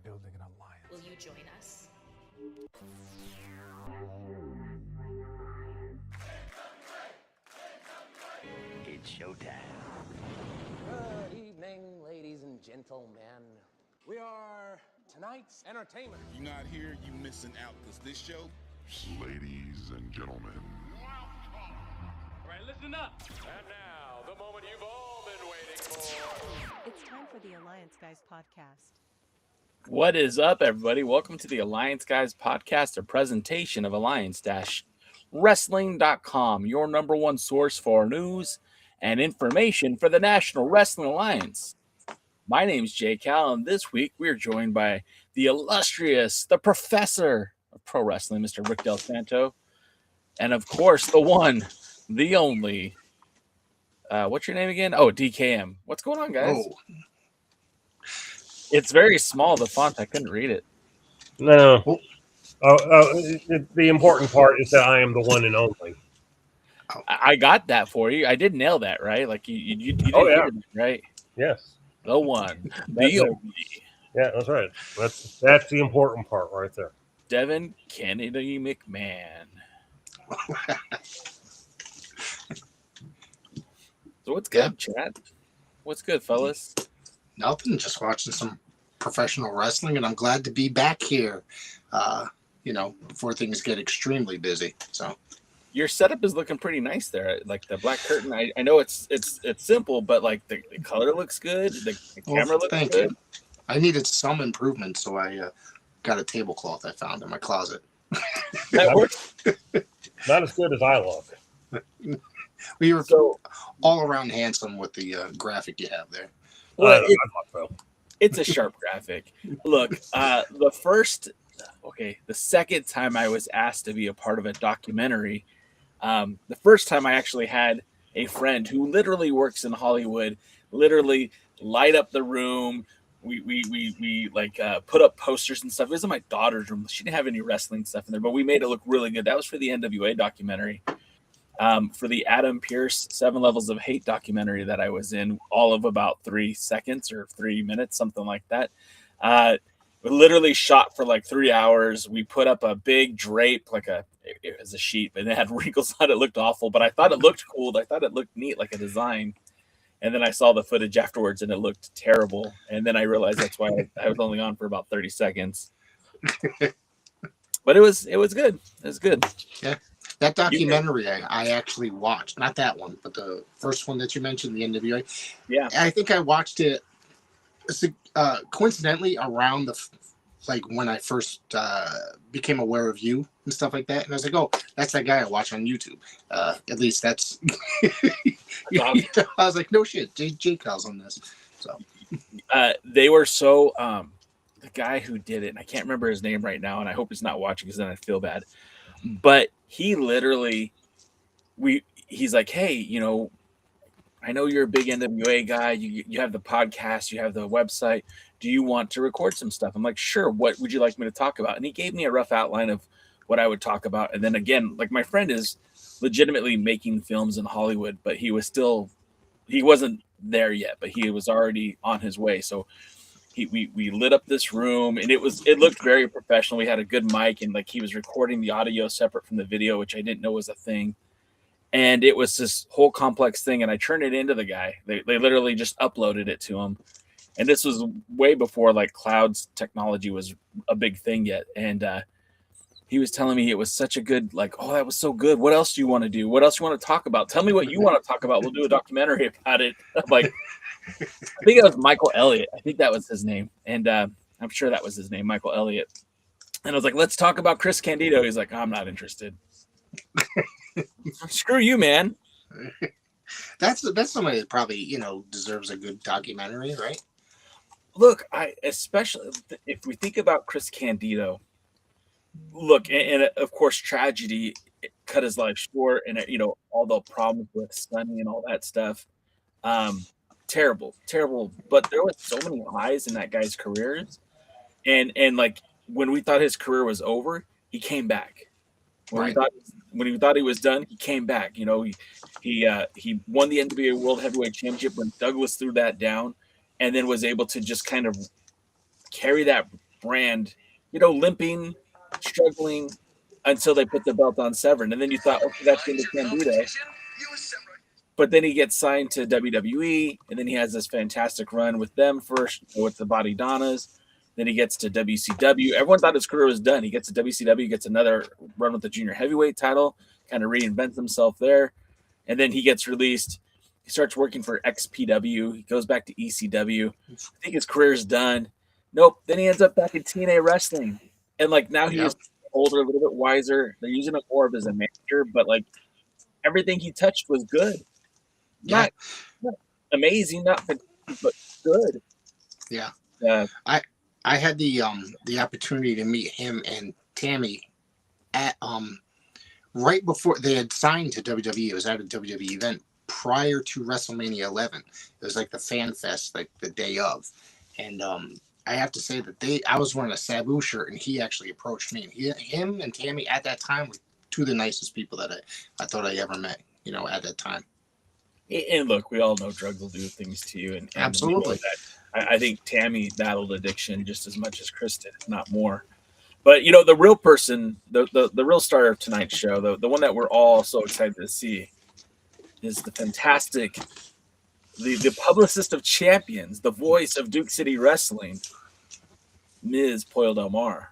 Building an alliance. Will you join us? It's showtime. Good evening, ladies and gentlemen. We are tonight's entertainment. You're not here, you missing out, because this show... Ladies and gentlemen. All right, listen up. And now, the moment you've all been waiting for. It's time for the Alliance Guys podcast. What is up, everybody? Welcome to the Alliance Guys podcast, a presentation of Alliance-Wrestling.com, your number one source for news and information for the National Wrestling Alliance. My name is Jay Cal, and this week we are joined by the illustrious, the professor of pro wrestling, Mr. Rick Del Santo, and of course, the one, the only, what's your name again? Oh, DKM. What's going on, guys? Oh. It's very small, the font. I couldn't read it. No. The important part is that I am the one and only. I got that for you. I did nail that, right? Like you did hear that, right? Yes. The one. The only. Yeah, that's right. That's the important part right there. Devin Kennedy McMahon. So what's good, Chad? What's good, fellas? Nothing, just watching some professional wrestling, and I'm glad to be back here, before things get extremely busy. So your setup is looking pretty nice there. Like the black curtain, I know it's simple, but like the color looks good. The camera looks good. You. I needed some improvement, so I got a tablecloth I found in my closet. That works. Not as good as I look. We were so all around handsome with the graphic you have there. Well, it's a sharp graphic. Look, the second time I was asked to be a part of a documentary, the first time I actually had a friend who literally works in Hollywood, literally light up the room. We put up posters and stuff. It was in my daughter's room. She didn't have any wrestling stuff in there, but we made it look really good. That was for the NWA documentary. For the Adam Pearce 7 Levels of Hate documentary that I was in, all of about 3 seconds or 3 minutes, something like that. We literally shot for like 3 hours. We put up a big drape, it was a sheet, but it had wrinkles on it. It looked awful, but I thought it looked cool. I thought it looked neat, like a design. And then I saw the footage afterwards, and it looked terrible. And then I realized that's why I was only on for about 30 seconds. But it was good. It was good. Yeah. That documentary I actually watched, not that one, but the first one that you mentioned, the NWA. Yeah. I think I watched it coincidentally around when I first became aware of you and stuff like that. And I was like, oh, that's that guy I watch on YouTube. At least that's, I was like, no shit, J Cal's on this. So they were so, the guy who did it, and I can't remember his name right now, and I hope he's not watching because then I feel bad. But he literally, he's like, hey, I know you're a big NWA guy. You have the podcast, you have the website. Do you want to record some stuff? I'm like, sure. What would you like me to talk about? And he gave me a rough outline of what I would talk about. And then again, like my friend is legitimately making films in Hollywood, but he wasn't there yet, but he was already on his way. So we lit up this room, and it looked very professional. We had a good mic, and like he was recording the audio separate from the video, which I didn't know was a thing. And it was this whole complex thing, and I turned it into the guy. They literally just uploaded it to him. And this was way before like clouds technology was a big thing yet. And he was telling me it was such a good, like, oh, that was so good. What else do you want to do? What else you want to talk about? Tell me what you want to talk about. We'll do a documentary about it. I'm like, I think it was Michael Elliott. I think that was his name. And I'm sure that was his name, Michael Elliott. And I was like, let's talk about Chris Candido. He's like, I'm not interested. Screw you, man. That's somebody that probably, you know, deserves a good documentary, right? Look, especially if we think about Chris Candido, look, and of course, tragedy cut his life short, and you know, all the problems with Sonny and all that stuff. Terrible. But there was so many highs in that guy's careers, and like when we thought his career was over, he came back. When we thought he was done, he came back. You know, he won the NWA World Heavyweight Championship when Douglas threw that down, and then was able to just kind of carry that brand, you know, limping, struggling until they put the belt on Severn. And then you thought, okay, that's the end of Candido. But then he gets signed to WWE, and then he has this fantastic run with them first, with the Body Donnas. Then he gets to WCW. Everyone thought his career was done. He gets to WCW, gets another run with the junior heavyweight title, kind of reinvents himself there. And then he gets released. He starts working for XPW. He goes back to ECW. I think his career's done. Nope. Then he ends up back in TNA Wrestling. And like now he's older, a little bit wiser. They're using him more of as a manager, but like everything he touched was good. Not amazing, not but good. Yeah. I had the opportunity to meet him and Tammy at right before they had signed to WWE. It was at a WWE event prior to WrestleMania 11. It was like the Fan Fest, like the day of, and I have to say that I was wearing a Sabu shirt, and he actually approached me. And him and Tammy at that time were two of the nicest people that I thought I ever met. You know, at that time. And look, we all know drugs will do things to you, and absolutely. I think Tammy battled addiction just as much as Chris did, if not more. But you know, the real person, the real star of tonight's show, the one that we're all so excited to see, is the fantastic, the publicist of champions, the voice of Duke City Wrestling, Ms. Pollo Del Mar.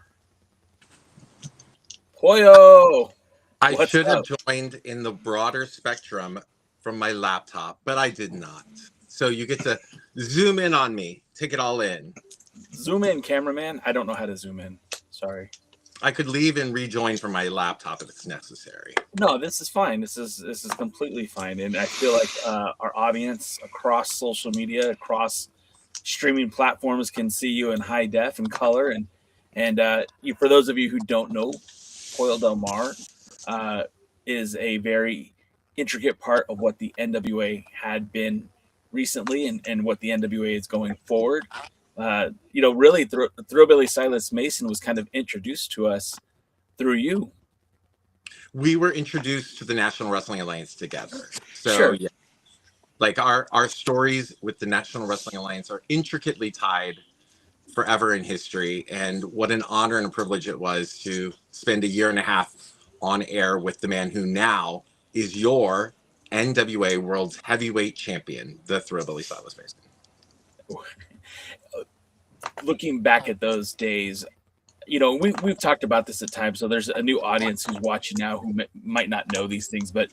Pollo! I should have joined in the broader spectrum from my laptop, but I did not. So you get to zoom in on me, take it all in. Zoom in, cameraman. I don't know how to zoom in. Sorry. I could leave and rejoin from my laptop if it's necessary. No, this is fine. This is completely fine, and I feel like our audience across social media, across streaming platforms, can see you in high def and color. And for those of you who don't know, Pollo Del Mar is a very intricate part of what the NWA had been recently and what the NWA is going forward. You know, really, Thrillbilly Silas Mason was kind of introduced to us through you. We were introduced to the National Wrestling Alliance together. So, sure. Yeah, like our stories with the National Wrestling Alliance are intricately tied forever in history. And what an honor and a privilege it was to spend a year and a half on air with the man who now is your NWA World Heavyweight Champion, the Thrillbilly Silas Mason. Looking back at those days, you know, we've talked about this at times, so there's a new audience who's watching now who might not know these things, but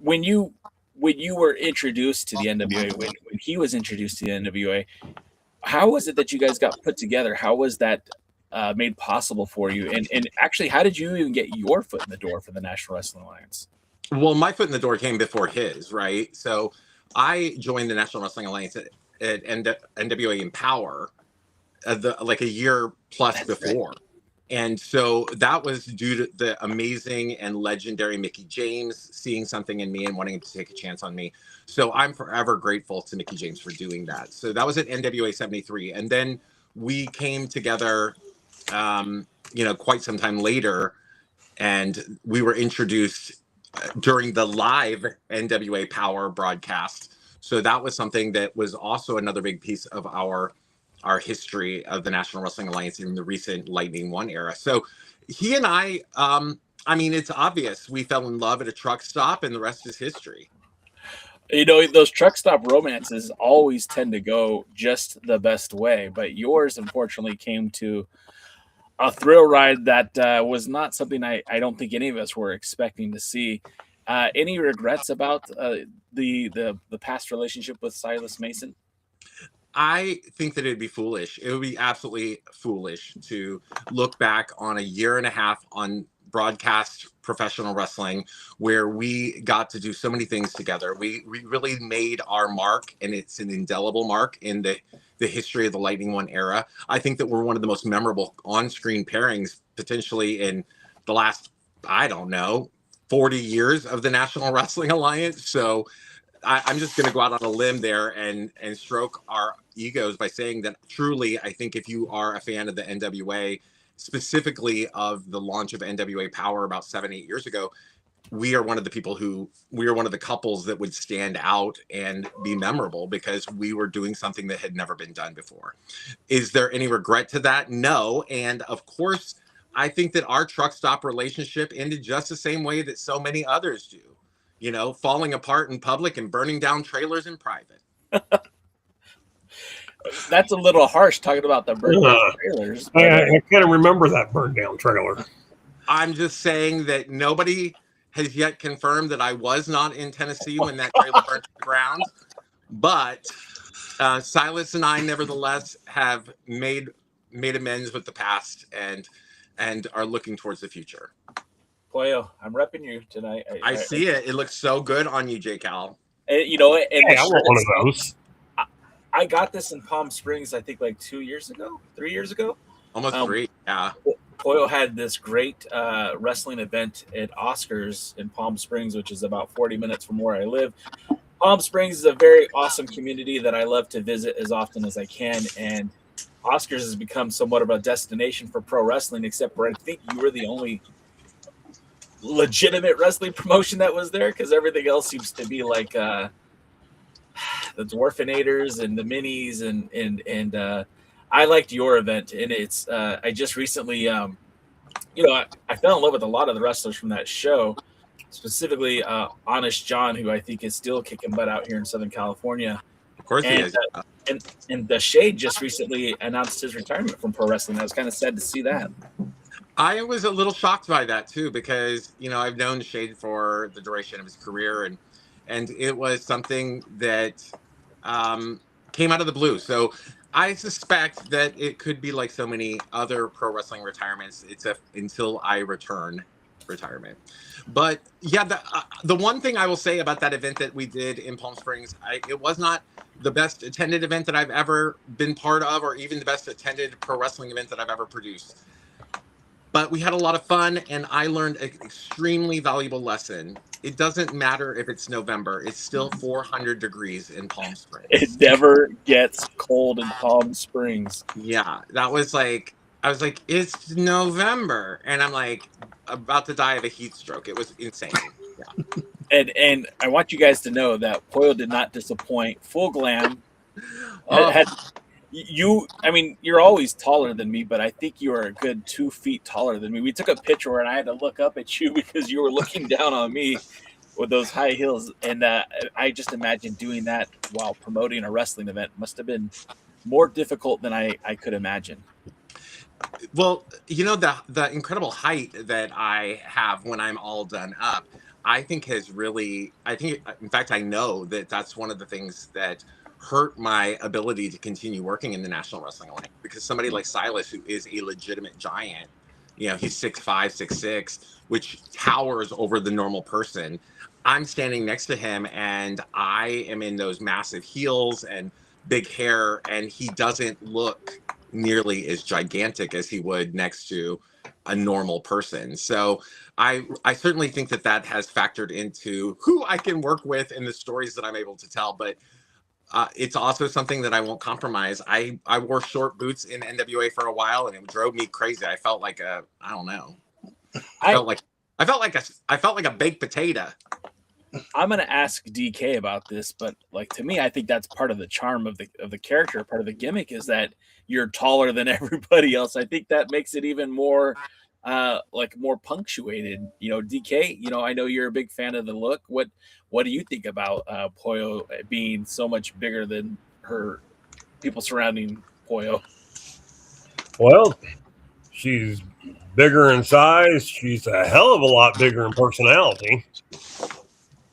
when you were introduced to the NWA, when he was introduced to the NWA, how was it that you guys got put together? How was that made possible for you? And actually, how did you even get your foot in the door for the National Wrestling Alliance? Well, my foot in the door came before his, right? So I joined the National Wrestling Alliance at NWA Empower like a year plus before. Right. And so that was due to the amazing and legendary Mickie James seeing something in me and wanting to take a chance on me. So I'm forever grateful to Mickie James for doing that. So that was at NWA 73. And then we came together, you know, quite some time later, and we were introduced during the live NWA Power broadcast. So that was something that was also another big piece of our history of the National Wrestling Alliance in the recent Lightning One era. So he and I mean, it's obvious we fell in love at a truck stop, and the rest is history. You know, those truck stop romances always tend to go just the best way, but yours unfortunately came to a thrill ride that was not something I don't think any of us were expecting to see. Any regrets about the past relationship with Silas Mason? I think that it'd be foolish. It would be absolutely foolish to look back on a year and a half on broadcast professional wrestling where we got to do so many things together. We really made our mark, and it's an indelible mark in the history of the Lightning One era. I think that we're one of the most memorable on-screen pairings potentially in the last, I don't know, 40 years of the National Wrestling Alliance. So I'm just going to go out on a limb there and stroke our egos by saying that truly, I think if you are a fan of the NWA, specifically of the launch of NWA Power about 7-8 years ago, we are one of the couples that would stand out and be memorable because we were doing something that had never been done before. Is there any regret to that? No. And of course, I think that our truck stop relationship ended just the same way that so many others do. You know, falling apart in public and burning down trailers in private. That's a little harsh talking about the burned down trailers. But, I kind of remember that burned down trailer. I'm just saying that nobody has yet confirmed that I was not in Tennessee when that trailer burned to the ground. But Silas and I, nevertheless, have made amends with the past and are looking towards the future. Pollo, I'm repping you tonight. I see it. It looks so good on you, J. Cal. You know, and Hey, I want one of those. I got this in Palm Springs, I think like 3 years ago. Almost 3, yeah. Pollo had this great wrestling event at Oscars in Palm Springs, which is about 40 minutes from where I live. Palm Springs is a very awesome community that I love to visit as often as I can, and Oscars has become somewhat of a destination for pro wrestling, except for I think you were the only legitimate wrestling promotion that was there, because everything else seems to be like the Dwarfinators and the Minis and I liked your event, and it's I just recently I fell in love with a lot of the wrestlers from that show, specifically Honest John, who I think is still kicking butt out here in Southern California. Of course he is. And the Shade just recently announced his retirement from pro wrestling. I was kind of sad to see that. I was a little shocked by that too, because I've known Shade for the duration of his career, and it was something that came out of the blue. So I suspect that it could be like so many other pro wrestling retirements. It's until I return retirement. But yeah, the one thing I will say about that event that we did in Palm Springs, it was not the best attended event that I've ever been part of, or even the best attended pro wrestling event that I've ever produced. But we had a lot of fun, and I learned an extremely valuable lesson. It doesn't matter if it's November. It's still 400 degrees in Palm Springs. It never gets cold in Palm Springs. Yeah, I was like, it's November. And I'm like about to die of a heat stroke. It was insane. Yeah. And I want you guys to know that Pollo did not disappoint. Full glam. You're always taller than me, but I think you are a good 2 feet taller than me. We took a picture and I had to look up at you because you were looking down on me with those high heels. And I just imagine doing that while promoting a wrestling event must have been more difficult than I could imagine. Well, the incredible height that I have when I'm all done up, I think in fact, I know that that's one of the things that hurt my ability to continue working in the National Wrestling Alliance, because somebody like Silas, who is a legitimate giant, he's 6'5", 6'6", which towers over the normal person. I'm standing next to him and I am in those massive heels and big hair, and he doesn't look nearly as gigantic as he would next to a normal person. So I certainly think that has factored into who I can work with and the stories that I'm able to tell. But it's also something that I won't compromise. I wore short boots in NWA for a while, and it drove me crazy. I felt like I felt like a baked potato. I'm going to ask DK about this, but to me, I think that's part of the charm of the character. Part of the gimmick is that you're taller than everybody else. I think that makes it even more more punctuated. DK, I know you're a big fan of the look. What do you think about Pollo being so much bigger than her people surrounding Pollo? Well, she's bigger in size. She's a hell of a lot bigger in personality.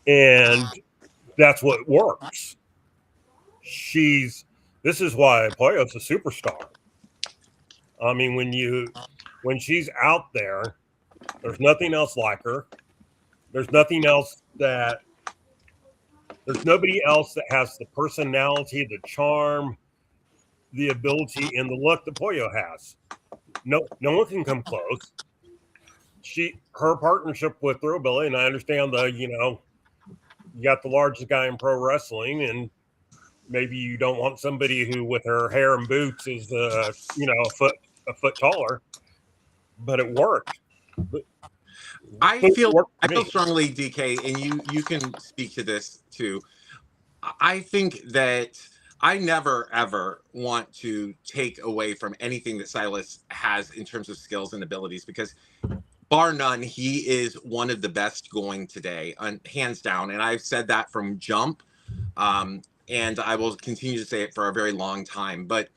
And that's what works. She's This is why Pollo's a superstar. I mean, when she's out there, there's nothing else like her. There's nobody else that has the personality, the charm, the ability, and the look that Pollo has. No one can come close. Her partnership with Thrillbilly, and I understand you got the largest guy in pro wrestling, and maybe you don't want somebody who, with her hair and boots, is a foot taller, but it worked. I feel strongly, DK, and you can speak to this too. I think that I never ever want to take away from anything that Silas has in terms of skills and abilities, because bar none, he is one of the best going today, hands down. And I've said that from jump, and I will continue to say it for a very long time. But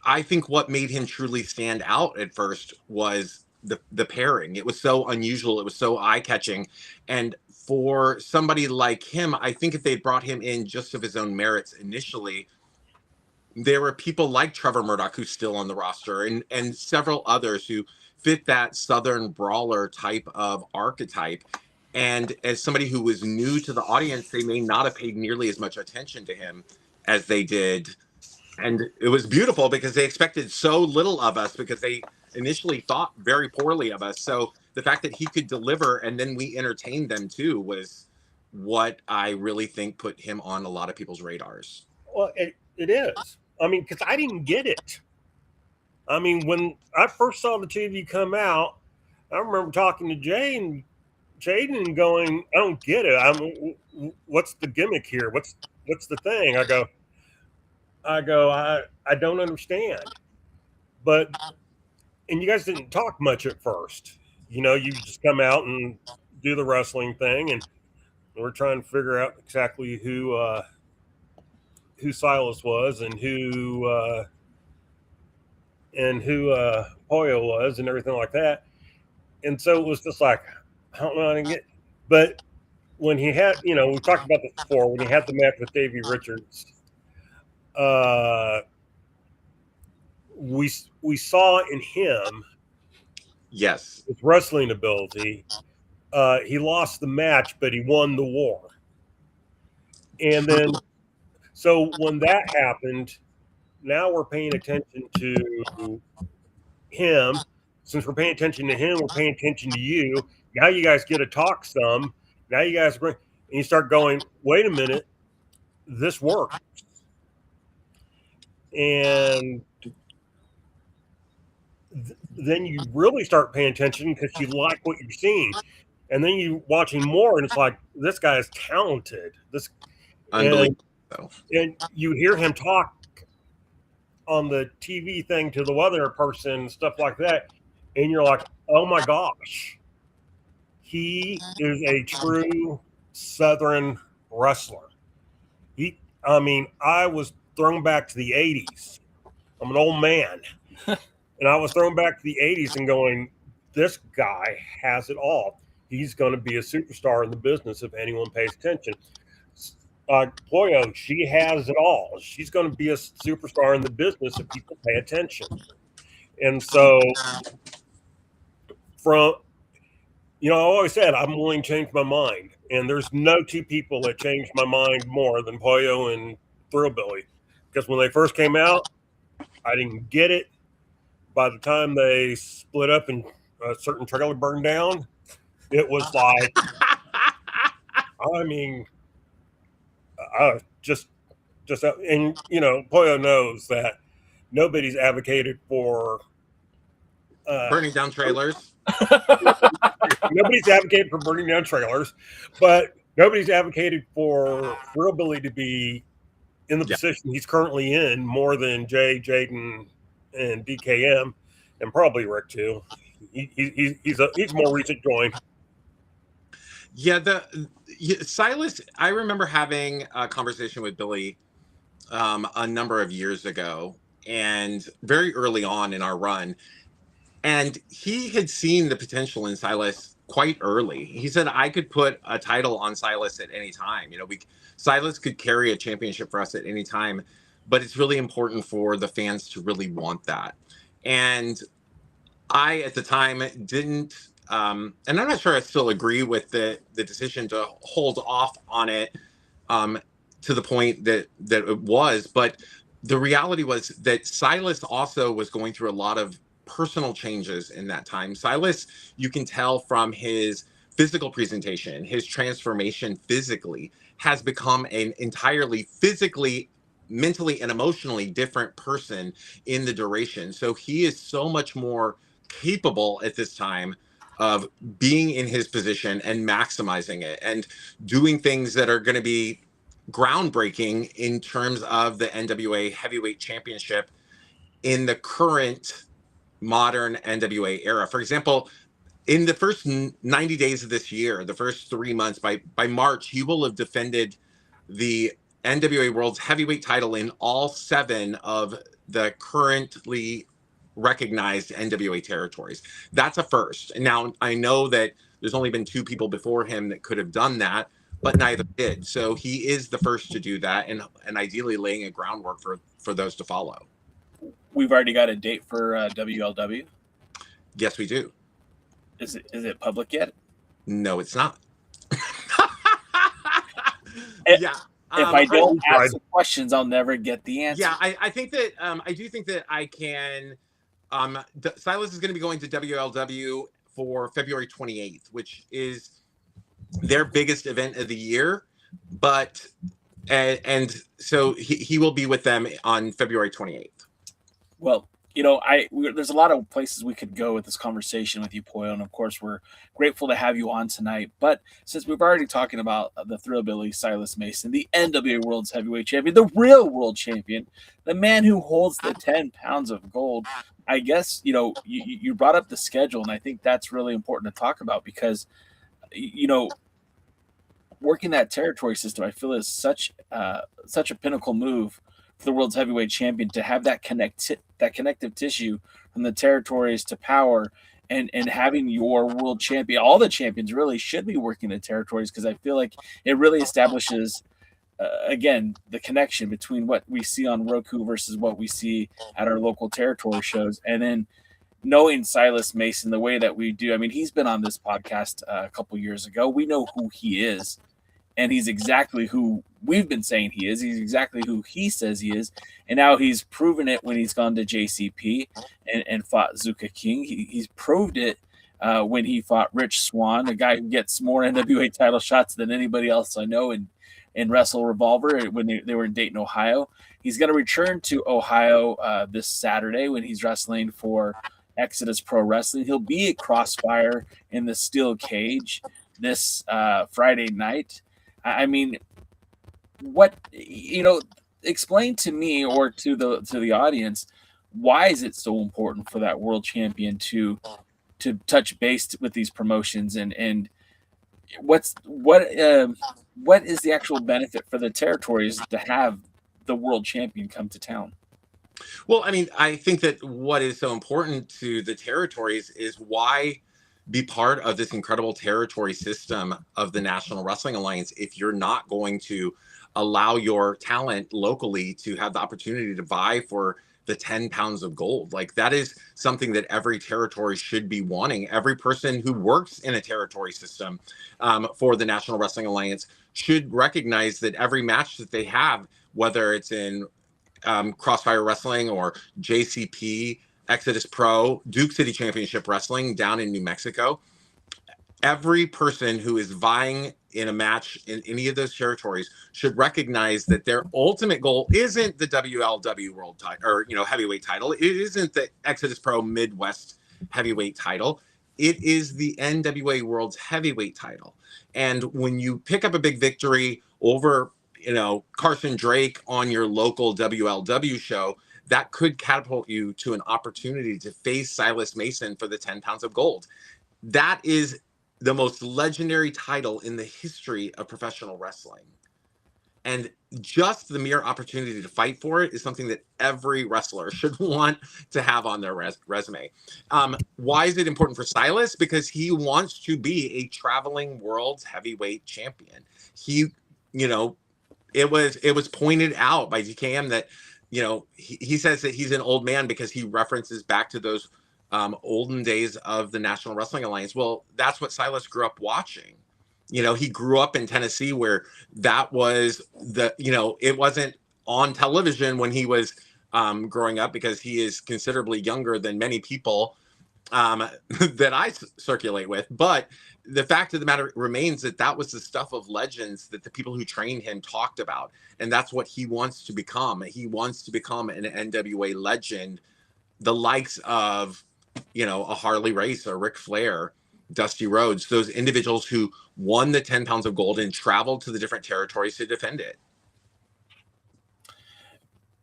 I think what made him truly stand out at first was the pairing. It was so unusual. It was so eye-catching. And for somebody like him, I think if they brought him in just of his own merits initially, there were people like Trevor Murdoch, who's still on the roster, and several others who fit that Southern brawler type of archetype. And as somebody who was new to the audience, they may not have paid nearly as much attention to him as they did. And it was beautiful because they expected so little of us, because they initially thought very poorly of us. So the fact that he could deliver and then we entertained them too was what I really think put him on a lot of people's radars. Well, it is. I mean, because I didn't get it. I mean, when I first saw the TV come out, I remember talking to Jaden and going, I don't get it. What's the gimmick here? What's the thing? I go, I don't understand. And you guys didn't talk much at first. You just come out and do the wrestling thing, and we're trying to figure out exactly who Silas was and who Pollo was and everything like that. And so it was just like, I don't know how to get. But when he had, we talked about this before, when he had the match with Davey Richards, we saw in him, yes, his wrestling ability. He lost the match, but he won the war. And then, so when that happened, now we're paying attention to him. Since we're paying attention to him, we're paying attention to you. Now you guys get to talk some. Now you guys and you start going, wait a minute, this works. And then you really start paying attention because you like what you're seeing. And then you watching more, and it's like, this guy is talented. Unbelievable. And you hear him talk on the TV thing to the other person, stuff like that, and you're like, oh my gosh, he is a true Southern wrestler. I was thrown back to the 80s. I'm an old man. And I was thrown back to the 80s and going, this guy has it all. He's going to be a superstar in the business if anyone pays attention. Pollo, she has it all. She's going to be a superstar in the business if people pay attention. And so I always said I'm willing to change my mind. And there's no two people that changed my mind more than Pollo and Thrillbilly. Because when they first came out, I didn't get it. By the time they split up and a certain trailer burned down, it was like, and Pollo knows that nobody's advocated for burning down trailers. Nobody's advocated for burning down trailers, but nobody's advocated for Thrillbilly to be in the position he's currently in more than Jay, Jaden, and DKM, and probably Rick too. He's more recent join. Yeah, Silas. I remember having a conversation with Billy a number of years ago, and very early on in our run, and he had seen the potential in Silas quite early. He said, I could put a title on Silas at any time. Silas could carry a championship for us at any time. but it's really important for the fans to really want that. And I, at the time, didn't, and I'm not sure I still agree with the decision to hold off on it to the point that it was. But the reality was that Silas also was going through a lot of personal changes in that time. Silas, you can tell from his physical presentation, his transformation physically has become an entirely physically, mentally, and emotionally different person in the duration. So he is so much more capable at this time of being in his position and maximizing it and doing things that are going to be groundbreaking in terms of the NWA Heavyweight Championship in the current modern NWA era. For example, in the first 90 days of this year, the first 3 months, by March, he will have defended the NWA World's Heavyweight title in all 7 of the currently recognized NWA territories. That's a first. And now I know that there's only been 2 people before him that could have done that, but neither did. So he is the first to do that, and ideally laying a groundwork for those to follow. We've already got a date for WLW. Yes, we do. Is it public yet? No, it's not. Yeah. If I don't ask the questions, I'll never get the answer. Yeah, I think that I do think that I can. Silas is going to be going to WLW for February 28th, which is their biggest event of the year. But and so he will be with them on February 28th. Well, there's a lot of places we could go with this conversation with you, Pollo, and of course we're grateful to have you on tonight. But since we've already talking about the Thrillbilly Silas Mason, the NWA World's Heavyweight Champion, the real world champion, the man who holds the 10 pounds of gold, I guess you brought up the schedule, and I think that's really important to talk about because working that territory system, I feel is such a pinnacle move for the world's heavyweight champion to have that connective tissue from the territories to power and having your world champion. All the champions really should be working the territories because I feel like it really establishes again the connection between what we see on Roku versus what we see at our local territory shows. And then knowing Silas Mason the way that we do, I mean, he's been on this podcast a couple years ago. We know who he is. And he's exactly who we've been saying he is. He's exactly who he says he is. And now he's proven it when he's gone to JCP and fought Zuka King. He's proved it when he fought Rich Swann, a guy who gets more NWA title shots than anybody else I know in Wrestle Revolver when they were in Dayton, Ohio. He's going to return to Ohio this Saturday when he's wrestling for Exodus Pro Wrestling. He'll be at Crossfire in the Steel Cage this Friday night. I mean, explain to me or to the audience, why is it so important for that world champion to touch base with these promotions and what is the actual benefit for the territories to have the world champion come to town? Well, I mean, I think that what is so important to the territories is why be part of this incredible territory system of the National Wrestling Alliance if you're not going to allow your talent locally to have the opportunity to vie for the 10 pounds of gold. Like, that is something that every territory should be wanting. Every person who works in a territory system for the National Wrestling Alliance should recognize that every match that they have, whether it's in Crossfire Wrestling or JCP, Exodus Pro, Duke City Championship Wrestling down in New Mexico, every person who is vying in a match in any of those territories should recognize that their ultimate goal isn't the WLW world title or heavyweight title. It isn't the Exodus Pro Midwest heavyweight title. It is the NWA World's Heavyweight title. And when you pick up a big victory over Carson Drake on your local WLW show, that could catapult you to an opportunity to face Silas Mason for the 10 pounds of gold. That is the most legendary title in the history of professional wrestling. And just the mere opportunity to fight for it is something that every wrestler should want to have on their resume. Why is it important for Silas? Because he wants to be a traveling world's heavyweight champion. It was pointed out by DKM that you know, he says that he's an old man because he references back to those olden days of the National Wrestling Alliance. Well, that's what Silas grew up watching. You know, he grew up in Tennessee where that was it wasn't on television when he was growing up, because he is considerably younger than many people that I circulate with. But the fact of the matter remains that that was the stuff of legends that the people who trained him talked about. And that's what he wants to become. He wants to become an NWA legend, the likes of, you know, a Harley Race or Ric Flair, Dusty Rhodes, those individuals who won the 10 pounds of gold and traveled to the different territories to defend it.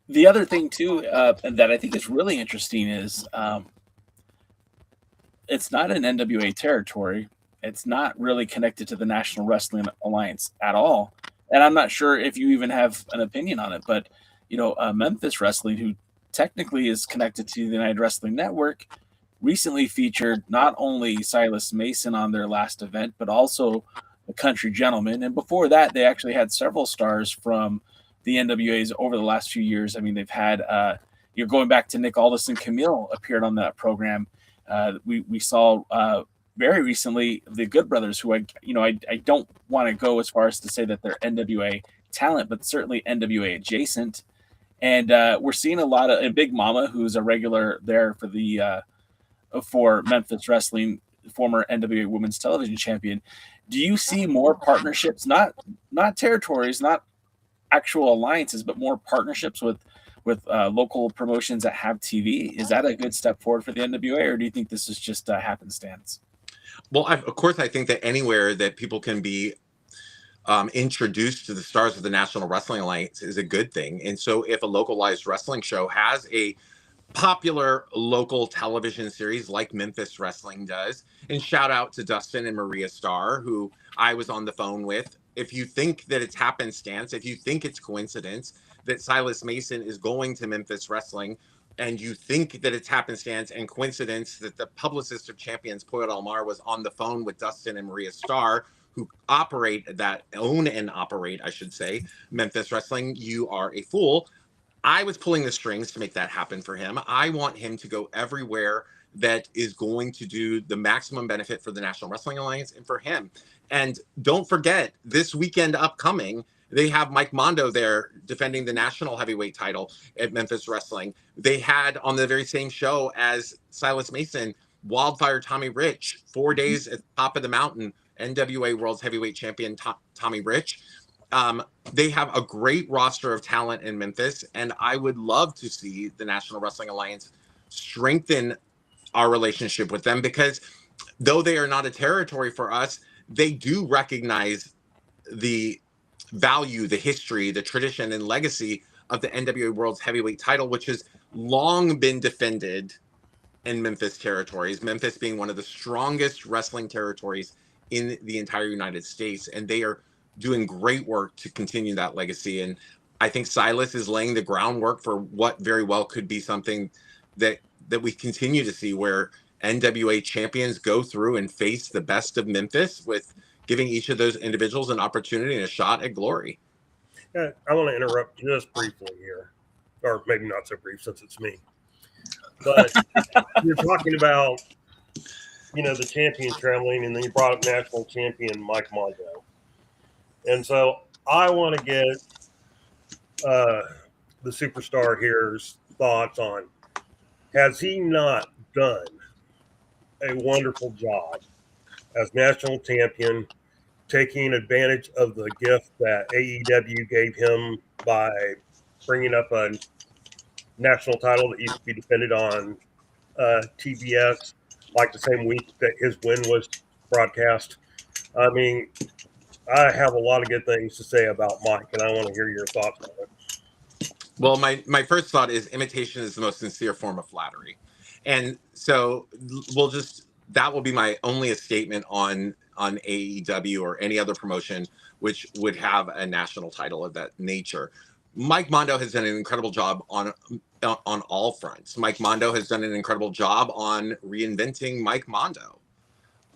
The other thing too that I think is really interesting is it's not an NWA territory. It's not really connected to the National Wrestling Alliance at all. And I'm not sure if you even have an opinion on it, but, you know, Memphis Wrestling, who technically is connected to the United Wrestling Network, recently featured not only Silas Mason on their last event, but also the Country Gentleman. And before that, they actually had several stars from the NWAs over the last few years. I mean, they've had, you're going back to Nick Aldis and Camille appeared on that program. We saw very recently the Good Brothers, who I don't want to go as far as to say that they're NWA talent, but certainly NWA adjacent. And we're seeing a lot of Big Mama, who's a regular there for the for Memphis Wrestling, former NWA Women's Television Champion. Do you see more partnerships, not territories, not actual alliances, but more partnerships with local promotions that have TV? Is that a good step forward for the NWA, or do you think this is just happenstance? Well, of course, I think that anywhere that people can be introduced to the stars of the National Wrestling Alliance is a good thing. And so if a localized wrestling show has a popular local television series like Memphis Wrestling does, and shout out to Dustin and Maria Starr, who I was on the phone with. If you think that it's happenstance, if you think it's coincidence that Silas Mason is going to Memphis Wrestling, and you think that it's happenstance and coincidence that the Publicist of Champions, Pollo Del Mar, was on the phone with Dustin and Maria Starr, who own and operate, I should say, Memphis Wrestling, you are a fool. I was pulling the strings to make that happen for him. I want him to go everywhere that is going to do the maximum benefit for the National Wrestling Alliance and for him. And don't forget, this weekend upcoming, they have Mike Mondo there defending the national heavyweight title at Memphis Wrestling. They had on the very same show as Silas Mason, Wildfire Tommy Rich, 4 days at the top of the mountain, NWA World's Heavyweight Champion Tommy Rich. They have a great roster of talent in Memphis, and I would love to see the National Wrestling Alliance strengthen our relationship with them, because though they are not a territory for us, they do recognize the value, the history, the tradition, and legacy of the NWA World's Heavyweight title, which has long been defended in Memphis territories, Memphis being one of the strongest wrestling territories in the entire United States. And they are doing great work to continue that legacy. And I think Silas is laying the groundwork for what very well could be something that we continue to see, where NWA champions go through and face the best of Memphis, with giving each of those individuals an opportunity and a shot at glory. Yeah, I want to interrupt just briefly here, or maybe not so brief since it's me. But you're talking about, the champion traveling, and then you brought up national champion Mike Mondo. And so I want to get the superstar here's thoughts on, has he not done a wonderful job as national champion, taking advantage of the gift that AEW gave him by bringing up a national title that used to be defended on TBS, like the same week that his win was broadcast? I mean, I have a lot of good things to say about Mike, and I want to hear your thoughts on it. Well, my first thought is imitation is the most sincere form of flattery. And so that will be my only statement on AEW or any other promotion which would have a national title of that nature. Mike Mondo has done an incredible job on all fronts. Mike Mondo has done an incredible job on reinventing Mike Mondo.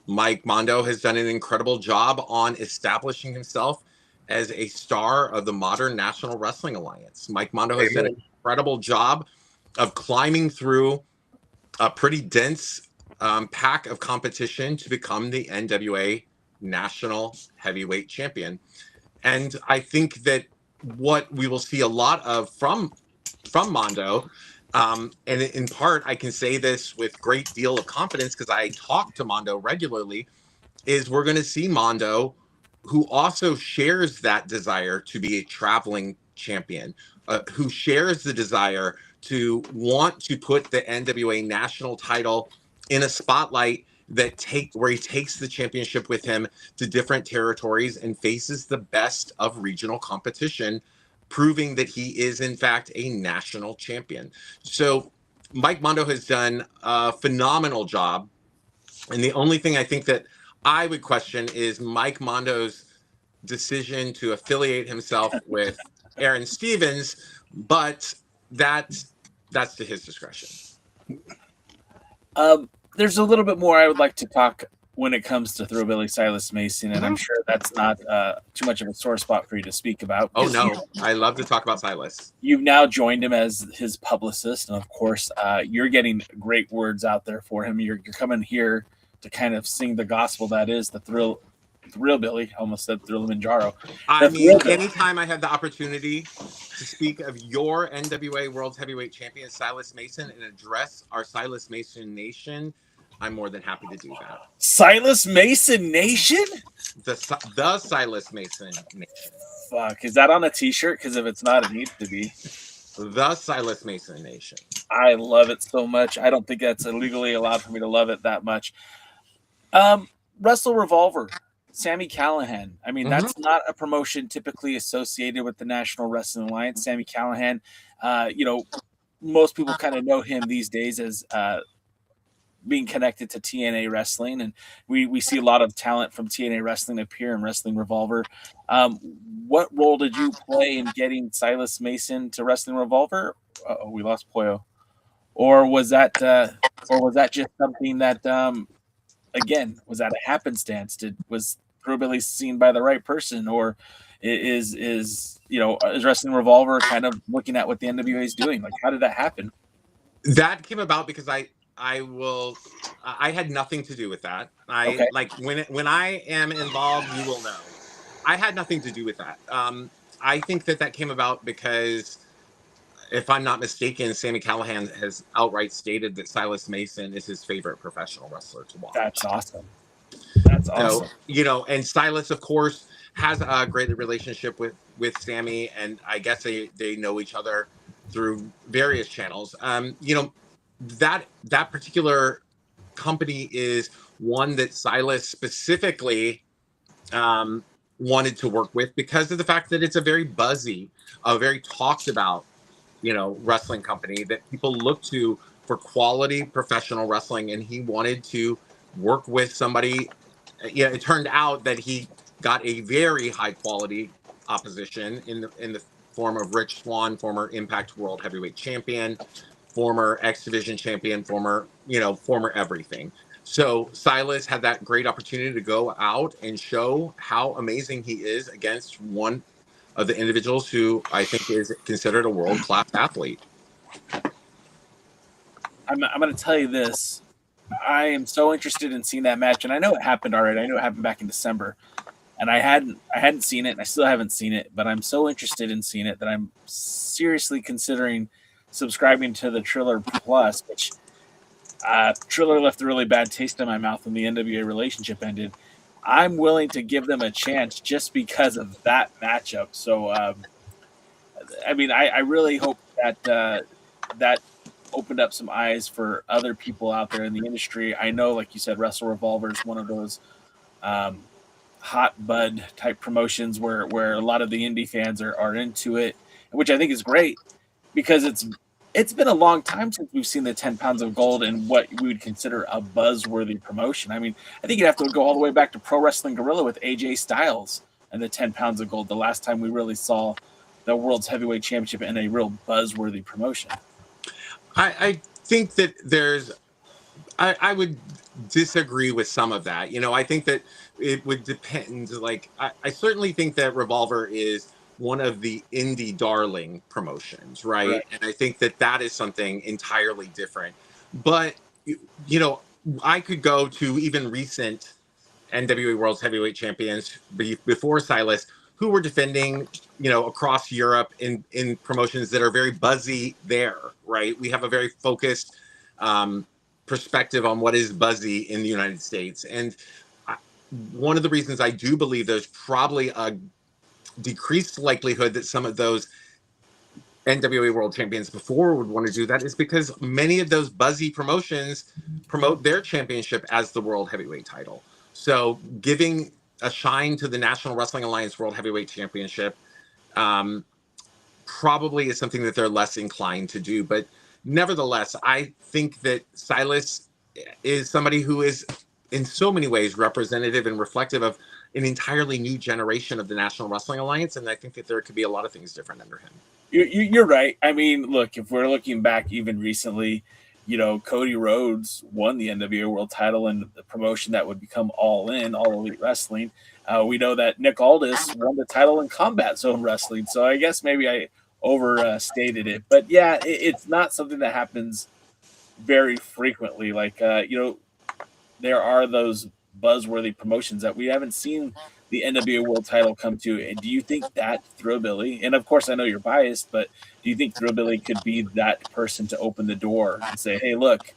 Mike Mondo has done an incredible job on establishing himself as a star of the modern National Wrestling Alliance. Mike Mondo has done an incredible job of climbing through a pretty dense pack of competition to become the NWA National Heavyweight Champion. And I think that what we will see a lot of from Mondo, and in part, I can say this with great deal of confidence because I talk to Mondo regularly, is we're going to see Mondo, who also shares that desire to be a traveling champion, who shares the desire to want to put the NWA national title in a spotlight where he takes the championship with him to different territories and faces the best of regional competition, proving that he is in fact a national champion. So Mike Mondo has done a phenomenal job. And the only thing I think that I would question is Mike Mondo's decision to affiliate himself with Aaron Stevens, but that's to his discretion. There's a little bit more I would like to talk when it comes to Thrillbilly Silas Mason, and I'm sure that's not too much of a sore spot for you to speak about. Oh no, I love to talk about Silas. You've now joined him as his publicist, and of course, you're getting great words out there for him. You're coming here to kind of sing the gospel that is the Thrillbilly. Almost said Thrillimanjaro. I mean, anytime I have the opportunity to speak of your NWA World Heavyweight Champion Silas Mason and address our Silas Mason Nation, I'm more than happy to do that. Silas Mason Nation? The Silas Mason Nation. Fuck, is that on a t-shirt? Because if it's not, it needs to be. The Silas Mason Nation. I love it so much. I don't think that's illegally allowed for me to love it that much. Wrestle Revolver, Sami Callihan. I mean, that's not a promotion typically associated with the National Wrestling Alliance. Sami Callihan, most people kind of know him these days as being connected to TNA Wrestling, and we see a lot of talent from TNA Wrestling appear in Wrestling Revolver. What role did you play in getting Silas Mason to Wrestling Revolver? Oh, we lost Pollo. Or was that just something that again, was that a happenstance? Was Thrillbilly seen by the right person, or is Wrestling Revolver kind of looking at what the NWA is doing? Like, how did that happen? That came about because I had nothing to do with that. Like when I am involved, you will know. I had nothing to do with that. I think that came about because, if I'm not mistaken, Sami Callihan has outright stated that Silas Mason is his favorite professional wrestler to watch. That's awesome. That's awesome. So, and Silas, of course, has a great relationship with Sami, and I guess they know each other through various channels. That particular company is one that Silas specifically wanted to work with because of the fact that it's a very buzzy, a very talked about, wrestling company that people look to for quality professional wrestling, and he wanted to work with somebody. Yeah, it turned out that he got a very high quality opposition in the form of Rich Swann, former Impact World Heavyweight Champion, former X Division champion, former everything. So Silas had that great opportunity to go out and show how amazing he is against one of the individuals who I think is considered a world-class athlete. I'm going to tell you this. I am so interested in seeing that match, and I know it happened already. I know it happened back in December, and I hadn't seen it, and I still haven't seen it, but I'm so interested in seeing it that I'm seriously considering subscribing to the Triller Plus, which Triller left a really bad taste in my mouth when the NWA relationship ended. I'm willing to give them a chance just because of that matchup. So, I really hope that that opened up some eyes for other people out there in the industry. I know, like you said, Wrestle Revolver is one of those hot bud type promotions where a lot of the indie fans are into it, which I think is great because it's been a long time since we've seen the 10 pounds of gold in what we would consider a buzzworthy promotion. I mean, I think you'd have to go all the way back to Pro Wrestling Guerrilla with AJ Styles and the 10 pounds of gold, the last time we really saw the World's Heavyweight Championship in a real buzzworthy promotion. I think that I would disagree with some of that. I think that it would depend. Like, I certainly think that Revolver is one of the indie darling promotions, right? And I think that is something entirely different. But, you know, I could go to even recent NWA World's Heavyweight Champions before Silas, who were defending, you know, across Europe in promotions that are very buzzy there, right? We have a very focused perspective on what is buzzy in the United States. And one of the reasons I do believe there's probably a decreased likelihood that some of those NWA World Champions before would want to do that is because many of those buzzy promotions promote their championship as the World Heavyweight title. So giving a shine to the National Wrestling Alliance World Heavyweight Championship probably is something that they're less inclined to do. But nevertheless, I think that Silas is somebody who is in so many ways representative and reflective of an entirely new generation of the National Wrestling Alliance. And I think that there could be a lot of things different under him. You're right. I mean, look, if we're looking back even recently, you know, Cody Rhodes won the NWA World title in the promotion that would become All Elite Wrestling. We know that Nick Aldis won the title in Combat Zone Wrestling. So I guess maybe I overstated it. But yeah, it's not something that happens very frequently. Like, you know, there are those buzzworthy promotions that we haven't seen the NWA World title come to. And do you think that Thrillbilly, and of course I know you're biased, but do you think Thrillbilly could be that person to open the door and say, hey, look,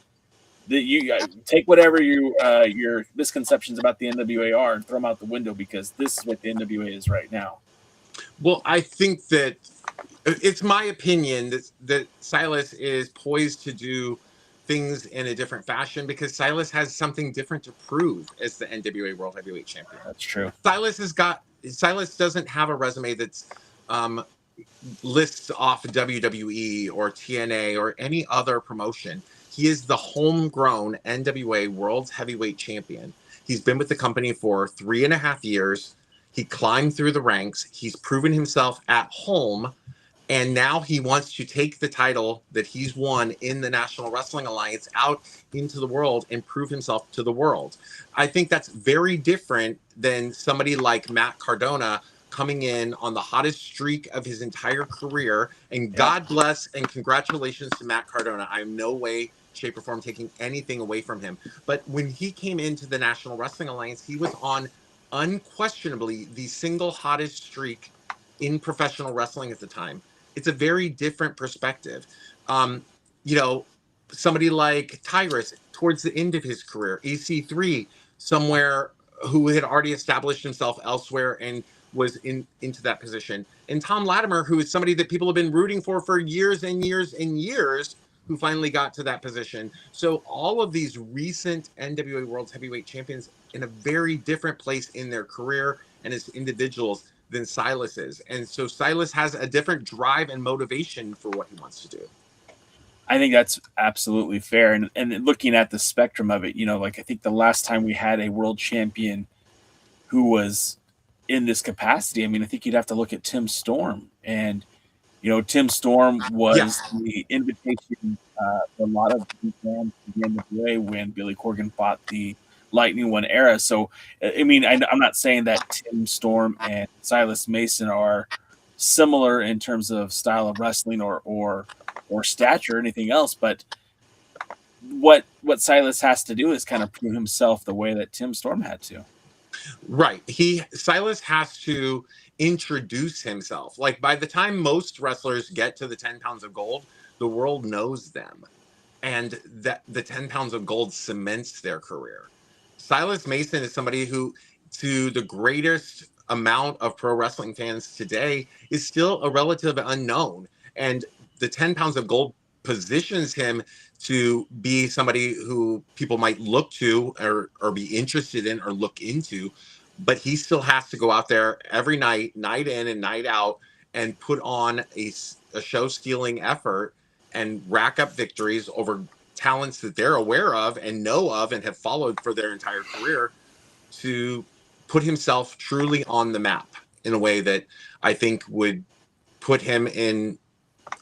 you take whatever your misconceptions about the NWA are and throw them out the window, because this is what the NWA is right now? Well, I think that it's my opinion that Silas is poised to do things in a different fashion because Silas has something different to prove as the NWA World Heavyweight Champion. That's true. Silas doesn't have a resume that's lists off WWE or TNA or any other promotion. He is the homegrown NWA World Heavyweight Champion. He's been with the company for 3.5 years. He climbed through the ranks. He's proven himself at home. And now he wants to take the title that he's won in the National Wrestling Alliance out into the world and prove himself to the world. I think that's very different than somebody like Matt Cardona coming in on the hottest streak of his entire career. And God bless and congratulations to Matt Cardona. I'm no way, shape, or form taking anything away from him. But when he came into the National Wrestling Alliance, he was on unquestionably the single hottest streak in professional wrestling at the time. It's a very different perspective. You know, somebody like Tyrus towards the end of his career, EC3, somewhere who had already established himself elsewhere and was into that position. And Tom Latimer, who is somebody that people have been rooting for years and years and years, who finally got to that position. So all of these recent NWA World Heavyweight Champions in a very different place in their career and as individuals than Silas is. And so Silas has a different drive and motivation for what he wants to do. I think that's absolutely fair. And looking at the spectrum of it, you know, like I think the last time we had a world champion who was in this capacity, I mean, I think you'd have to look at Tim Storm. And, you know, Tim Storm was the invitation for a lot of fans to the NWA when Billy Corgan fought the Lightning One era. So, I mean, I'm not saying that Tim Storm and Silas Mason are similar in terms of style of wrestling or stature or anything else, but what Silas has to do is kind of prove himself the way that Tim Storm had to. Right. Silas has to introduce himself. Like by the time most wrestlers get to the 10 pounds of gold, the world knows them. And that the 10 pounds of gold cements their career. Silas Mason is somebody who, to the greatest amount of pro wrestling fans today, is still a relative unknown. And the 10 pounds of gold positions him to be somebody who people might look to or be interested in or look into. But he still has to go out there every night, night in and night out, and put on a show-stealing effort and rack up victories over talents that they're aware of and know of and have followed for their entire career, to put himself truly on the map in a way that I think would put him in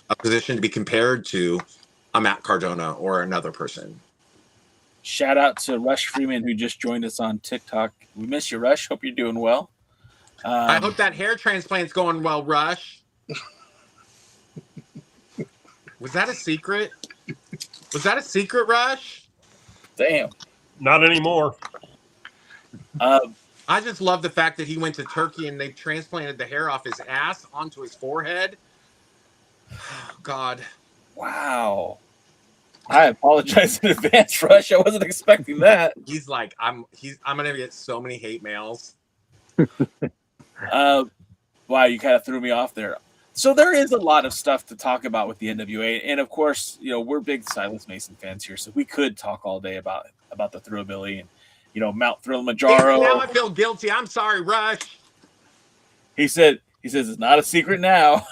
a position to be compared to a Matt Cardona or another person. Shout out to Rush Freeman, who just joined us on TikTok. We miss you, Rush. Hope you're doing well. I hope that hair transplant's going well, Rush. Was that a secret? Was that a secret, Rush? Damn. Not anymore. I just love the fact that he went to Turkey and they transplanted the hair off his ass onto his forehead. Oh, God. Wow. I apologize in advance, Rush. I wasn't expecting that. He's like, I'm gonna get so many hate mails. Wow, you kind of threw me off there. So there is a lot of stuff to talk about with the NWA, and of course, you know, we're big Silas Mason fans here, so we could talk all day about the Thrillbilly and, you know, Mount Thrill-Majaro. Now I feel guilty. I'm sorry, Rush. He says it's not a secret now.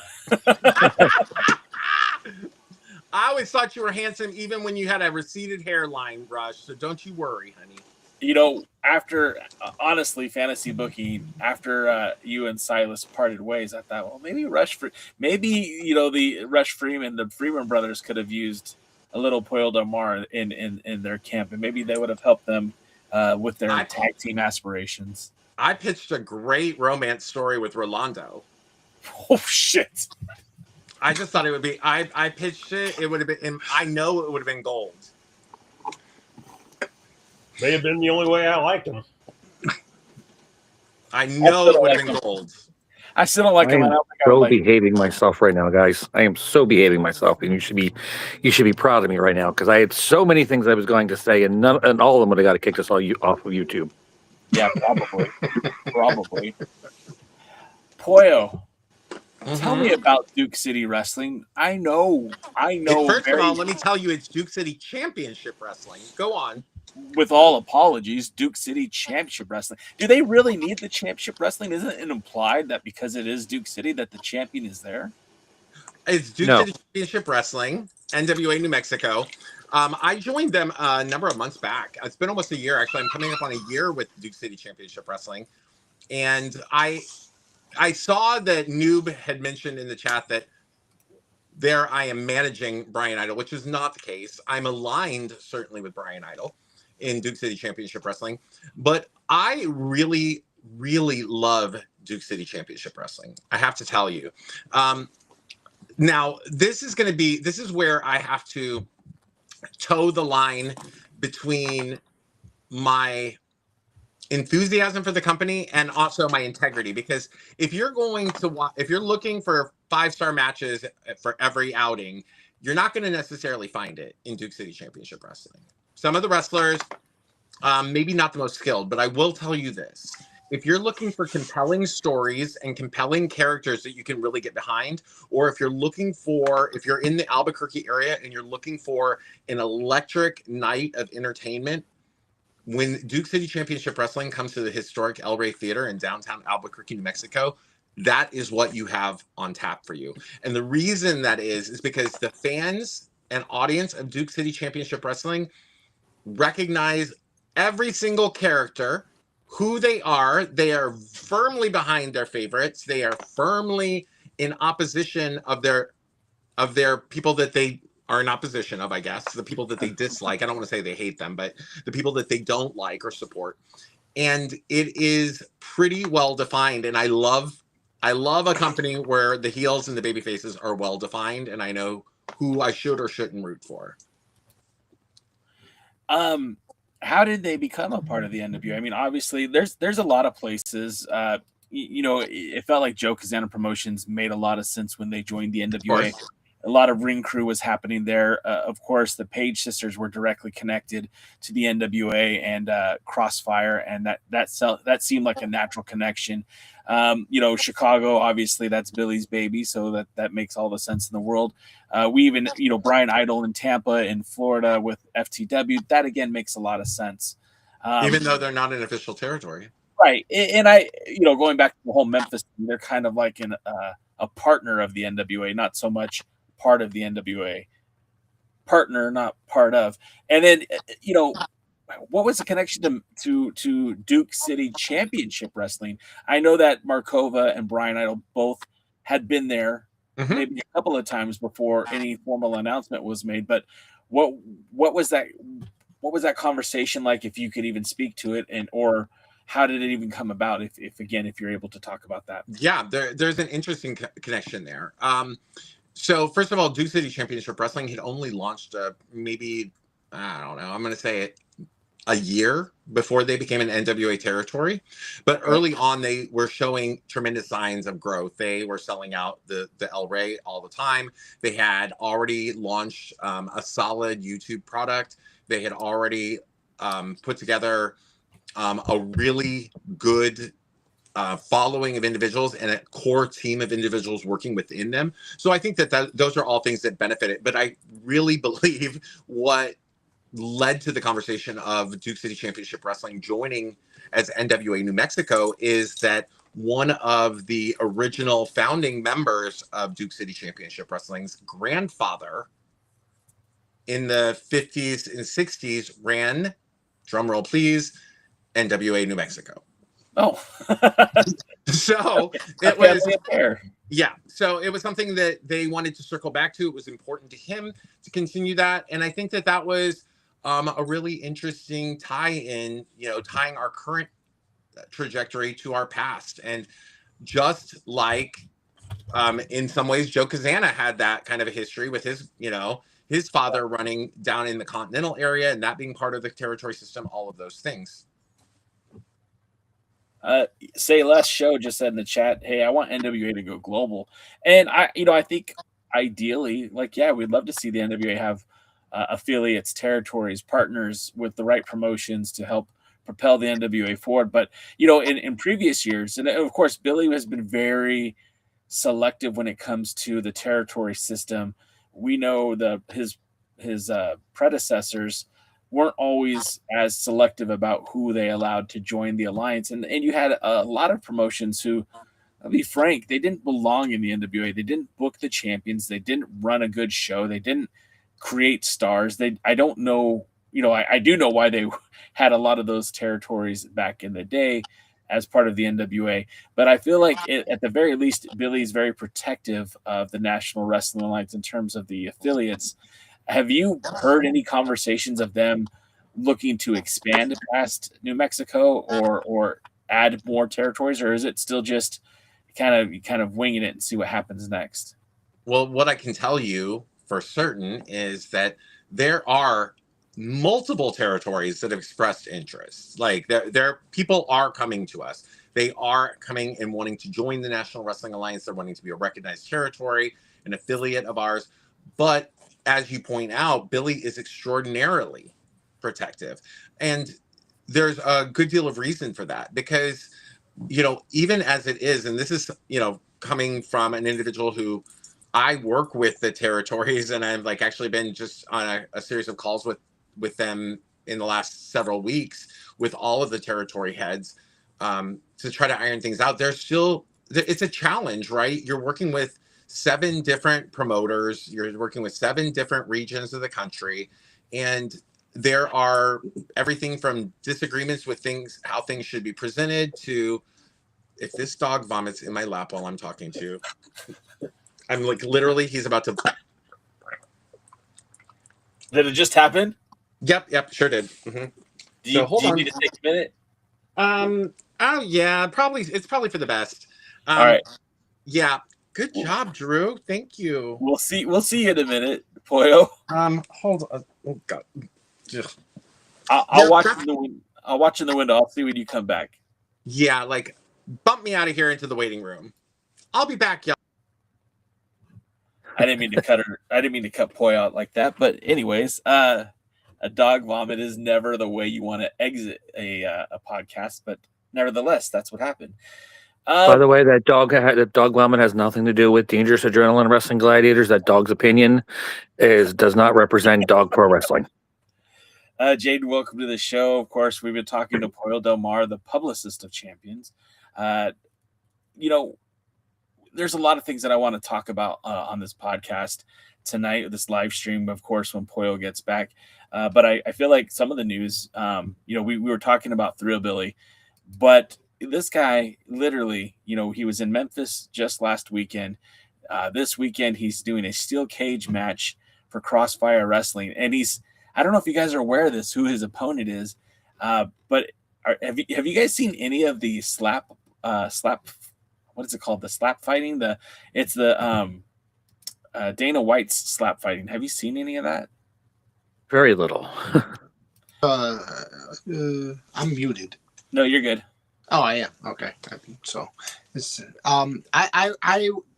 I always thought you were handsome even when you had a receded hairline, Rush, so don't you worry, honey. You know, after honestly, fantasy booking, after you and Silas parted ways, I thought, well, maybe you know, the Rush Freeman, the Freeman brothers could have used a little Pollo Del Mar in their camp, and maybe they would have helped them with their tag team aspirations. I pitched a great romance story with Rolando. Oh shit! I just thought it would be. I pitched it. It would have been. I know it would have been gold. May have been the only way I liked him. I know it would have been gold. I still don't like him. I am so behaving myself right now, guys. I am so behaving myself, and you should be proud of me right now because I had so many things I was going to say, and all of them would have got to kick us all off of YouTube. Yeah, probably. Pollo, tell me about Duke City Wrestling. I know. First of all, let me tell you, it's Duke City Championship Wrestling. Go on. With all apologies, Duke City Championship Wrestling. Do they really need the Championship Wrestling? Isn't it implied that because it is Duke City that the champion is there? It's Duke City Championship Wrestling, NWA New Mexico. I joined them a number of months back. It's been almost a year. Actually, I'm coming up on a year with Duke City Championship Wrestling. And I saw that Noob had mentioned in the chat that there I am managing Brian Idol, which is not the case. I'm aligned certainly with Brian Idol in Duke City Championship Wrestling, but I really, really love Duke City Championship Wrestling. I have to tell you. Now, this is where I have to toe the line between my enthusiasm for the company and also my integrity, because if you're looking for 5-star matches for every outing, you're not going to necessarily find it in Duke City Championship Wrestling. Some of the wrestlers, maybe not the most skilled, but I will tell you this. If you're looking for compelling stories and compelling characters that you can really get behind, or if you're in the Albuquerque area and you're looking for an electric night of entertainment, when Duke City Championship Wrestling comes to the historic El Rey Theater in downtown Albuquerque, New Mexico, that is what you have on tap for you. And the reason that is because the fans and audience of Duke City Championship Wrestling recognize every single character, who they are. They are firmly behind their favorites. They are firmly in opposition of their people that they are in opposition of, I guess, the people that they dislike. I don't want to say they hate them, but the people that they don't like or support. And it is pretty well defined. And I love a company where the heels and the baby faces are well defined, and I know who I should or shouldn't root for. How did they become a part of the NWA? I mean, obviously, there's a lot of places. You know, it felt like Joe Kazana Promotions made a lot of sense when they joined the NWA. A lot of ring crew was happening there. Of course, the Page sisters were directly connected to the NWA and Crossfire, and that seemed like a natural connection. You know, Chicago, obviously, that's Billy's baby, so that makes all the sense in the world. We even, you know, Brian Idol in Tampa, in Florida with FTW, that again makes a lot of sense. Even though they're not an official territory. Right. And I, you know, going back to the whole Memphis, they're kind of like a partner of the NWA, not so much part of the NWA. Partner, not part of. And then, you know, what was the connection to Duke City Championship Wrestling? I know that Markova and Brian Idol both had been there maybe a couple of times before any formal announcement was made. But what was that conversation like, if you could even speak to it, or how did it even come about? If you're able to talk about that. Yeah, there's an interesting connection there. So first of all, Duke City Championship Wrestling had only launched maybe, I don't know, I'm going to say it, a year before they became an NWA territory. But early on, they were showing tremendous signs of growth. They were selling out the El Rey all the time. They had already launched a solid YouTube product. They had already put together a really good following of individuals and a core team of individuals working within them. So I think that those are all things that benefited. But I really believe what led to the conversation of Duke City Championship Wrestling joining as NWA New Mexico is that one of the original founding members of Duke City Championship Wrestling's grandfather in the 50s and 60s ran, drumroll please, NWA New Mexico. Oh. So it was yeah. So it was something that they wanted to circle back to. It was important to him to continue that. And I think that was a really interesting tie-in, tying our current trajectory to our past. And just like in some ways, Joe Kazana had that kind of a history with his father running down in the continental area and that being part of the territory system, all of those things. Say Less Show just said in the chat, hey, I want NWA to go global. And I think ideally, we'd love to see the NWA have affiliates, territories, partners with the right promotions to help propel the NWA forward. But, in previous years, and of course, Billy has been very selective when it comes to the territory system. We know his predecessors weren't always as selective about who they allowed to join the alliance. And you had a lot of promotions who, I'll be frank, they didn't belong in the NWA. They didn't book the champions. They didn't run a good show. They didn't create stars. I don't know, I do know why they had a lot of those territories back in the day as part of the NWA. But I feel like at the very least, Billy's very protective of the National Wrestling Alliance in terms of the affiliates. Have you heard any conversations of them looking to expand past New Mexico or add more territories, or is it still just kind of winging it and see what happens next? Well, what I can tell you for certain is that there are multiple territories that have expressed interest. Like there people are coming to us. They are coming and wanting to join the National Wrestling Alliance. They're wanting to be a recognized territory, an affiliate of ours. But as you point out, Billy is extraordinarily protective. And there's a good deal of reason for that because, even as it is, and this is, coming from an individual who I work with the territories and I've actually been just on a series of calls with them in the last several weeks with all of the territory heads to try to iron things out. It's a challenge, right? You're working with 7 different promoters. You're working with 7 different regions of the country. And there are everything from disagreements with how things should be presented to if this dog vomits in my lap while I'm talking to you, I'm literally, he's about to. Did it just happen? Yep, sure did. Mm-hmm. Do you need to take a minute? Oh yeah, it's probably for the best. All right. Yeah. Good job, Drew. Thank you. We'll see you in a minute, Pollo. Hold on. Oh God. I'll watch in the window. I'll watch in the window. I'll see when you come back. Yeah, bump me out of here into the waiting room. I'll be back, y'all. I didn't mean to cut her. I didn't mean to cut Pollo out like that. But anyways, a dog vomit is never the way you want to exit a podcast. But nevertheless, that's what happened. By the way, that dog vomit has nothing to do with Dangerous Adrenaline Wrestling Gladiators. That dog's opinion does not represent dog pro wrestling. Jaden, welcome to the show. Of course, we've been talking to Pollo Del Mar, the Publicist of Champions. There's a lot of things that I want to talk about on this podcast tonight, this live stream, of course, when Pollo gets back. But I feel like some of the news, we were talking about Thrillbilly, but this guy literally, he was in Memphis just last weekend. This weekend, he's doing a steel cage match for Crossfire Wrestling. And I don't know if you guys are aware of this, who his opponent is, but Have you guys seen any of the slap? What is it called? The slap fighting. It's the Dana White's slap fighting. Have you seen any of that? Very little. I'm muted. No, you're good. Oh, I am. Okay. So it's I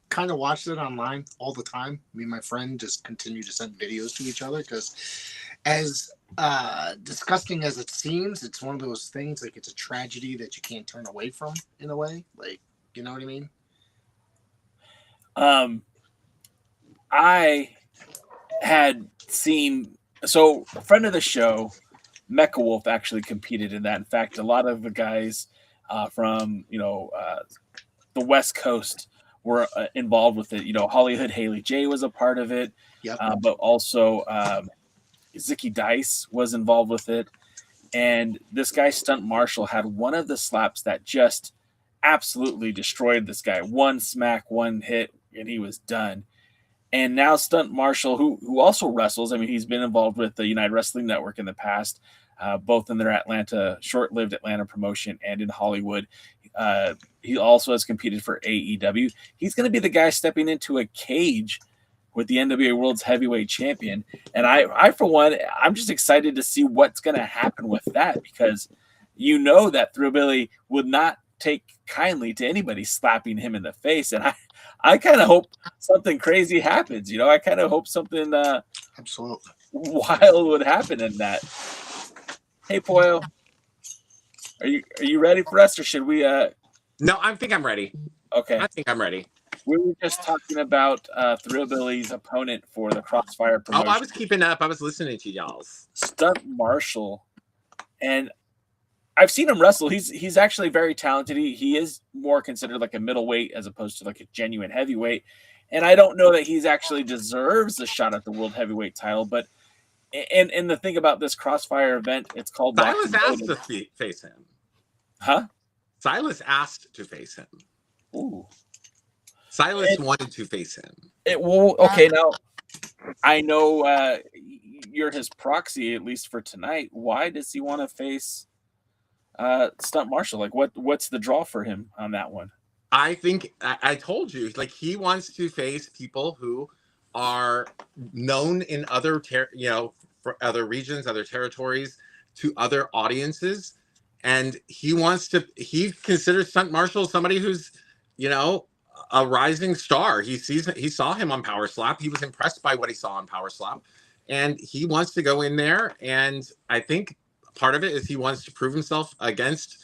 kind of watched it online all the time. Me and my friend just continue to send videos to each other because as disgusting as it seems, it's one of those things, like, it's a tragedy that you can't turn away from in a way. Like, you know what I mean? I had seen, so a friend of the show, Mecha Wolf, actually competed in that. In fact, a lot of the guys from the West Coast were involved with it. Hollywood Haley J was a part of it. Yep. But also Zicky Dice was involved with it. And this guy, Stunt Marshall, had one of the slaps that just absolutely destroyed this guy. One smack, one hit, and he was done. And now Stunt Marshall, who also wrestles, I mean, he's been involved with the United Wrestling Network in the past, both in their short-lived Atlanta promotion and in Hollywood. He also has competed for AEW. He's going to be the guy stepping into a cage with the NWA World's Heavyweight Champion. And I for one, I'm just excited to see what's going to happen with that, because that Thrillbilly would not take kindly to anybody slapping him in the face. And I kind of hope something crazy happens. I kind of hope something absolutely wild would happen in that. Hey, Pollo, are you ready for us, or should we? No, I think I'm ready. Okay, I think I'm ready. We were just talking about Thrillbilly's opponent for the Crossfire promotion. Oh, I was keeping up. I was listening to y'all's. Stunt Marshall, and I've seen him wrestle. He's actually very talented. He is more considered like a middleweight as opposed to like a genuine heavyweight. And I don't know that he's actually deserves a shot at the world heavyweight title. But and the thing about this Crossfire event, it's called Silas asked to face him. Huh? Silas asked to face him. Ooh. Silas wanted to face him. Okay, now I know you're his proxy, at least for tonight. Why does he want to face Stunt Marshall? Like, what's the draw for him on that one? I think I told you, like, he wants to face people who are known in other for other regions, other territories, to other audiences, and he considers Stunt Marshall somebody who's a rising star. He saw him on Power Slap. He was impressed by what he saw on Power Slap, and he wants to go in there. And I think part of it is he wants to prove himself against,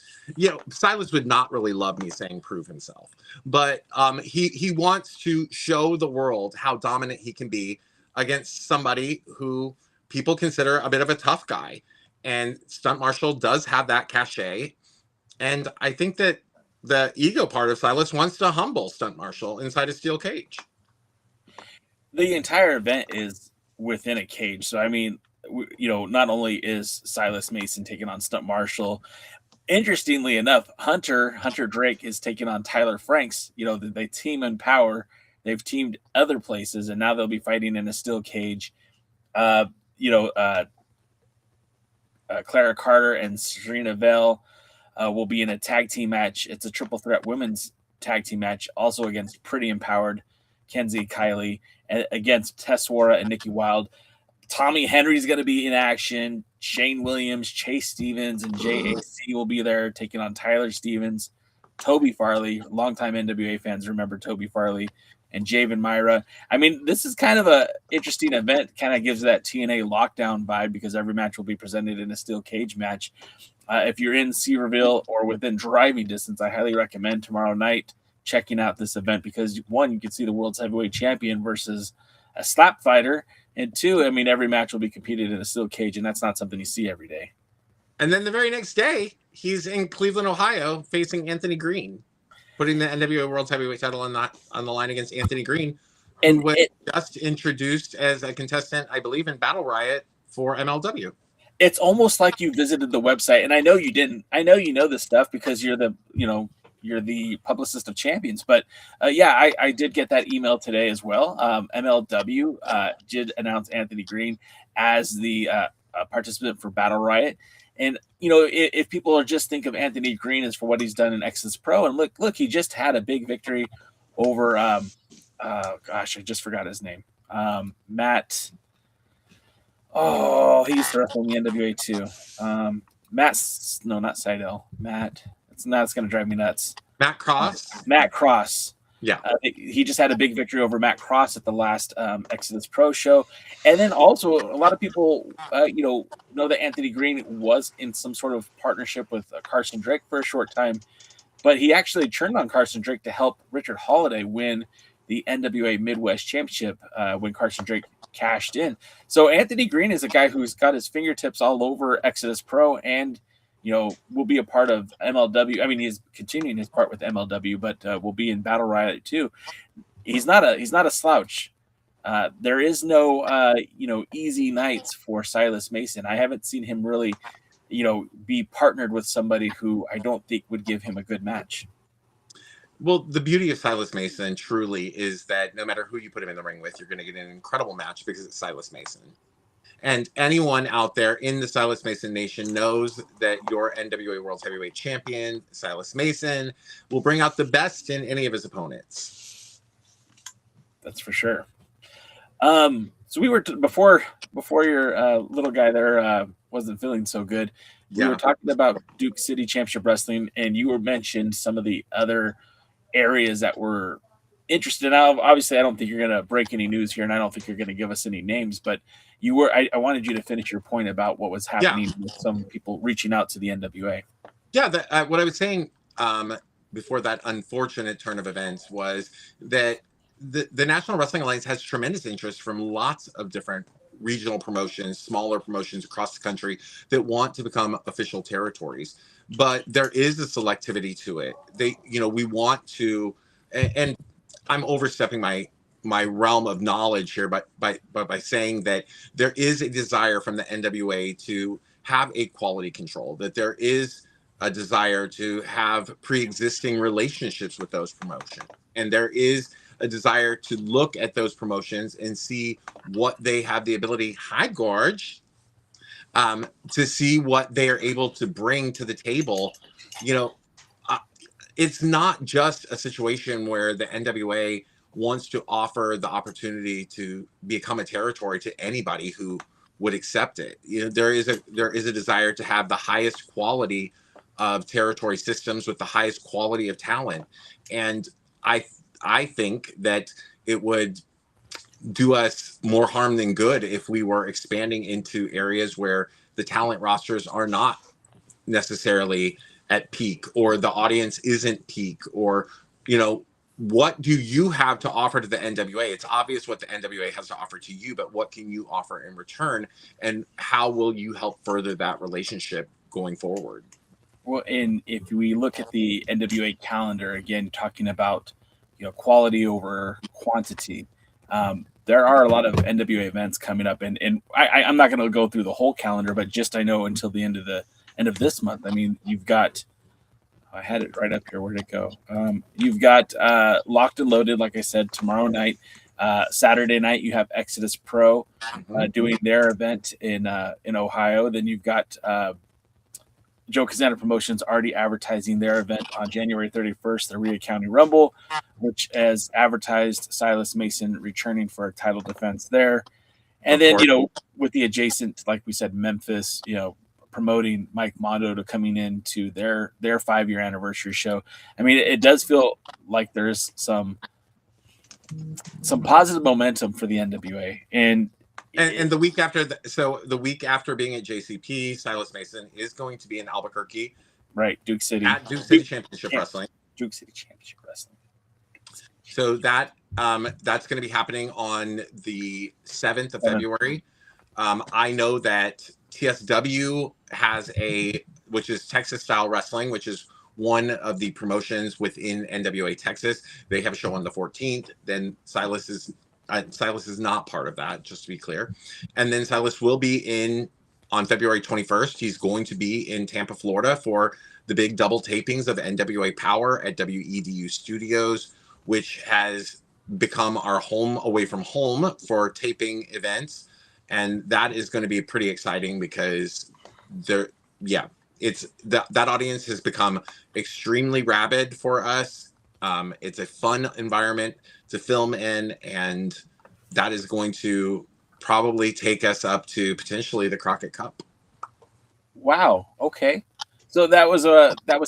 Silas would not really love me saying prove himself, but he wants to show the world how dominant he can be against somebody who people consider a bit of a tough guy. And Stunt Marshall does have that cachet. And I think that the ego part of Silas wants to humble Stunt Marshall inside a steel cage. The entire event is within a cage. So, I mean, not only is Silas Mason taking on Stunt Marshall, interestingly enough, Hunter Drake is taking on Tyler Franks. They team in Power. They've teamed other places, and now they'll be fighting in a steel cage. Clara Carter and Serena Vale will be in a tag team match. It's a triple threat women's tag team match, also against Pretty Empowered, Kenzie Kylie, and against Tesswara and Nikki Wilde. Tommy Henry's going to be in action. Shane Williams, Chase Stevens, and JAC will be there taking on Tyler Stevens. Toby Farley, longtime NWA fans remember Toby Farley, and Javen Myra. I mean, this is kind of a interesting event. Kind of gives that TNA lockdown vibe because every match will be presented in a steel cage match. If you're in Seaverville or within driving distance, I highly recommend tomorrow night checking out this event because, one, you can see the world's heavyweight champion versus a slap fighter, and two, I mean, every match will be competed in a steel cage, and that's not something you see every day. And then the very next day, he's in Cleveland, Ohio, facing Anthony Green, putting the NWA World's Heavyweight title on the line against Anthony Green, who was just introduced as a contestant, I believe, in Battle Riot for MLW. It's almost like you visited the website, and I know you didn't. I know you know this stuff because you're the Publicist of Champions. But I did get that email today as well. MLW did announce Anthony Green as the participant for Battle Riot, And if people are just think of Anthony Green as for what he's done in Exodus Pro, and look, he just had a big victory over I just forgot his name. Matt. Oh, he used to wrestle in the NWA too. Not Seidel. Matt. It's going to drive me nuts. Matt Cross. Matt Cross. Yeah. He just had a big victory over Matt Cross at the last Exodus Pro show. And then also a lot of people, know that Anthony Green was in some sort of partnership with Carson Drake for a short time, but he actually turned on Carson Drake to help Richard Holiday win the NWA Midwest Championship when Carson Drake cashed in. So Anthony Green is a guy who's got his fingertips all over Exodus Pro and will be a part of MLW. I mean, he's continuing his part with MLW, but will be in Battle Riot too. He's not a slouch. There is no easy nights for Silas Mason. I haven't seen him really, be partnered with somebody who I don't think would give him a good match. Well, the beauty of Silas Mason truly is that no matter who you put him in the ring with, you're going to get an incredible match because it's Silas Mason. And anyone out there in the Silas Mason Nation knows that your NWA World Heavyweight Champion, Silas Mason, will bring out the best in any of his opponents. That's for sure. So we were before your little guy there wasn't feeling so good. We were talking about Duke City Championship Wrestling, and you were mentioned some of the other areas that were interested. Now, obviously, I don't think you're going to break any news here, and I don't think you're going to give us any names, but you were. I wanted you to finish your point about what was happening with some people reaching out to the NWA. Yeah, what I was saying before that unfortunate turn of events was that the National Wrestling Alliance has tremendous interest from lots of different regional promotions, smaller promotions across the country that want to become official territories. But there is a selectivity to it. We want to, and I'm overstepping my realm of knowledge here, but by saying that there is a desire from the NWA to have a quality control, that there is a desire to have pre-existing relationships with those promotions, and there is a desire to look at those promotions and see what they have the ability, to see what they are able to bring to the table. It's not just a situation where the NWA wants to offer the opportunity to become a territory to anybody who would accept it. There is a desire to have the highest quality of territory systems with the highest quality of talent, and I think that it would do us more harm than good if we were expanding into areas where the talent rosters are not necessarily at peak, or the audience isn't peak, or what do you have to offer to the NWA? It's obvious what the NWA has to offer to you, but what can you offer in return, and how will you help further that relationship going forward? Well, and if we look at the NWA calendar again, talking about quality over quantity, there are a lot of NWA events coming up, and I'm not going to go through the whole calendar, but just I know until the end of this month. I mean, you've got, I had it right up here. Where'd it go? You've got Locked and Loaded, like I said, tomorrow night. Saturday night, you have Exodus Pro doing their event in Ohio. Then you've got Joe Kazana Promotions already advertising their event on January 31st, the Rhea County Rumble, which has advertised Silas Mason returning for a title defense there. And then, with the adjacent, like we said, Memphis, promoting Mike Mondo to coming into their 5-year anniversary show. I mean, it does feel like there's some positive momentum for the NWA. And the week after, the week after being at JCP, Silas Mason is going to be in Albuquerque, right? Duke City, at Duke City Championship Wrestling. Duke City Championship Wrestling. So that's going to be happening on the 7th of February. I know that TSW has which is Texas Style Wrestling, which is one of the promotions within NWA Texas. They have a show on the 14th. Then Silas is not part of that, just to be clear. And then Silas will be on February 21st. He's going to be in Tampa, Florida for the big double tapings of NWA Power at WEDU Studios, which has become our home away from home for taping events. And that is going to be pretty exciting because yeah, it's that audience has become extremely rabid for us. It's a fun environment to film in, and that is going to probably take us up to potentially the Crockett Cup. Wow. Okay. So that was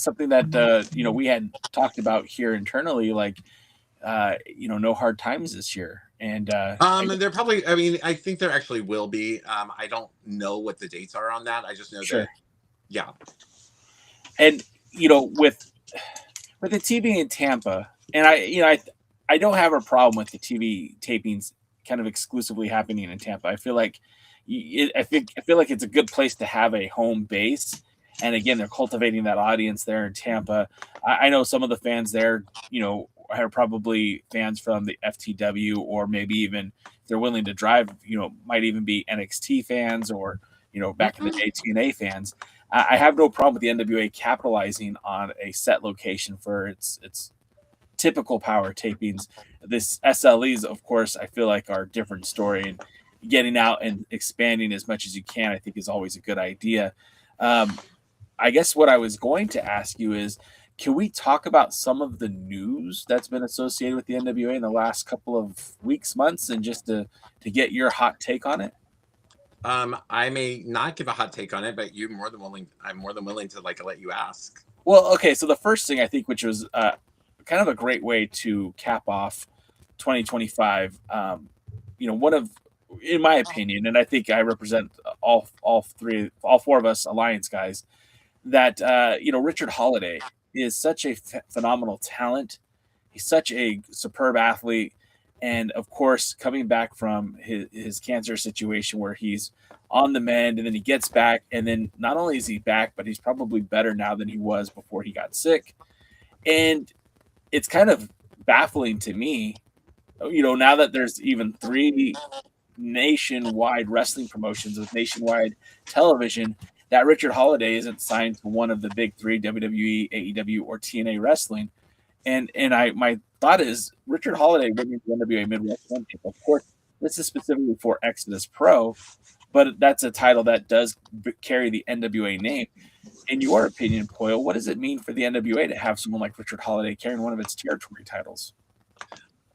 something that we had talked about here internally, like no hard times this year, and there probably. I mean, I think there actually will be. I don't know what the dates are on that. I just know that. Yeah. And with the TV in Tampa, and I don't have a problem with the TV tapings kind of exclusively happening in Tampa. I feel like it's a good place to have a home base. And again, they're cultivating that audience there in Tampa. I know some of the fans there, are probably fans from the FTW, or maybe even if they're willing to drive, might even be NXT fans, or, back in the day, TNA fans. I have no problem with the NWA capitalizing on a set location for its typical power tapings. This SLEs, of course, I feel like are a different story, and getting out and expanding as much as you can, I think, is always a good idea. I guess what I was going to ask you is, can we talk about some of the news that's been associated with the NWA in the last couple of weeks, months, and just to get your hot take on it? I may not give a hot take on it, but I'm more than willing to let you ask. Well, okay. So the first thing I think, which was kind of a great way to cap off 2025, one of, in my opinion, and I think I represent all four of us Alliance guys, that Richard Holiday is such a phenomenal talent. He's such a superb athlete. And of course, coming back from his cancer situation where he's on the mend, and then he gets back, and then not only is he back, but he's probably better now than he was before he got sick. And it's kind of baffling to me, now that there's even 3 nationwide wrestling promotions with nationwide television, that Richard Holiday isn't signed to one of the big 3, WWE, AEW, or TNA wrestling. And my thought is, Richard Holiday winning the NWA Midwest Championship. Of course, this is specifically for Exodus Pro, but that's a title that does carry the NWA name. In your opinion, Pollo, what does it mean for the NWA to have someone like Richard Holiday carrying one of its territory titles?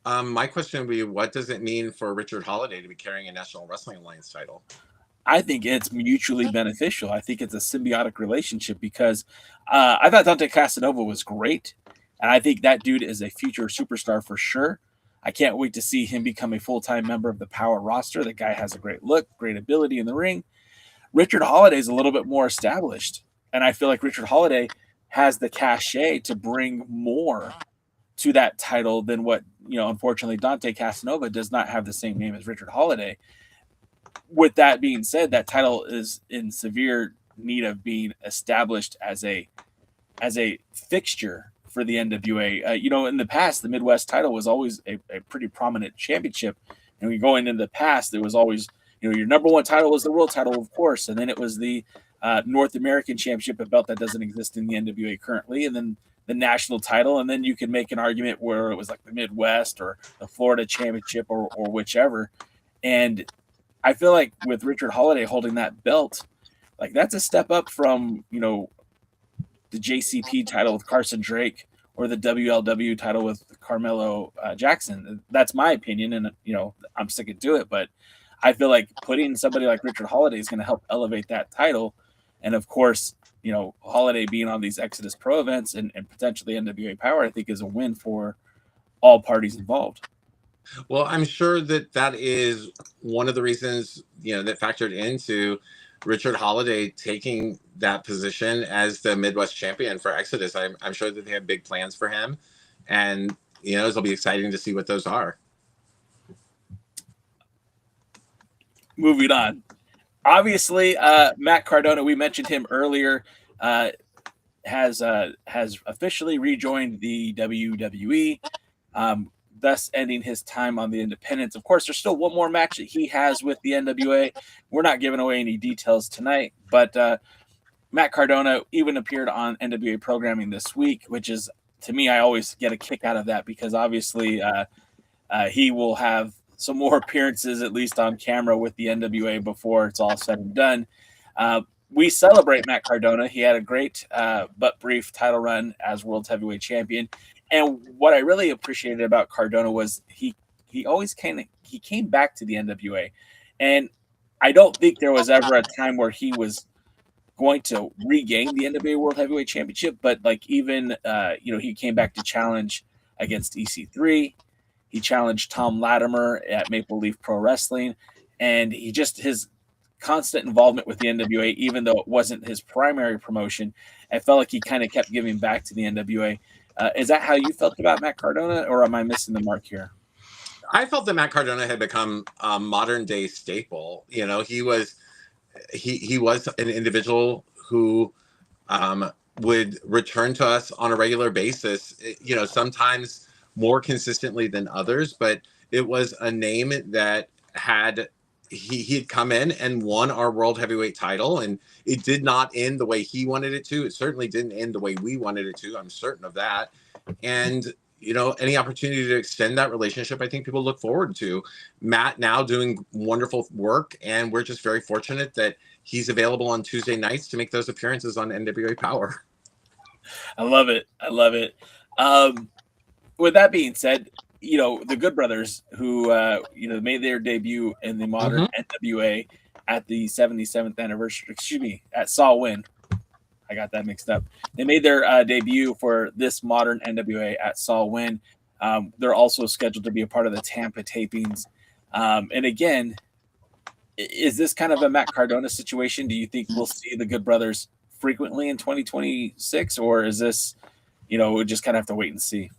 My question would be, what does it mean for Richard Holiday to be carrying a National Wrestling Alliance title? I think it's mutually beneficial. I think it's a symbiotic relationship, because I thought Dante Casanova was great. And I think that dude is a future superstar for sure. I can't wait to see him become a full-time member of the Power roster. The guy has a great look, great ability in the ring. Richard Holiday is a little bit more established. And I feel like Richard Holiday has the cachet to bring more to that title than what, unfortunately, Dante Casanova does not have the same name as Richard Holiday. With that being said, that title is in severe need of being established as a fixture for the NWA. In the past, the Midwest title was always a pretty prominent championship. And we going into the past, there was always, your number one title was the world title, of course. And then it was the North American Championship, a belt that doesn't exist in the NWA currently. And then the national title. And then you can make an argument where it was like the Midwest or the Florida Championship or whichever. And I feel like with Richard Holiday holding that belt, like that's a step up from, the JCP title with Carson Drake or the WLW title with Carmelo Jackson. That's my opinion, and I'm sticking to it. But I feel like putting somebody like Richard Holiday is going to help elevate that title. And of course, Holiday being on these Exodus Pro events and potentially NWA Power, I think is a win for all parties involved. Well, I'm sure that is one of the reasons, that factored into Richard Holiday taking that position as the Midwest champion for Exodus. I'm sure that they have big plans for him, and it'll be exciting to see what those are. Moving on, obviously, Matt Cardona, we mentioned him earlier, has officially rejoined the WWE, thus ending his time on the independents. Of course, there's still one more match that he has with the NWA. We're not giving away any details tonight, but Matt Cardona even appeared on NWA programming this week, which is, to me, I always get a kick out of that, because obviously he will have some more appearances, at least on camera, with the NWA before it's all said and done. we celebrate Matt Cardona. He had a great but brief title run as World Heavyweight Champion. And what I really appreciated about Cardona was he always came back to the NWA. And I don't think there was ever a time where he was going to regain the NWA World Heavyweight Championship, but like even he came back to challenge against EC3. He challenged Tom Latimer at Maple Leaf Pro Wrestling, and his constant involvement with the NWA, even though it wasn't his primary promotion, I felt like he kind of kept giving back to the NWA. Is that how you felt about Matt Cardona, or am I missing the mark here? I felt that Matt Cardona had become a modern day staple. You know, he was an individual who would return to us on a regular basis, you know, sometimes more consistently than others, but it was a name that he had come in and won our world heavyweight title, and it did not end the way he wanted it to. It certainly didn't end the way we wanted it to. I'm certain of that. And, you know, any opportunity to extend that relationship, I think people look forward to. Matt now doing wonderful work, and we're just very fortunate that he's available on Tuesday nights to make those appearances on NWA Power. I love it. I love it. With that being said, you know, the Good Brothers, who made their debut in the modern NWA at the 77th anniversary, at Saw Win. I got that mixed up. They made their debut for this modern NWA at Saw Win. They're also scheduled to be a part of the Tampa tapings. And again, is this kind of a Matt Cardona situation? Do you think we'll see the Good Brothers frequently in 2026, or is this, we'll just kind of have to wait and see?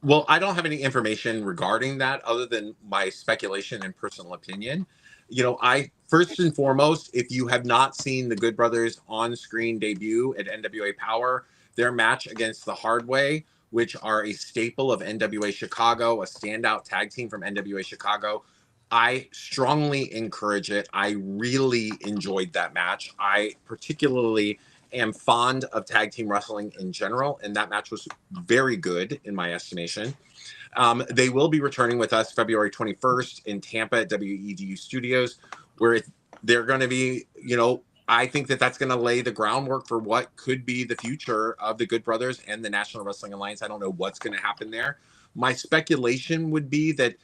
Well, I don't have any information regarding that other than my speculation and personal opinion. You know, first and foremost, if you have not seen the Good Brothers on-screen debut at NWA Power, their match against the Hard Way, which are a staple of NWA Chicago, a standout tag team from NWA Chicago, I strongly encourage it. I really enjoyed that match. I particularly am fond of tag team wrestling in general, and that match was very good in my estimation. They will be returning with us February 21st in Tampa at WEDU Studios, where they're going to be, I think that's going to lay the groundwork for what could be the future of the Good Brothers and the National Wrestling Alliance. I don't know what's going to happen there. My speculation would be that,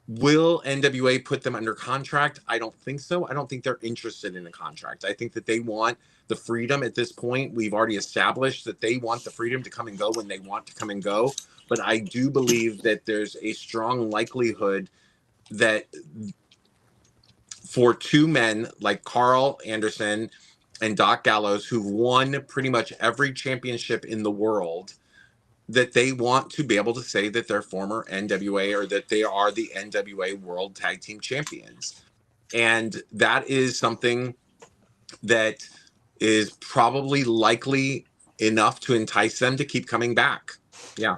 will NWA put them under contract? I don't think so. I don't think they're interested in a contract. I think that they want the freedom at this point. We've already established that they want the freedom to come and go when they want to come and go. But I do believe that there's a strong likelihood that for two men like Carl Anderson and Doc Gallows, who've won pretty much every championship in the world, that they want to be able to say that they're former NWA or that they are the NWA World Tag Team Champions. And that is something that is probably likely enough to entice them to keep coming back. Yeah.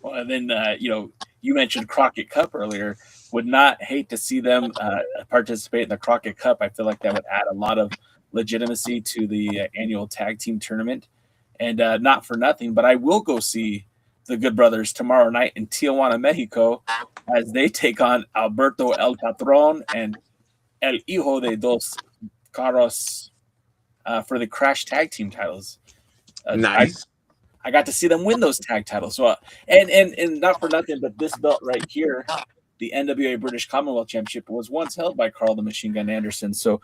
Well, and then, you mentioned Crockett Cup earlier. Would not hate to see them participate in the Crockett Cup. I feel like that would add a lot of legitimacy to the annual tag team tournament. And not for nothing, but I will go see the Good Brothers tomorrow night in Tijuana, Mexico, as they take on Alberto El Patron and El Hijo de Dos Caros for the Crash Tag Team titles. Nice. I got to see them win those tag titles. So, and not for nothing, but this belt right here, the NWA British Commonwealth Championship, was once held by Carl the Machine Gun Anderson. So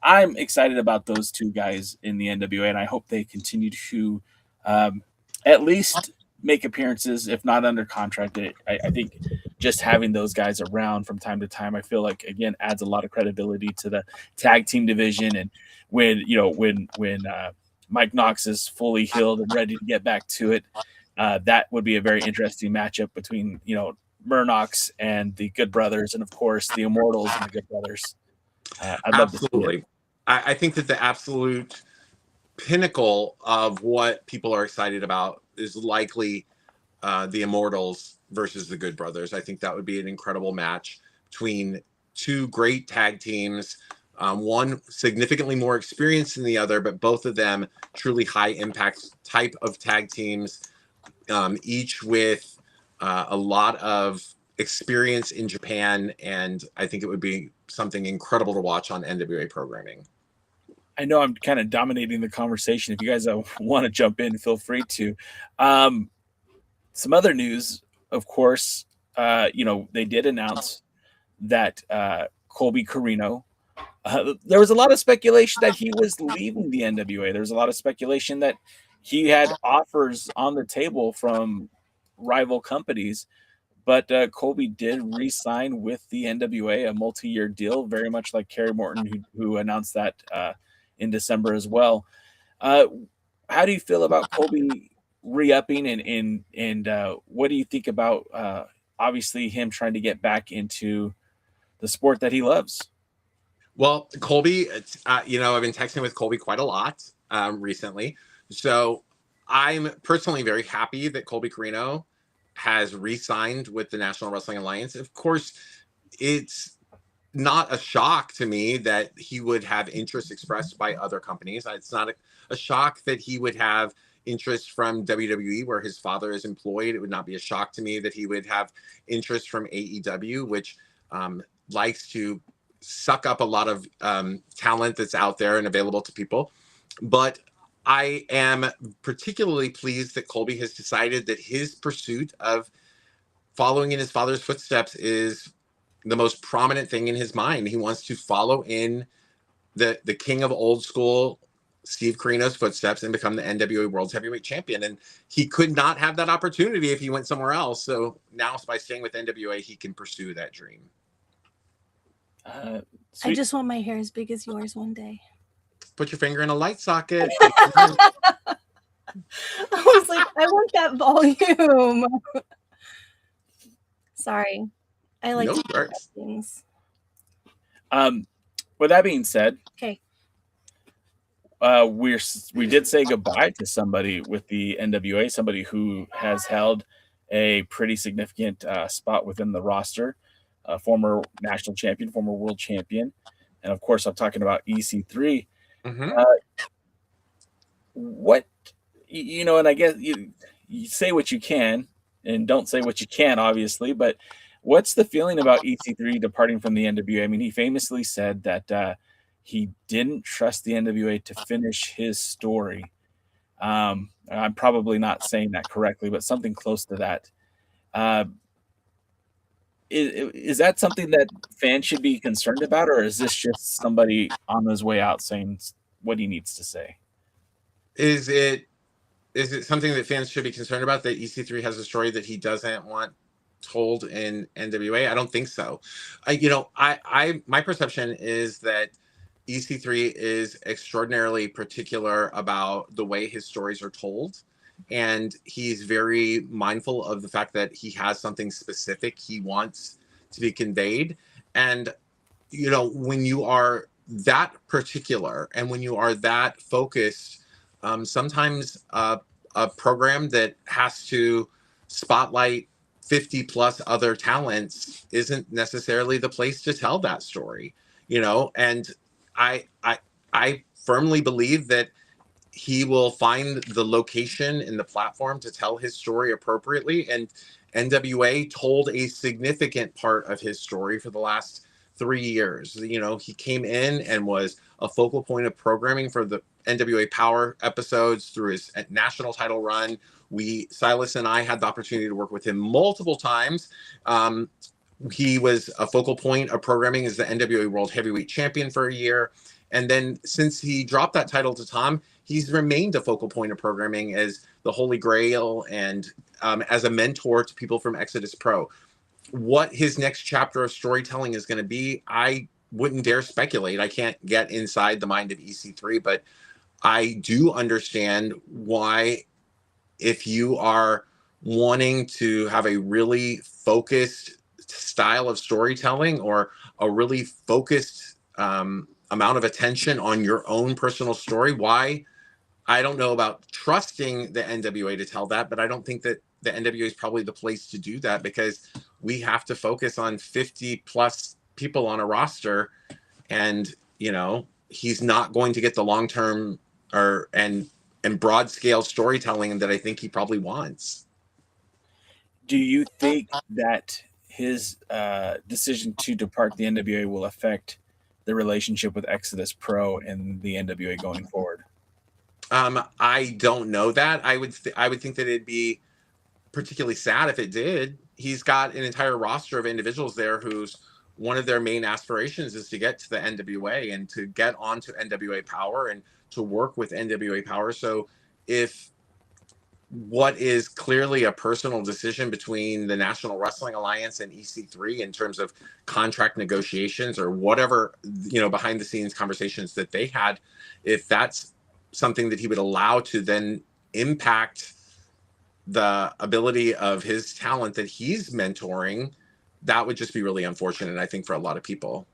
I'm excited about those two guys in the NWA, and I hope they continue to at least make appearances, if not under contract. I think just having those guys around from time to time, I feel like, again, adds a lot of credibility to the tag team division. And when Mike Knox is fully healed and ready to get back to it, that would be a very interesting matchup between, Murnox and the Good Brothers, and of course the Immortals and the Good Brothers. I'd love to see it. I think that the absolute pinnacle of what people are excited about is likely the Immortals versus the Good Brothers. I think that would be an incredible match between two great tag teams, one significantly more experienced than the other, but both of them truly high impact type of tag teams, each with a lot of experience in Japan. And I think it would be something incredible to watch on NWA programming. I know I'm kind of dominating the conversation. If you guys want to jump in, feel free to. Some other news, of course, they did announce that Colby Carino, there was a lot of speculation that he was leaving the NWA. There was a lot of speculation that he had offers on the table from rival companies, but Colby did re-sign with the NWA, a multi-year deal, very much like Kerry Morton, who announced that in December as well. How do you feel about Colby re-upping, and what do you think about obviously him trying to get back into the sport that he loves? Well, Colby, I've been texting with Colby quite a lot recently. So I'm personally very happy that Colby Carino has re-signed with the National Wrestling Alliance. Of course, it's not a shock to me that he would have interest expressed by other companies. It's not a shock that he would have interest from WWE, where his father is employed. It would not be a shock to me that he would have interest from AEW, which likes to suck up a lot of talent that's out there and available to people. But I am particularly pleased that Colby has decided that his pursuit of following in his father's footsteps is the most prominent thing in his mind. He wants to follow in the king of old school, Steve Carino's footsteps, and become the NWA World Heavyweight Champion. And he could not have that opportunity if he went somewhere else. So now by staying with NWA, he can pursue that dream. I just want my hair as big as yours one day. Put your finger in a light socket. I was like, I want that volume. Sorry. I like to do things. With that being said, okay. We did say goodbye to somebody with the NWA, somebody who has held a pretty significant spot within the roster, former national champion, former world champion, and of course I'm talking about EC3. Mm-hmm. What, and I guess you say what you can and don't say what you can, obviously, but what's the feeling about EC3 departing from the NWA? I mean, he famously said that he didn't trust the NWA to finish his story. I'm probably not saying that correctly, but something close to that. Is that something that fans should be concerned about, or is this just somebody on his way out saying what he needs to say? Is it something that fans should be concerned about, that EC3 has a story that he doesn't want told in NWA? I don't think so. My perception is that EC3 is extraordinarily particular about the way his stories are told. And he's very mindful of the fact that he has something specific he wants to be conveyed. And, when you are that particular and when you are that focused, sometimes a program that has to spotlight 50 plus other talents isn't necessarily the place to tell that story, and I firmly believe that he will find the location and the platform to tell his story appropriately. And NWA told a significant part of his story for the last 3 years. He came in and was a focal point of programming for the NWA Power episodes through his national title run. Silas and I had the opportunity to work with him multiple times. He was a focal point of programming as the NWA World Heavyweight Champion for a year. And then since he dropped that title to Tom, he's remained a focal point of programming as the Holy Grail and as a mentor to people from Exodus Pro. What his next chapter of storytelling is going to be, I wouldn't dare speculate. I can't get inside the mind of EC3, but I do understand why, if you are wanting to have a really focused style of storytelling or a really focused amount of attention on your own personal story, why, I don't know about trusting the NWA to tell that, but I don't think that the NWA is probably the place to do that, because we have to focus on 50 plus people on a roster, and he's not going to get the long-term and broad scale storytelling that I think he probably wants. Do you think that his decision to depart the NWA will affect the relationship with Exodus Pro and the NWA going forward? I don't know that. I would think that it'd be particularly sad if it did. He's got an entire roster of individuals there whose one of their main aspirations is to get to the NWA and to get onto NWA Power and to work with NWA Power. So if what is clearly a personal decision between the National Wrestling Alliance and EC3 in terms of contract negotiations or whatever, behind the scenes conversations that they had, if that's something that he would allow to then impact the ability of his talent that he's mentoring, that would just be really unfortunate, I think, for a lot of people.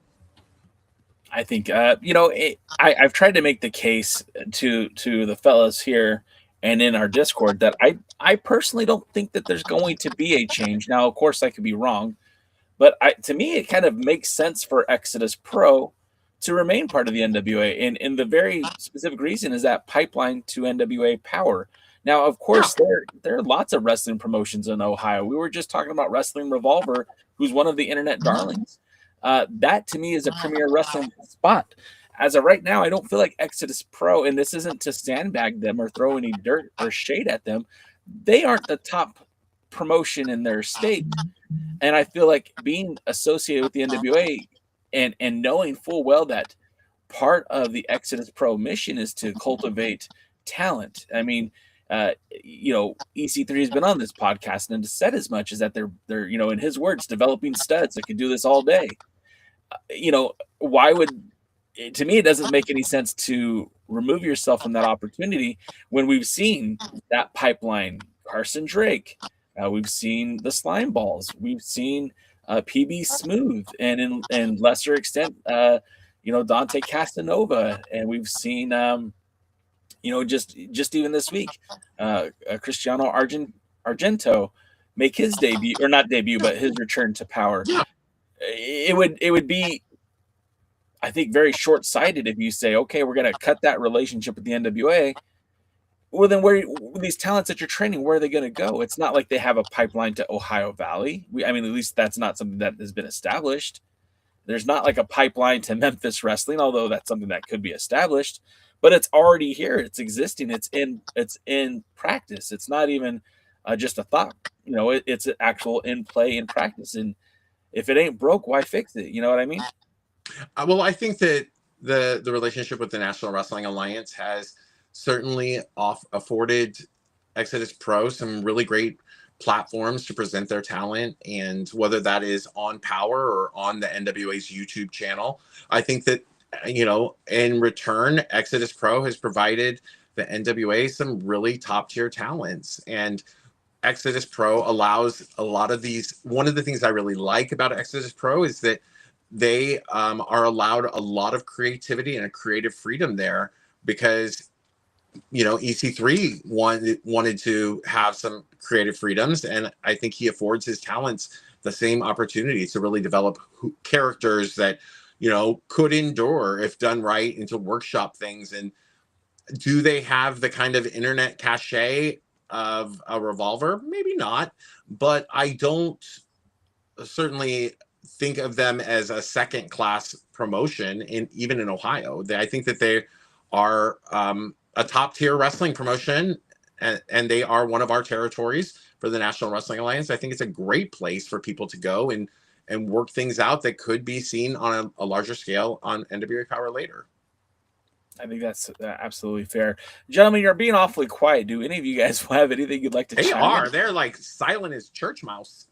I think, I've tried to make the case to the fellas here and in our Discord that I personally don't think that there's going to be a change. Now, of course, I could be wrong, but to me, it kind of makes sense for Exodus Pro to remain part of the NWA. And the very specific reason is that pipeline to NWA Power. Now, of course, there are lots of wrestling promotions in Ohio. We were just talking about Wrestling Revolver, who's one of the internet darlings. That, to me, is a premier wrestling spot. As of right now, I don't feel like Exodus Pro, and this isn't to sandbag them or throw any dirt or shade at them, they aren't the top promotion in their state. And I feel like being associated with the NWA and knowing full well that part of the Exodus Pro mission is to cultivate talent. I mean, EC3 has been on this podcast and said as much, is that they're in his words, developing studs that can do this all day. Why would, to me, it doesn't make any sense to remove yourself from that opportunity when we've seen that pipeline, Carson Drake, we've seen the Slime Balls, we've seen PB Smooth, and in lesser extent, Dante Casanova, and we've seen, just even this week, Cristiano Argento make his debut, or not debut, but his return to Power. It would be, I think, very short-sighted if you say, okay, we're going to cut that relationship with the NWA. Well, then these talents that you're training, where are they going to go? It's not like they have a pipeline to Ohio Valley. At least that's not something that has been established. There's not like a pipeline to Memphis Wrestling, although that's something that could be established. But it's already here. It's existing. It's in practice. It's not even just a thought. It's an actual in play, in practice. And if it ain't broke, why fix it? You know what I mean? Well, I think that the relationship with the National Wrestling Alliance has certainly afforded Exodus Pro some really great platforms to present their talent, and whether that is on Power or on the NWA's YouTube channel, I think that in return, Exodus Pro has provided the NWA some really top tier talents, and Exodus Pro allows a lot of these. One of the things I really like about Exodus Pro is that they are allowed a lot of creativity and a creative freedom there, because EC3 wanted to have some creative freedoms, and I think he affords his talents the same opportunity to really develop characters that could endure if done right, and to workshop things. And do they have the kind of internet cachet of a Revolver? Maybe not, but I don't certainly think of them as a second class promotion even in Ohio. I think that they are a top tier wrestling promotion, and they are one of our territories for the National Wrestling Alliance. I think it's a great place for people to go and work things out that could be seen on a larger scale on NWA Power later. I think that's absolutely fair. Gentlemen, you're being awfully quiet. Do any of you guys have anything you'd like to chime in? They're like silent as church mouse.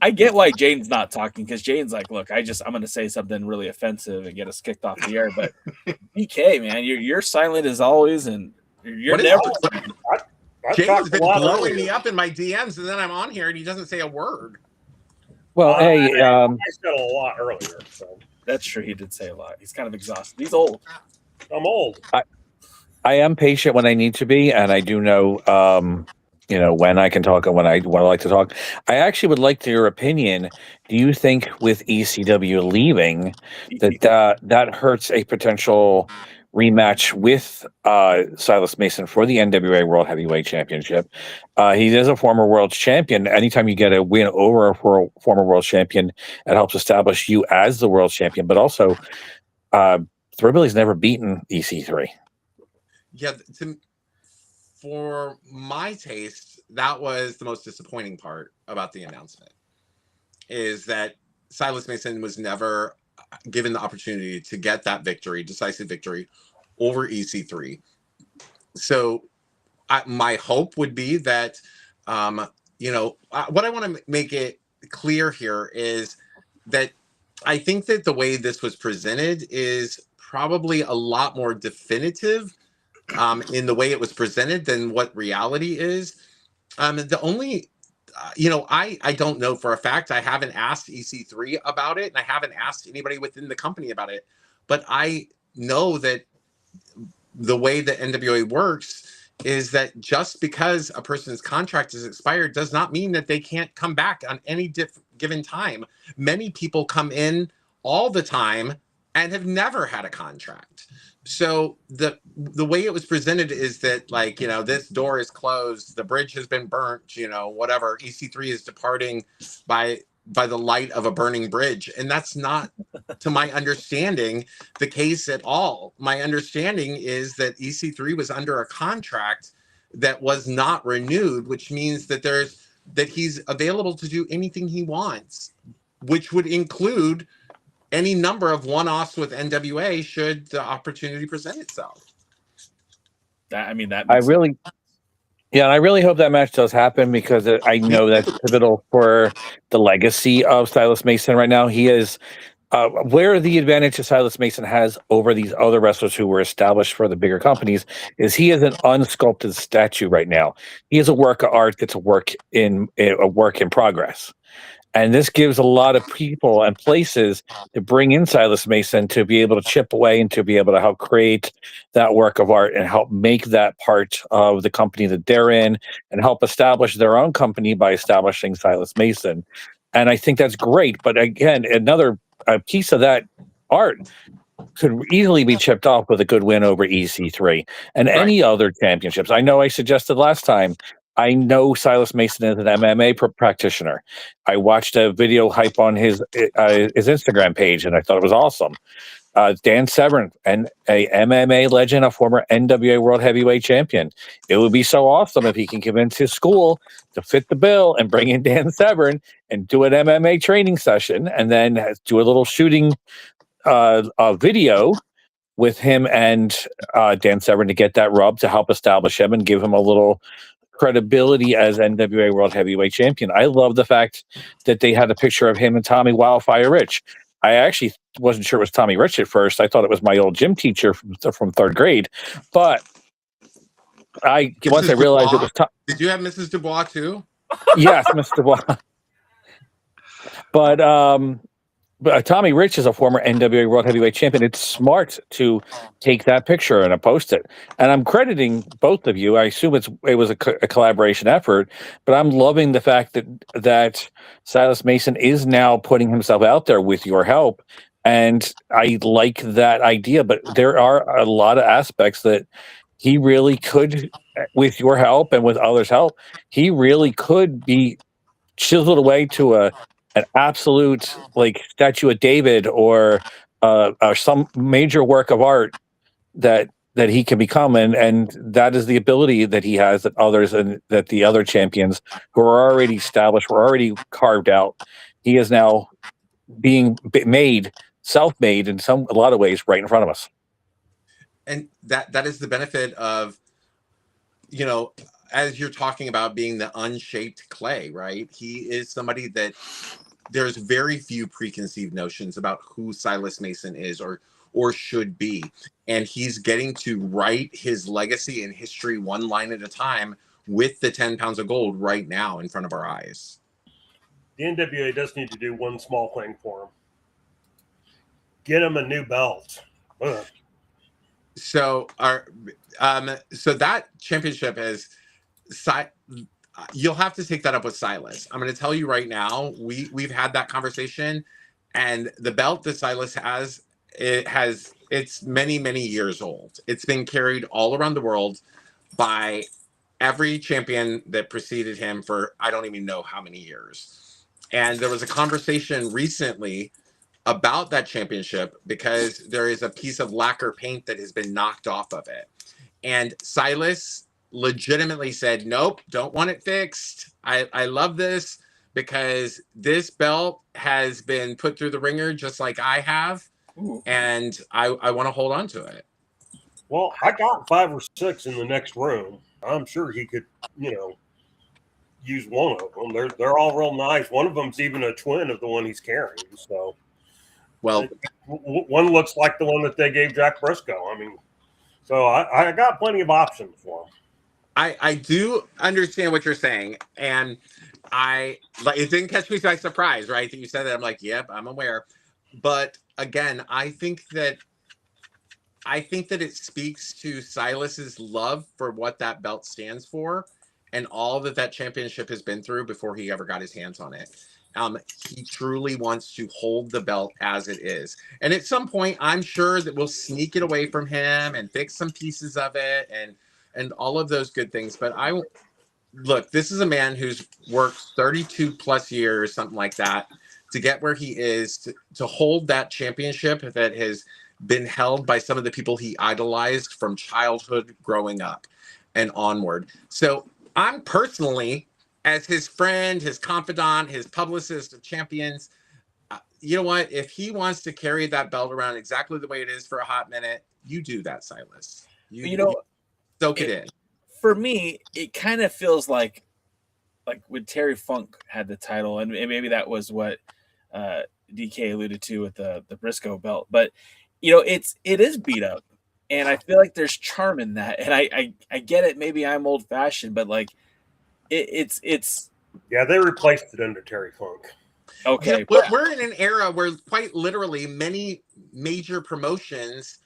I get why Jaden's not talking, because Jaden's like, look, I'm going to say something really offensive and get us kicked off the air. But BK, man, you're silent as always, and you're never. Jaden's been blowing me up in my DMs, and then I'm on here and he doesn't say a word. Well, hey, I said a lot earlier, so that's true. He did say a lot. He's kind of exhausted. He's old. I'm old. I am patient when I need to be, and I do know, when I can talk and when I like to talk. I actually would like your opinion. Do you think with ECW leaving that hurts a potential rematch with Silas Mason for the NWA World Heavyweight Championship. He is a former world champion. Anytime you get a win over a former world champion, it helps establish you as the world champion. But also, Thrillbilly's never beaten EC3. Yeah, for my taste, that was the most disappointing part about the announcement, is that Silas Mason was never given the opportunity to get that victory, decisive victory over EC3. So my hope would be that, what I want to make it clear here is that I think that the way this was presented is probably a lot more definitive in the way it was presented than what reality is. The only I don't know for a fact. I haven't asked EC3 about it, and I haven't asked anybody within the company about it. But I know that the way that NWA works is that just because a person's contract is expired does not mean that they can't come back on any given time. Many people come in all the time and have never had a contract. So the way it was presented is that, like, this door is closed, the bridge has been burnt, whatever. EC3 is departing by the light of a burning bridge. And that's not, to my understanding, the case at all. My understanding is that EC3 was under a contract that was not renewed, which means that he's available to do anything he wants, which would include any number of one-offs with NWA should the opportunity present itself. I really hope that match does happen, because I know that's pivotal for the legacy of Silas Mason right now. He is where the advantage that Silas Mason has over these other wrestlers who were established for the bigger companies is he is an unsculpted statue right now. He is a work of art that's a work in progress. And this gives a lot of people and places to bring in Silas Mason to be able to chip away and to be able to help create that work of art and help make that part of the company that they're in, and help establish their own company by establishing Silas Mason. And I think that's great. But again, another piece of that art could easily be chipped off with a good win over EC3 and any other championships. I know I suggested last time, I know Silas Mason is an MMA practitioner. I watched a video hype on his Instagram page, and I thought it was awesome. Dan Severn, a MMA legend, a former NWA World Heavyweight Champion. It would be so awesome if he can convince his school to fit the bill and bring in Dan Severn and do an MMA training session, and then do a little shooting video with him and Dan Severn to get that rub to help establish him and give him a little credibility as NWA World Heavyweight Champion. I love the fact that they had a picture of him and Tommy Wildfire Rich. I actually wasn't sure it was Tommy Rich at first. I thought it was my old gym teacher from third grade. But once I realized it was Tom. Did you have Mrs. Dubois too? Yes, Mr. Dubois. But Tommy Rich is a former NWA World Heavyweight Champion. It's smart to take that picture and post it. And I'm crediting both of you. I assume it was a collaboration effort, but I'm loving the fact that Silas Mason is now putting himself out there with your help. And I like that idea, but there are a lot of aspects that he really could, with your help and with others' help, he really could be chiseled away to an absolute statue of David or some major work of art that he can become, and that is the ability that he has that others and that the other champions who are already established, were already carved out. He is now being self-made in a lot of ways right in front of us. And that is the benefit of, as you're talking about being the unshaped clay, right? He is somebody that there's very few preconceived notions about who Silas Mason is or should be. And he's getting to write his legacy and history one line at a time with the 10 pounds of gold right now in front of our eyes. The NWA does need to do one small thing for him. Get him a new belt. Ugh. So that championship has... You'll have to take that up with Silas. I'm going to tell you right now, we've had that conversation, and the belt that Silas has it's many years old. It's been carried all around the world by every champion that preceded him for I don't even know how many years. And there was a conversation recently about that championship because there is a piece of lacquer paint that has been knocked off of it. And Silas legitimately said, nope, don't want it fixed. I love this because this belt has been put through the ringer just like I have. Ooh. And I want to hold on to it. Well, I got 5 or 6 in the next room. I'm sure he could, use one of them. They're all real nice. One of them's even a twin of the one he's carrying. So, well, one looks like the one that they gave Jack Briscoe. I mean, so I got plenty of options for him. I do understand what you're saying, and it didn't catch me by surprise, right? That you said that. I'm like, yep, I'm aware. But again, I think that it speaks to Silas's love for what that belt stands for and all that championship has been through before he ever got his hands on it. He truly wants to hold the belt as it is. And at some point, I'm sure that we'll sneak it away from him and fix some pieces of it and all of those good things. But look, this is a man who's worked 32 plus years, something like that, to get where he is, to hold that championship that has been held by some of the people he idolized from childhood growing up and onward. So I'm personally, as his friend, his confidant, his publicist of champions, you know what? If he wants to carry that belt around exactly the way it is for a hot minute, you do that, Silas. You soak it in. For me, it kind of feels like when Terry Funk had the title, and maybe that was what DK alluded to with the Briscoe belt, but it is beat up, and I feel like there's charm in that, and I get it. Maybe I'm old fashioned, but like it's yeah, they replaced it under Terry Funk. Okay, yeah, we're in an era where quite literally many major promotions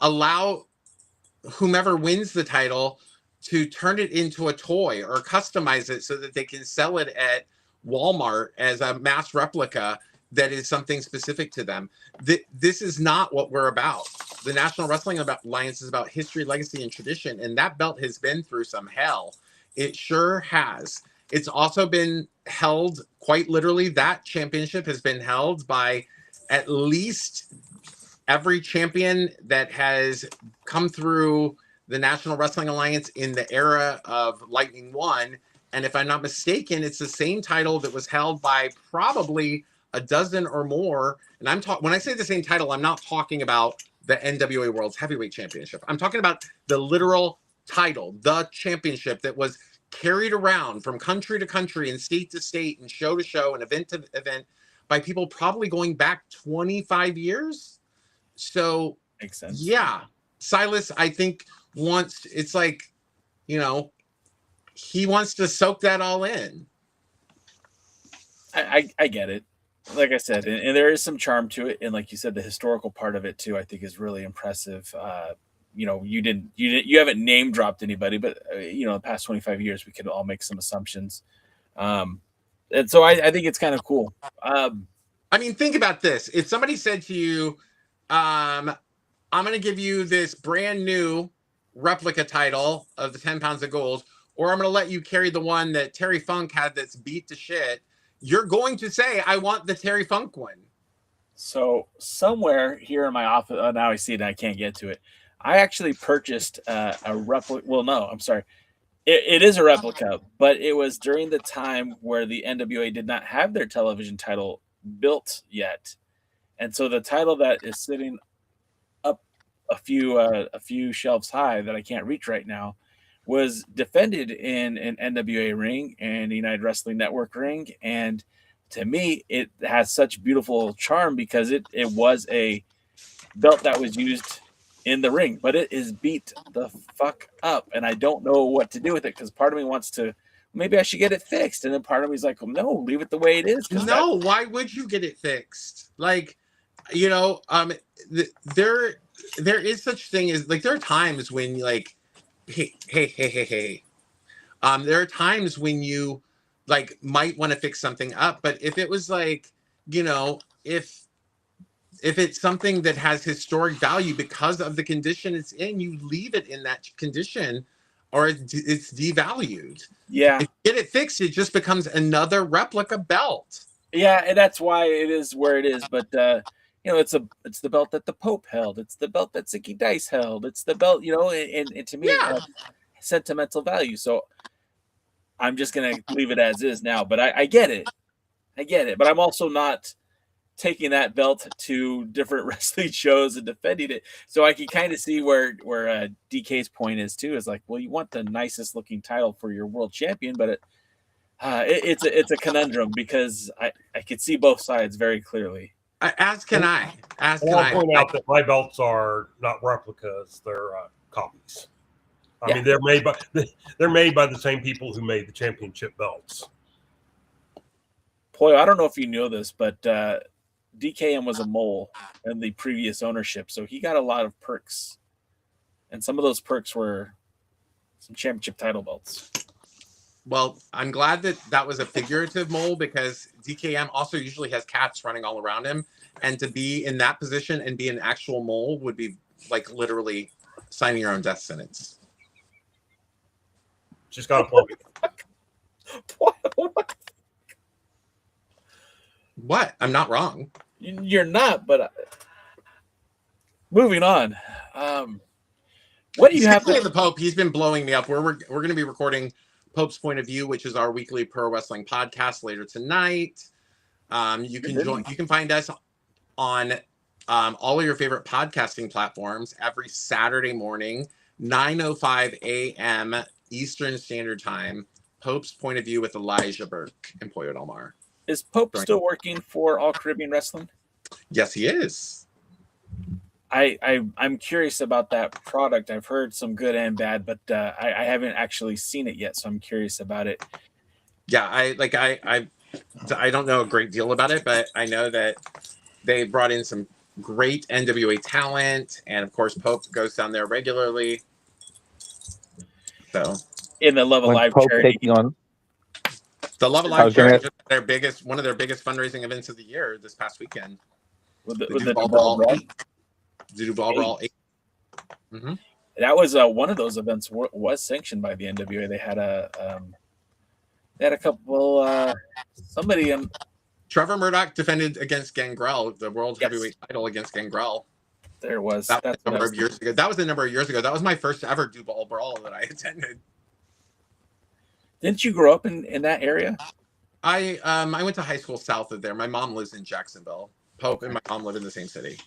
allow whomever wins the title to turn it into a toy or customize it so that they can sell it at Walmart as a mass replica that is something specific to them. This is not what we're about. The National Wrestling Alliance is about history, legacy, and tradition, and that belt has been through some hell. It sure has. It's also been held, quite literally, that championship has been held by at least every champion that has come through the National Wrestling Alliance in the era of Lightning One. And if I'm not mistaken, it's the same title that was held by probably a dozen or more. And when I say the same title, I'm not talking about the NWA World's Heavyweight Championship. I'm talking about the literal title, the championship that was carried around from country to country and state to state and show to show and event to event by people probably going back 25 years. So makes sense. Yeah. Silas, I think he wants to soak that all in. I get it. Like I said, and there is some charm to it, and like you said, the historical part of it too, I think, is really impressive. You haven't name dropped anybody, but the past 25 years, we could all make some assumptions, and so I think it's kind of cool. I mean, think about this: if somebody said to you, "I'm going to give you this brand new replica title of the 10 pounds of gold, or I'm going to let you carry the one that Terry Funk had that's beat to shit," you're going to say, I want the Terry Funk one. So somewhere here in my office, now I see it and I can't get to it. I actually purchased a replica. Well, no, I'm sorry. It is a replica, but it was during the time where the NWA did not have their television title built yet. And so the title that is sitting up a few shelves high that I can't reach right now was defended in an NWA ring and a United Wrestling Network ring. And to me, it has such beautiful charm because it was a belt that was used in the ring, but it is beat the fuck up. And I don't know what to do with it because part of me wants to, maybe I should get it fixed. And then part of me is like, well, no, leave it the way it is. No, why would you get it fixed? Like, there is such thing as, like, there are times when, like, hey. There are times when you, like, might want to fix something up, but if it was like, if if it's something that has historic value because of the condition it's in, you leave it in that condition, or it's devalued. Yeah. If you get it fixed, it just becomes another replica belt. Yeah, and that's why it is where it is. But it's the belt that the Pope held. It's the belt that Zicky Dice held. It's the belt, and to me, sentimental value. So I'm just gonna leave it as is now. But I get it. But I'm also not taking that belt to different wrestling shows and defending it. So I can kind of see where DK's point is too. Is like, well, you want the nicest looking title for your world champion, but it's a conundrum because I could see both sides very clearly. As can I. I'll point out that my belts are not replicas; they're copies. I mean, they're made by the same people who made the championship belts. Pollo, I don't know if you know this, but DKM was a mole in the previous ownership, so he got a lot of perks, and some of those perks were some championship title belts. Well, I'm glad that was a figurative mole, because DKM also usually has cats running all around him, and to be in that position and be an actual mole would be like literally signing your own death sentence. Just gotta plug it. What? I'm not wrong. You're not, but moving on. What do you have to the Pope? He's been blowing me up. We're going to be recording Pope's Point of View, which is our weekly pro wrestling podcast, later tonight. You can find us on all of your favorite podcasting platforms every Saturday morning, 9:05 a.m. Eastern Standard Time. Pope's Point of View with Elijah Burke and Pollo Del Mar. Is Pope still working for All Caribbean Wrestling? Yes, he is. I'm curious about that product. I've heard some good and bad, but I haven't actually seen it yet, so I'm curious about it. Yeah, I don't know a great deal about it, but I know that they brought in some great NWA talent, and of course Pope goes down there regularly. So in the Love Alive charity. The Love Alive charity, one of their biggest fundraising events of the year this past weekend. The Duval Brawl 8. Mm-hmm. That was one of those events was sanctioned by the NWA. They had a couple somebody Trevor Murdoch defended against Gangrel, the world heavyweight title against Gangrel. There was that was a number of years ago. That was a number of years ago. That was my first ever Duval Brawl that I attended. Didn't you grow up in that area? I went to high school south of there. My mom lives in Jacksonville. Pope and my mom live in the same city.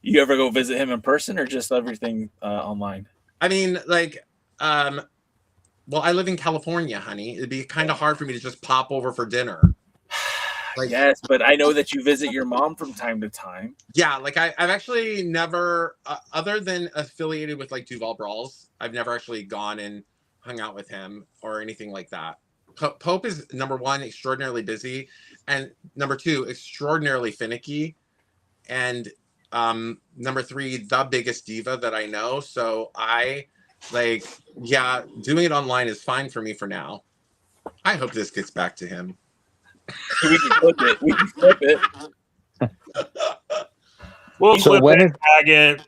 You ever go visit him in person, or just everything online? I mean, well, I live in California, honey. It'd be kind of hard for me to just pop over for dinner. Yes, but I know that you visit your mom from time to time. Yeah, I've actually never, other than affiliated with Duval Brawls, I've never actually gone and hung out with him or anything like that. Pope is, number one, extraordinarily busy, and number two, extraordinarily finicky, and number three, the biggest diva that I know. So doing it online is fine for me for now. I hope this gets back to him. We can flip it. We'll tag it,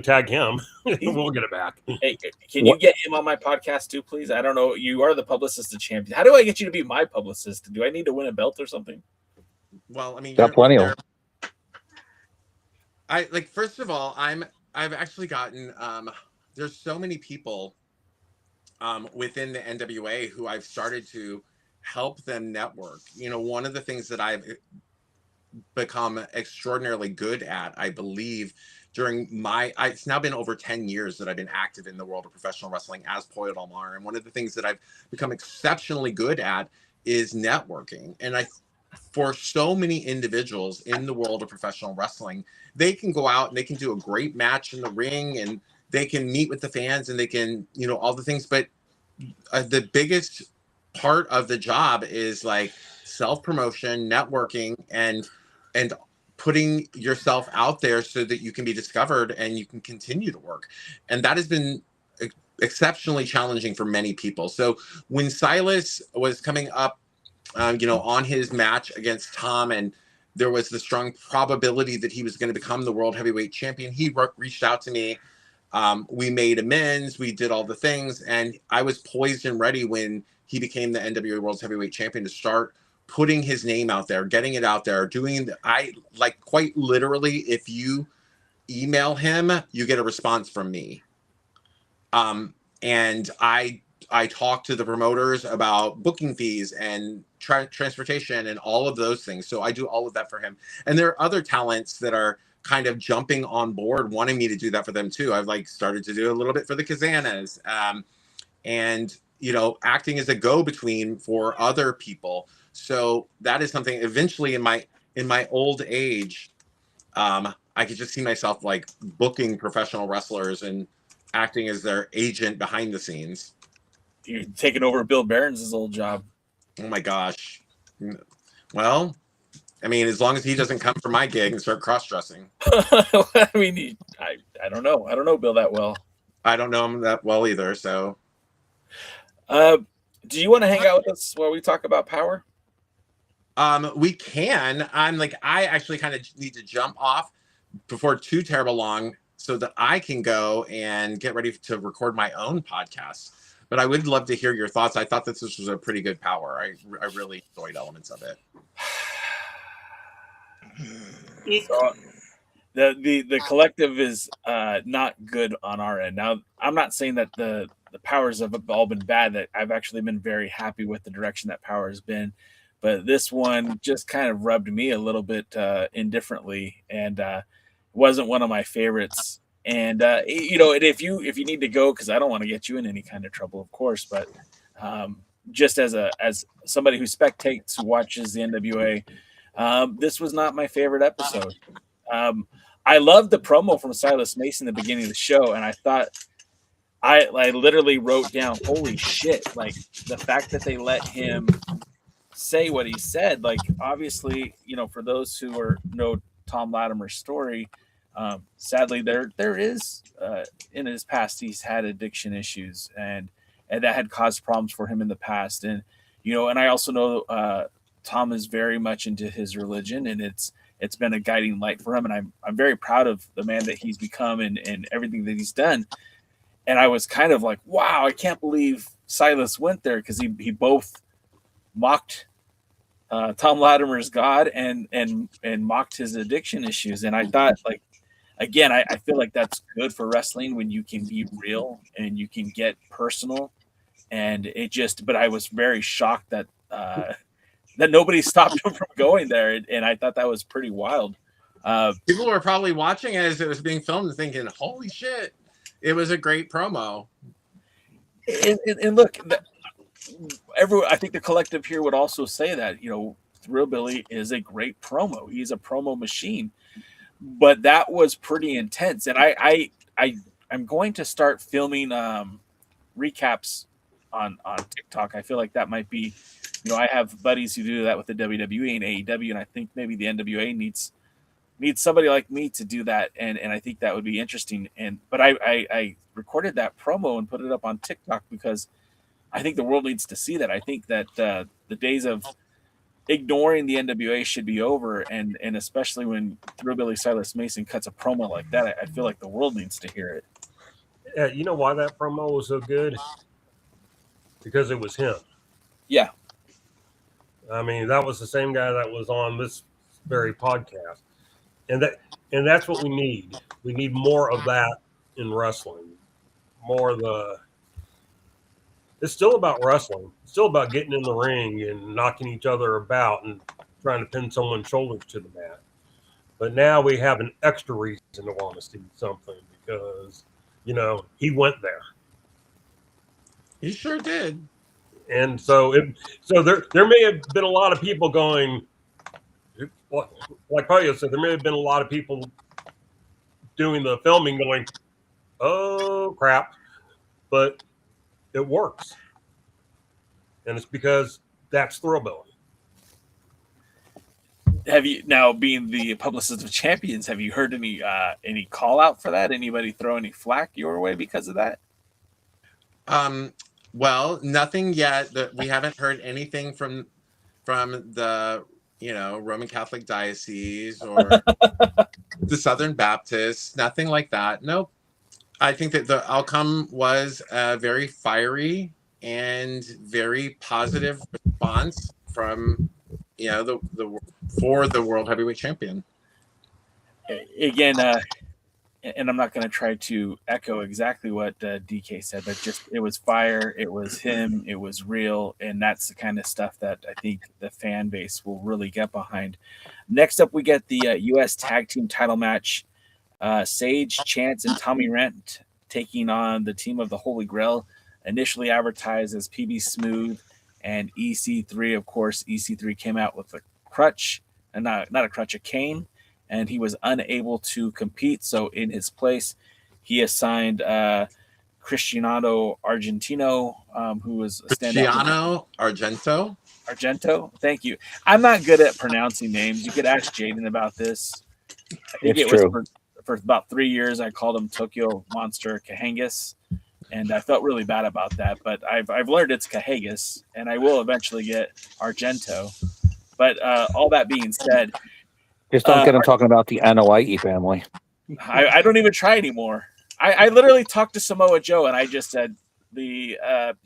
tag him. We'll get it back. Hey, can you get him on my podcast too, please? I don't know. You are the Publicist of Champions. How do I get you to be my publicist? Do I need to win a belt or something? Well, I mean, got plenty of. First of all, I've actually gotten there's so many people within the NWA who I've started to help them network. One of the things that I've become extraordinarily good at, I believe, during it's now been over 10 years that I've been active in the world of professional wrestling as Pollo Del Mar, and one of the things that I've become exceptionally good at is networking. And for so many individuals in the world of professional wrestling, they can go out and they can do a great match in the ring, and they can meet with the fans, and they can, all the things. But the biggest part of the job is self-promotion, networking, and putting yourself out there so that you can be discovered and you can continue to work. And that has been exceptionally challenging for many people. So when Silas was coming up, on his match against Tom, and there was the strong probability that he was going to become the world heavyweight champion. He reached out to me. We made amends. We did all the things. And I was poised and ready when he became the NWA World Heavyweight Champion to start putting his name out there, getting it out there, quite literally, if you email him, you get a response from me. And I talked to the promoters about booking fees and transportation and all of those things. So I do all of that for him. And there are other talents that are kind of jumping on board, wanting me to do that for them too. I've started to do a little bit for the Kazanas, and acting as a go-between for other people. So that is something eventually in my old age, I could just see myself booking professional wrestlers and acting as their agent behind the scenes. You're taking over Bill Barron's old job. Oh my gosh. Well, I mean, as long as he doesn't come for my gig and start cross-dressing. I mean, I don't know. I don't know Bill that well. I don't know him that well either, so. Do you want to hang out with us while we talk about Power? We can. I actually kind of need to jump off before too terrible long so that I can go and get ready to record my own podcast. But I would love to hear your thoughts. I thought this was a pretty good Power. I really enjoyed elements of it. So the collective is not good on our end. Now, I'm not saying that the Powers have all been bad. That I've actually been very happy with the direction that Power has been. But this one just kind of rubbed me a little bit indifferently, and wasn't one of my favorites. And and if you need to go, because I don't want to get you in any kind of trouble, of course, but just as somebody who spectates, who watches the NWA, this was not my favorite episode. I loved the promo from Silas Mason at the beginning of the show, and I thought I literally wrote down, holy shit, the fact that they let him say what he said. Obviously, for those who know Tom Latimer's story, sadly there is in his past he's had addiction issues, and that had caused problems for him in the past. And and I also know Tom is very much into his religion, and it's been a guiding light for him, and I'm very proud of the man that he's become and everything that he's done. And I was kind of like, wow, I can't believe Silas went there, because he both mocked Tom Latimer's God and mocked his addiction issues. And I thought, again, I feel like that's good for wrestling when you can be real and you can get personal. And but I was very shocked that nobody stopped him from going there. And I thought that was pretty wild. People were probably watching as it was being filmed and thinking, holy shit, it was a great promo. And look, I think the collective here would also say that, Thrillbilly is a great promo. He's a promo machine. But that was pretty intense. And I'm going to start filming recaps on TikTok. I feel like that might be, I have buddies who do that with the WWE and AEW, and I think maybe the NWA needs somebody like me to do that, and I think that would be interesting. But I recorded that promo and put it up on TikTok because I think the world needs to see that. I think that the days of ignoring the NWA should be over, and especially when Thrillbilly Silas Mason cuts a promo like that, I feel like the world needs to hear it. Yeah, you know why that promo was so good? Because it was him. Yeah. I mean, that was the same guy that was on this very podcast. And that's what we need. We need more of that in wrestling. It's still about wrestling. It's still about getting in the ring and knocking each other about and trying to pin someone's shoulders to the mat. But now we have an extra reason to want to see something because, he went there. He sure did. And so there may have been a lot of people going, like Pollo said, there may have been a lot of people doing the filming going, oh, crap. But it works. And it's because that's Thrillbilly. Have you, now being the Publicist of Champions, have you heard any call out for that? Anybody throw any flack your way because of that? Well, nothing yet. We haven't heard anything from the Roman Catholic Diocese or the Southern Baptists, nothing like that. Nope. I think that the outcome was a very fiery and very positive response from, for the World Heavyweight Champion. Again, and I'm not going to try to echo exactly what DK said, but just it was fire, it was him, it was real, and that's the kind of stuff that I think the fan base will really get behind. Next up, we get the U.S. Tag Team title match. Sage, Chance, and Tommy Rent taking on the team of the Holy Grail, initially advertised as PB Smooth and EC3. Of course, EC3 came out with a crutch, and not a crutch, a cane, and he was unable to compete. So in his place, he assigned Cristiano Argentino, who was a standout. Argento. Thank you. I'm not good at pronouncing names. You could ask Jaden about this. I think it was for about 3 years. I called him Tokyo Monster Cahangas, and I felt really bad about that. But I've learned it's Cahagas, and I will eventually get Argento. But all that being said, just don't get him talking about the NWA family. I don't even try anymore. I literally talked to Samoa Joe, and I just said that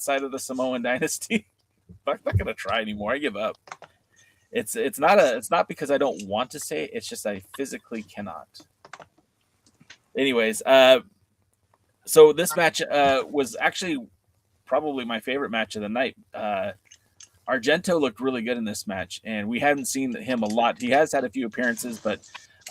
side of the Samoan dynasty. I'm not gonna try anymore. I give up. It's not because I don't want to say it. It's just I physically cannot. Anyways, so this match was actually probably my favorite match of the night. Argento looked really good in this match, and we haven't seen him a lot. He has had a few appearances, but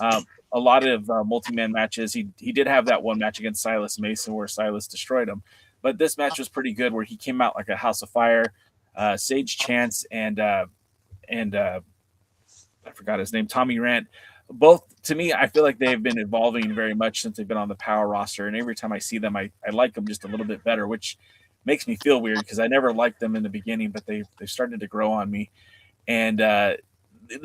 a lot of multi-man matches. He did have that one match against Silas Mason where Silas destroyed him. But this match was pretty good where he came out like a house of fire. Sage, Chance, and I forgot his name, Tommy Rent. Both, to me, I feel like they've been evolving very much since they've been on the Power roster. And every time I see them, I like them just a little bit better, which makes me feel weird because I never liked them in the beginning, but they've started to grow on me. And the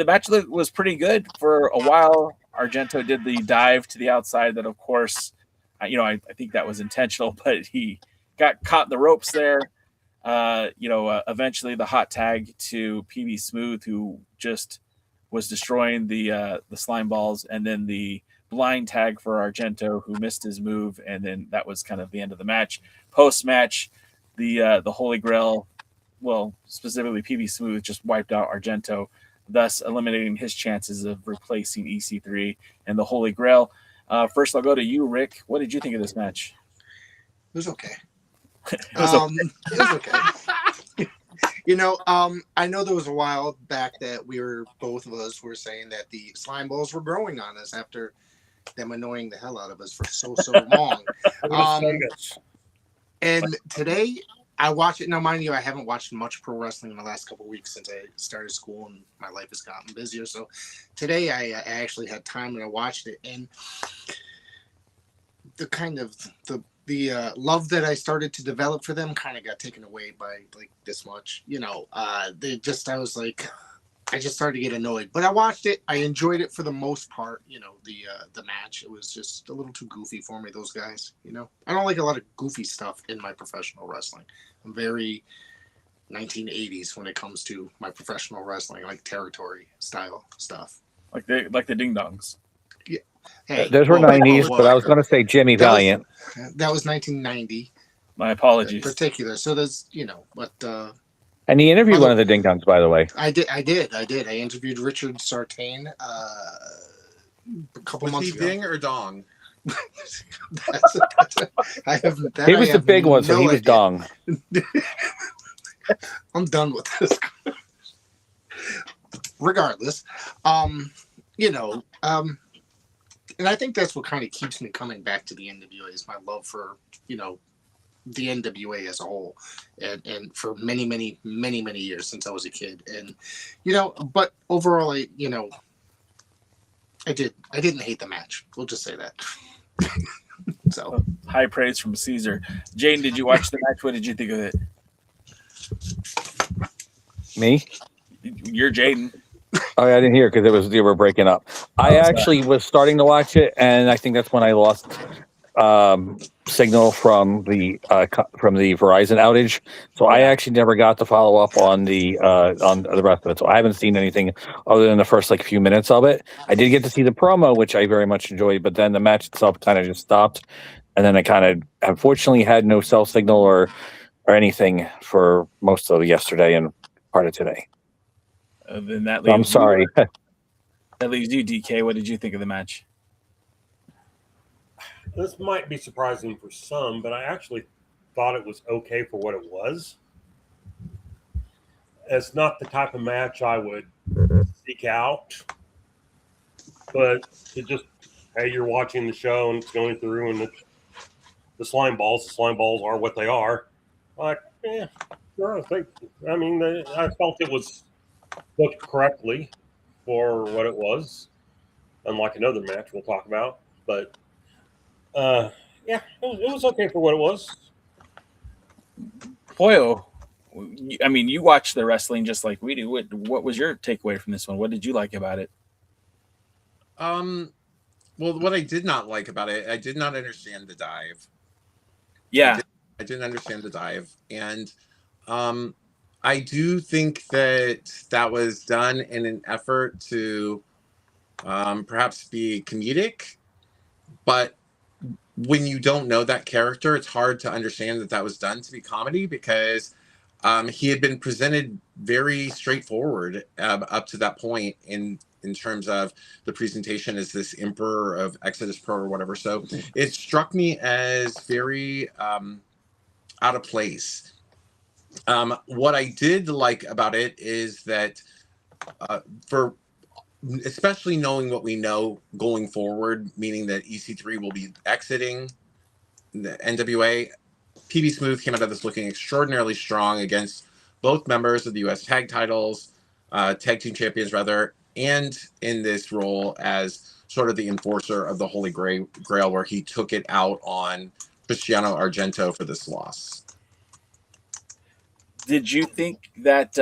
match was pretty good for a while. Argento did the dive to the outside that, of course, I think that was intentional, but he got caught in the ropes there. Eventually the hot tag to PB Smooth, who just was destroying the slime balls, and then the blind tag for Argento, who missed his move, and then that was kind of the end of the match. Post match, the Holy Grail, well, specifically PB Smooth, just wiped out Argento, thus eliminating his chances of replacing EC3 and the Holy Grail. First, I'll go to you, Rick. What did you think of this match? It was okay. It was okay. I know there was a while back that both of us were saying that the slime balls were growing on us after them annoying the hell out of us for so long. And today I watch it. Now, mind you, I haven't watched much pro wrestling in the last couple of weeks since I started school and my life has gotten busier. So today I actually had time and I watched it, and the kind of the love that I started to develop for them kind of got taken away by like this much. I just started to get annoyed. But I watched it. I enjoyed it for the most part. The match, it was just a little too goofy for me, those guys. I don't like a lot of goofy stuff in my professional wrestling. I'm very 1980s when it comes to my professional wrestling, like territory style stuff. Like the Ding Dongs. Yeah. Hey, those were 90s, but I was going to say Jimmy Valiant. That was 1990. My apologies. In particular. So there's, but. And he interviewed one of the Ding Dongs, by the way. I did. I interviewed Richard Sartain a couple months ago. Was he Ding or Dong? He was the big one, so he was Dong. I'm done with this. Regardless, and I think that's what kind of keeps me coming back to the NWA is my love for, the NWA as a whole, and for many, many, many, many years since I was a kid. And, but overall, I didn't hate the match. We'll just say that. So high praise from Caesar. Jane, did you watch the match? What did you think of it? Me? You're Jaden. Oh, I didn't hear because you were breaking up. I actually was starting to watch it, and I think that's when I lost signal from the Verizon outage, so I actually never got to follow up on the rest of it. So I haven't seen anything other than the first like few minutes of it. I did get to see the promo, which I very much enjoyed, but then the match itself kind of just stopped, and then I kind of unfortunately had no cell signal or anything for most of yesterday and part of today. Then that I'm sorry. That leaves you, DK. What did you think of the match? This might be surprising for some, but I actually thought it was okay for what it was. It's not the type of match I would seek out, but to just, hey, you're watching the show and it's going through and the slime balls are what they are. Like, yeah, sure. I felt it was booked correctly for what it was, unlike another match we'll talk about. But yeah, it was okay for what it was. Pollo, I mean, you watch the wrestling just like we do. What was your takeaway from this one? What did you like about it? Well, what I did not like about it, I did not understand the dive. Yeah, I didn't understand the dive, and I do think that was done in an effort to perhaps be comedic, but when you don't know that character, it's hard to understand that was done to be comedy, because he had been presented very straightforward up to that point in terms of the presentation as this Emperor of Exodus Pro or whatever. So it struck me as very out of place. What I did like about it is that for especially knowing what we know going forward, meaning that EC3 will be exiting the NWA, PB Smooth came out of this looking extraordinarily strong against both members of the U.S. tag titles, tag team champions rather, and in this role as sort of the enforcer of the Holy Grail, where he took it out on Cristiano Argento for this loss. Did you think that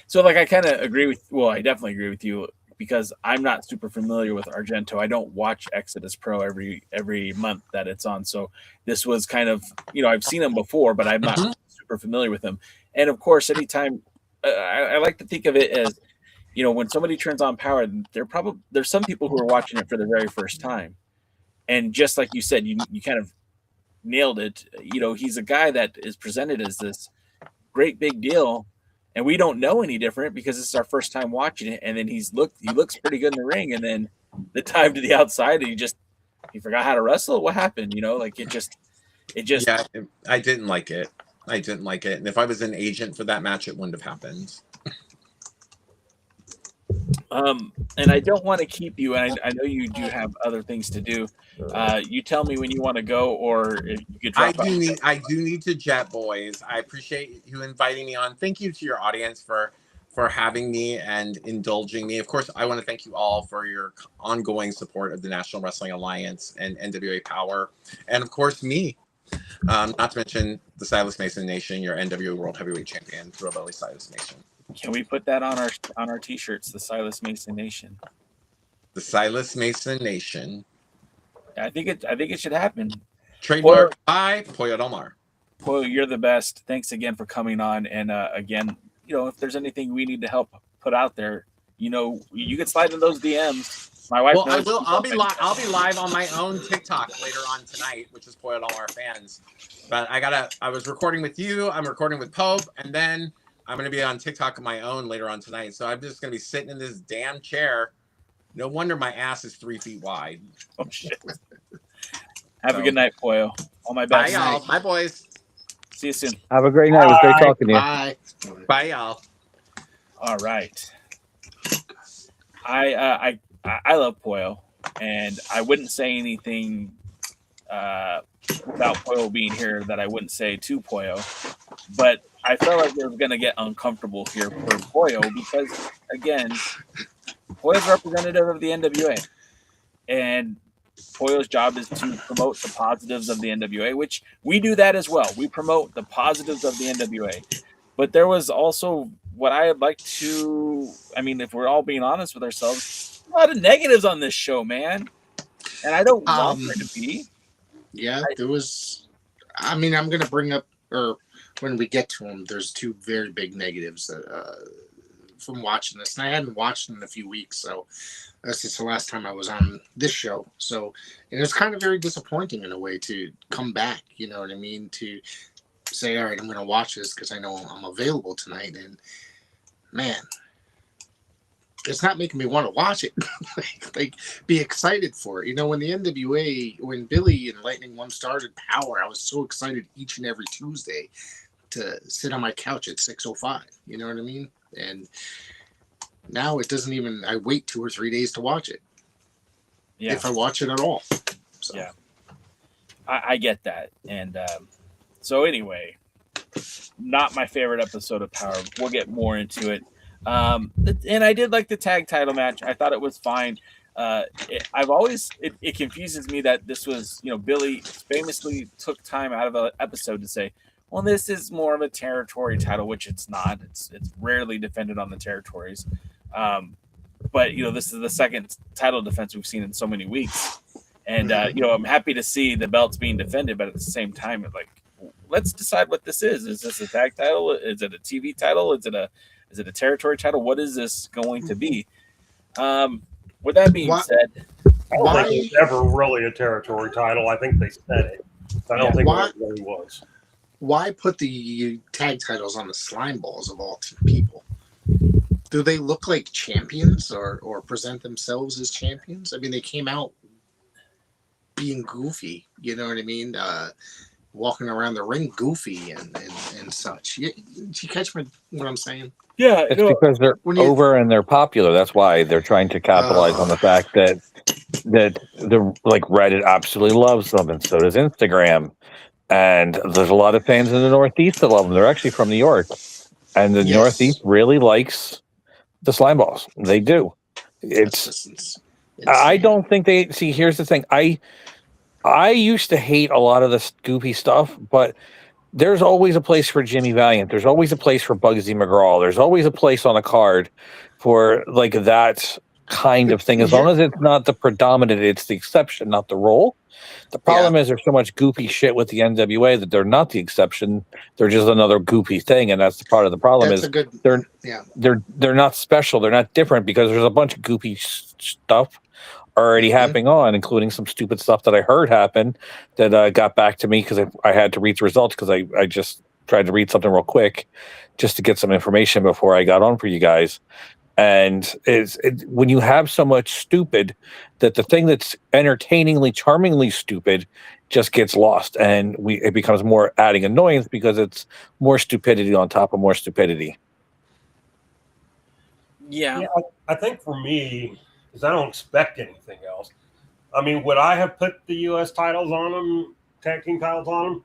so like I kind of agree with, well, I definitely agree with you, because I'm not super familiar with Argento. I don't watch Exodus Pro every month that it's on. So this was kind of, I've seen him before, but I'm not super familiar with him. And of course, anytime I like to think of it as, when somebody turns on Power, there's some people who are watching it for the very first time. And just like you said, you kind of nailed it. He's a guy that is presented as this great big deal, and we don't know any different because this is our first time watching it. And then he looks pretty good in the ring, and then the time to the outside, and he forgot how to wrestle. What happened? It just. Yeah, I didn't like it. And if I was an agent for that match, it wouldn't have happened. And I don't want to keep you, and I know you do have other things to do. You tell me when you want to go, or if you could drop I do need to jet, boys. I appreciate you inviting me on. Thank you to your audience for having me and indulging me. Of course, I want to thank you all for your ongoing support of the National Wrestling Alliance and NWA Power, and of course me. Not to mention the Silas Mason Nation, your NWA World Heavyweight Champion, Thrillbilly Silas Mason. Can we put that on our t-shirts? The Silas Mason Nation. The Silas Mason Nation. I think it should happen. Trademark by Pollo Del Mar. Pollo, you're the best. Thanks again for coming on. And again, if there's anything we need to help put out there, you can slide in those DMs. My wife. Well, I will. I'll be live on my own TikTok later on tonight, which is Pollo Del Mar fans. But I was recording with you. I'm recording with Pope, and then I'm going to be on TikTok of my own later on tonight. So I'm just going to be sitting in this damn chair. No wonder my ass is 3 feet wide. Oh, shit. Have a good night, Pollo. All my best. Bye, y'all. Bye, boys. See you soon. Have a great night. It was great talking to you. Bye. Bye, y'all. All right. I love Pollo, and I wouldn't say anything without Pollo being here that I wouldn't say to Pollo, but I felt like we were going to get uncomfortable here for Pollo because, again, Pollo's representative of the NWA, and Pollo's job is to promote the positives of the NWA, which we do that as well. We promote the positives of the NWA, but there was also what I would like to, if we're all being honest with ourselves, a lot of negatives on this show, man, and I don't want there to be. Yeah, there was. I mean, I'm going to bring up, or when we get to them, there's two very big negatives from watching this. And I hadn't watched in a few weeks, so that's just the last time I was on this show. So, and it's kind of very disappointing in a way to come back, you know what I mean? To say, all right, I'm going to watch this because I know I'm available tonight. And man, it's not making me want to watch it. like be excited for it. You know, when the NWA, when Billy and Lightning One started Power, I was so excited each and every Tuesday to sit on my couch at 6:05. You know what I mean? And now it doesn't even. I wait 2 or 3 days to watch it. Yeah. If I watch it at all. So. Yeah. I get that. And so anyway, not my favorite episode of Power. We'll get more into it. And I did like the tag title match. I thought it was fine. It confuses me that this was, Billy famously took time out of an episode to say, well, this is more of a territory title, which it's not. It's rarely defended on the territories. But this is the second title defense we've seen in so many weeks. And, I'm happy to see the belts being defended, but at the same time, let's decide what this is. Is this a tag title? Is it a TV title? Is it a territory title? What is this going to be? With that being said, I don't think it's ever really a territory title. I think they said it. I don't think it really was. Why put the tag titles on the slime balls of all people? Do they look like champions or present themselves as champions? I mean, they came out being goofy, you know what I mean? Walking around the ring goofy and such. You catch what I'm saying? Yeah, it's because they're over and they're popular. That's why they're trying to capitalize on the fact that the Reddit absolutely loves them, and so does Instagram. And there's a lot of fans in the Northeast that love them. They're actually from New York, and the Northeast really likes the slime balls. They do. It's I don't think they see. Here's the thing. I used to hate a lot of this goofy stuff, but there's always a place for Jimmy Valiant. There's always a place for Bugsy McGraw. There's always a place on a card for that kind of thing. As long as it's not the predominant, it's the exception, not the rule. The problem is there's so much goofy shit with the NWA that they're not the exception. They're just another goofy thing, and that's the part of the problem. They're not special. They're not different because there's a bunch of goofy stuff already happening on, including some stupid stuff that I heard happen that got back to me because I had to read the results because I just tried to read something real quick just to get some information before I got on for you guys. And when you have so much stupid that the thing that's entertainingly, charmingly stupid just gets lost, and it becomes more adding annoyance because it's more stupidity on top of more stupidity. Yeah, I think for me, because I don't expect anything else. I mean, would I have put the U.S. titles on them, tag team titles on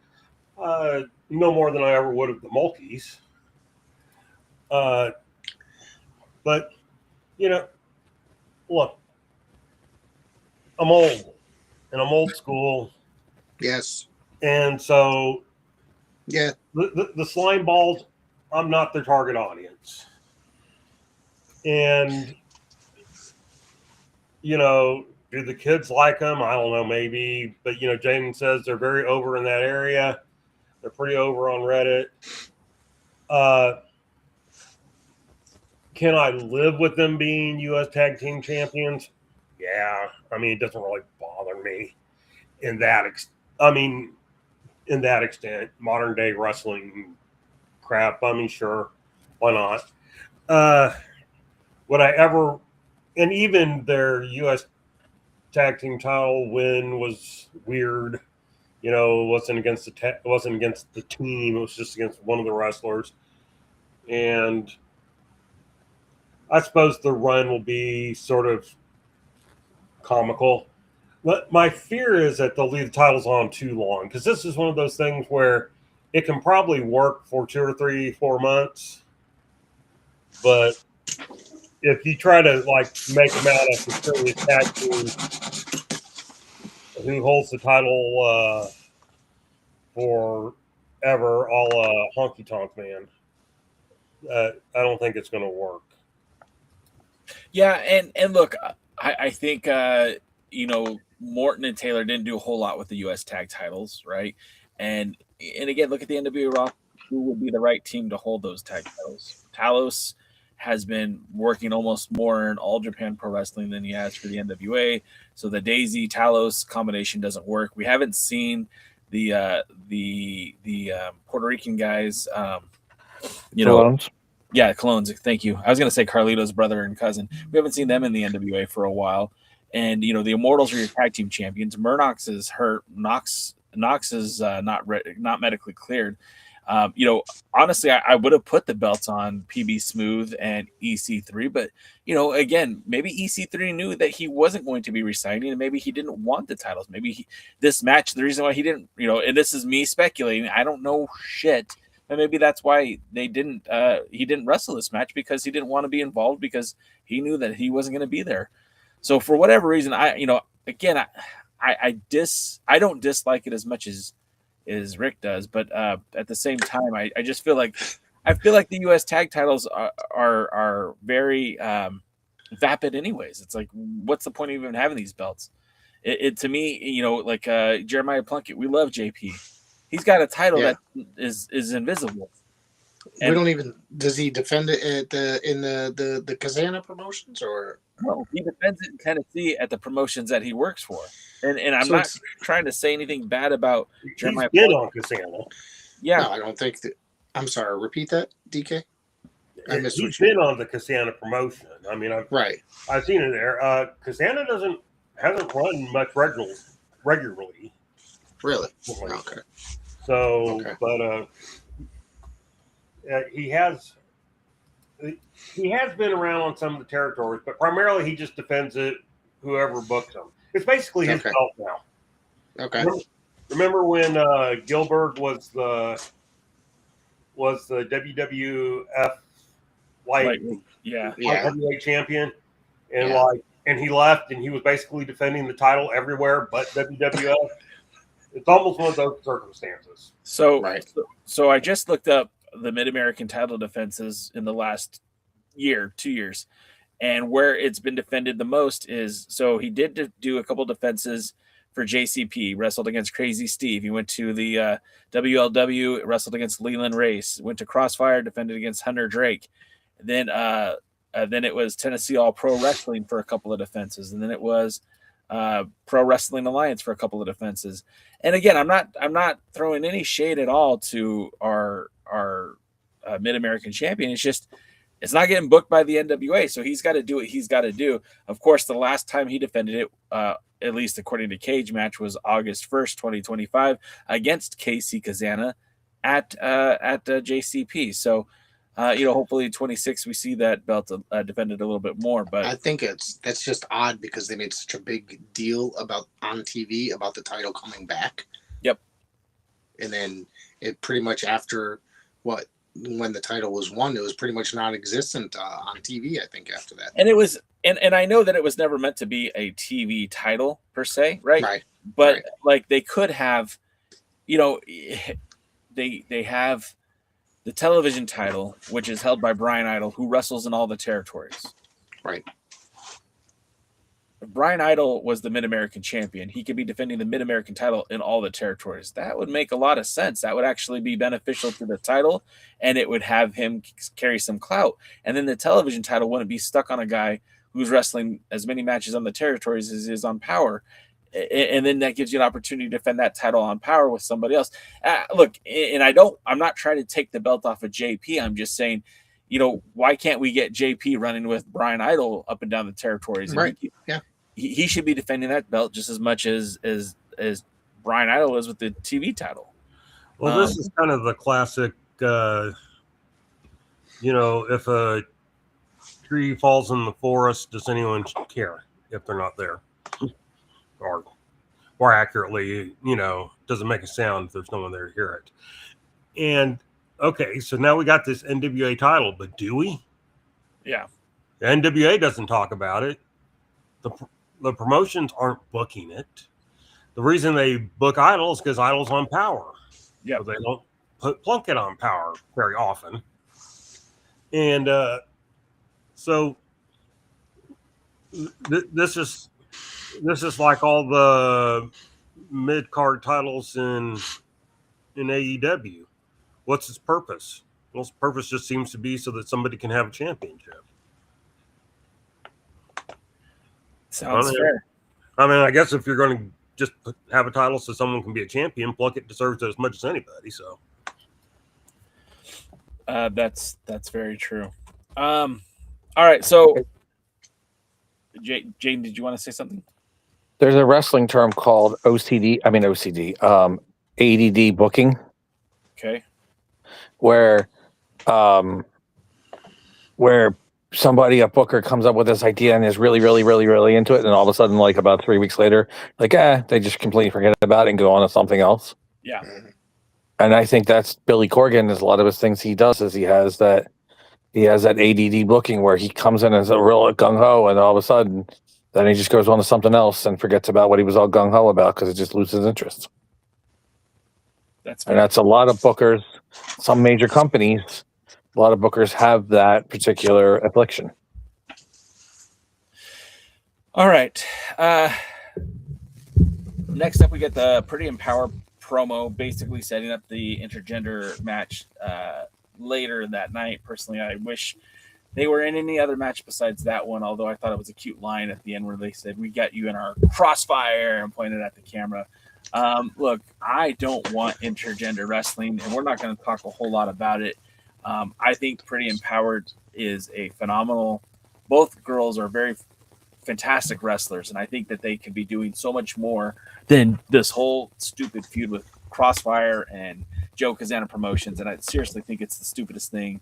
them? No more than I ever would have the Mulkeys. But, look, I'm old, and I'm old school. Yes. And so, the slime balls, I'm not their target audience. And, do the kids like them? I don't know, maybe. But, Jaden says they're very over in that area. They're pretty over on Reddit. Can I live with them being U.S. Tag Team Champions? Yeah. I mean, it doesn't really bother me in that extent. Modern day wrestling crap. I mean, sure. Why not? Would I ever... And even their U.S. Tag Team title win was weird. It wasn't against the team. It was just against one of the wrestlers. And I suppose the run will be sort of comical. But my fear is that they'll leave the titles on too long, because this is one of those things where it can probably work for 2 or 3, 4 months. But if you try to make them out of a serious tag team who holds the title forever, a la Honky Tonk Man, I don't think it's going to work. Yeah, and look, I think Morton and Taylor didn't do a whole lot with the U.S. tag titles, right? And again, look at the NWA Raw. Who would be the right team to hold those tag titles? Talos has been working almost more in All Japan Pro Wrestling than he has for the NWA. So the Daisy Talos combination doesn't work. We haven't seen the Puerto Rican guys, Clones. Yeah, clones. Thank you. I was going to say Carlito's brother and cousin. We haven't seen them in the NWA for a while. And, the Immortals are your tag team champions. Murdoch's is hurt. Knox is not medically cleared. Honestly, I would have put the belts on PB Smooth and EC3, but, again, maybe EC3 knew that he wasn't going to be resigning, and maybe he didn't want the titles. Maybe this match, the reason why he didn't, and this is me speculating, I don't know shit, but maybe that's why he didn't wrestle this match, because he didn't want to be involved, because he knew that he wasn't going to be there. So for whatever reason, I don't dislike it as much as Rick does, but at the same time, I just feel like the U.S. tag titles are very vapid anyways. It's like, what's the point of even having these belts? It to me, like Jeremiah Plunkett, we love JP. He's got a title that is invisible. We don't even. Does he defend it in the Kazana promotions, or? No, he defends it in Tennessee at the promotions that he works for. And I'm not trying to say anything bad about Jeremiah. He's been on Kazana. Yeah. No, I don't think that. I'm sorry. Repeat that, DK. He's been on the Kazana promotion. I mean, I've seen it there. Kazana hasn't run much regularly. Really? Okay. So, but he has been around on some of the territories, but primarily he just defends it. Whoever books him, it's basically his belt now. Okay. Remember when Gilbert was the WWF light heavyweight champion, and he left, and he was basically defending the title everywhere but WWF. It's almost one of those circumstances. So I just looked up the Mid-American title defenses in the last 2 years. And where it's been defended the most is, so he did do a couple defenses for JCP, wrestled against Crazy Steve. He went to the WLW, wrestled against Leland Race, went to Crossfire, defended against Hunter Drake. Then it was Tennessee All Pro Wrestling for a couple of defenses. And then it was Pro Wrestling Alliance for a couple of defenses. And again, I'm not throwing any shade at all to our Mid-American champion. It's just, it's not getting booked by the NWA, so he's got to do what he's got to do. Of course, the last time he defended it, at least according to Cage Match, was August 1st, 2025, against KC Kazana at JCP. So, hopefully 26 we see that belt defended a little bit more. But I think that's just odd because they made such a big deal on TV about the title coming back. Yep. And then it pretty much after when the title was won, it was pretty much non-existent on TV, I think, after that. And it was, and I know that it was never meant to be a TV title per se, right? Right. But like they could have, they have the television title, which is held by Brian Idol, who wrestles in all the territories. Right. If Brian Idol was the Mid-American champion, he could be defending the Mid-American title in all the territories. That would make a lot of sense. That would actually be beneficial to the title, and it would have him carry some clout. And then the television title wouldn't be stuck on a guy who's wrestling as many matches on the territories as is on Power. And then that gives you an opportunity to defend that title on Power with somebody else. Look, and I'm not trying to take the belt off of JP. I'm just saying, why can't we get JP running with Brian Idol up and down the territories? Right. He should be defending that belt just as much as Brian Idol is with the TV title. Well, this is kind of the classic, if a tree falls in the forest, does anyone care if they're not there? Or more accurately, doesn't make a sound if there's no one there to hear it. And, okay, so now we got this NWA title, but do we? Yeah. The NWA doesn't talk about it. The promotions aren't booking it. The reason they book Idol is because Idol's on Power. Yeah. So they don't put Plunkett on Power very often. And so this is this is like all the mid-card titles in AEW. What's its purpose? Well, its purpose just seems to be so that somebody can have a championship. Sounds fair. I mean, I guess if you're going to just have a title so someone can be a champion, Plunkett deserves it as much as anybody. So that's very true. All right, so Jane, did you want to say something? There's a wrestling term called ADD booking. Okay. Where somebody, a booker, comes up with this idea and is really, really, really, really into it, and all of a sudden, like about 3 weeks later, like, they just completely forget about it and go on to something else. Yeah. And I think that's Billy Corgan. Is a lot of his things he does is he has that ADD booking where he comes in as a real gung ho, and all of a sudden, then he just goes on to something else and forgets about what he was all gung ho about because it just loses interest. That's a lot of bookers. Some major companies, a lot of bookers have that particular affliction. All right. Next up, we get the Pretty Empower promo, basically setting up the intergender match later that night. Personally, I wish they were in any other match besides that one, although I thought it was a cute line at the end where they said, "We got you in our crossfire," and pointed at the camera. Look, I don't want intergender wrestling, and we're not going to talk a whole lot about it. I think Pretty Empowered is a phenomenal. Both girls are very fantastic wrestlers, and I think that they could be doing so much more than this whole stupid feud with Crossfire and Joe Kazana Promotions. And I seriously think it's the stupidest thing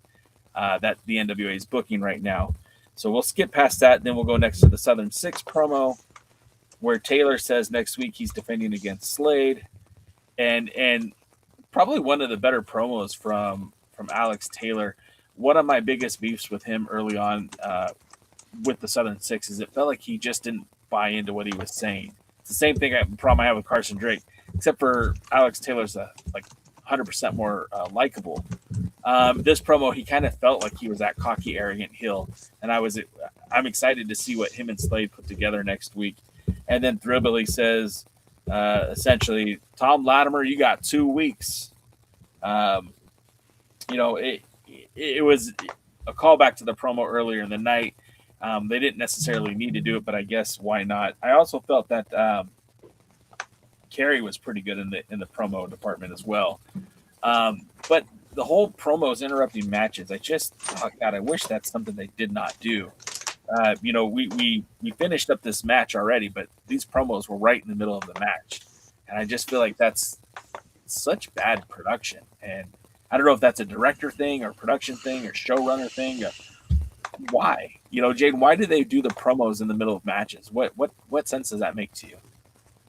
that the NWA is booking right now. So we'll skip past that. Then we'll go next to the Southern Six promo, where Taylor says next week he's defending against Slade, and probably one of the better promos from Alex Taylor. One of my biggest beefs with him early on with the Southern Six is it felt like he just didn't buy into what he was saying. It's the same problem I have with Carson Drake, except for Alex Taylor's like 100% more likable. This promo, he kind of felt like he was that cocky, arrogant heel, and I'm excited to see what him and Slade put together next week. And then Thrillbilly says, essentially, Tom Latimer, you got 2 weeks. It was a callback to the promo earlier in the night. They didn't necessarily need to do it, but I guess why not? I also felt that Carrie was pretty good in the promo department as well. But the whole promo is interrupting matches. I wish that's something they did not do. We finished up this match already, but these promos were right in the middle of the match. And I just feel like that's such bad production. And I don't know if that's a director thing or production thing or showrunner thing. Why? Jaden, why do they do the promos in the middle of matches? What sense does that make to you?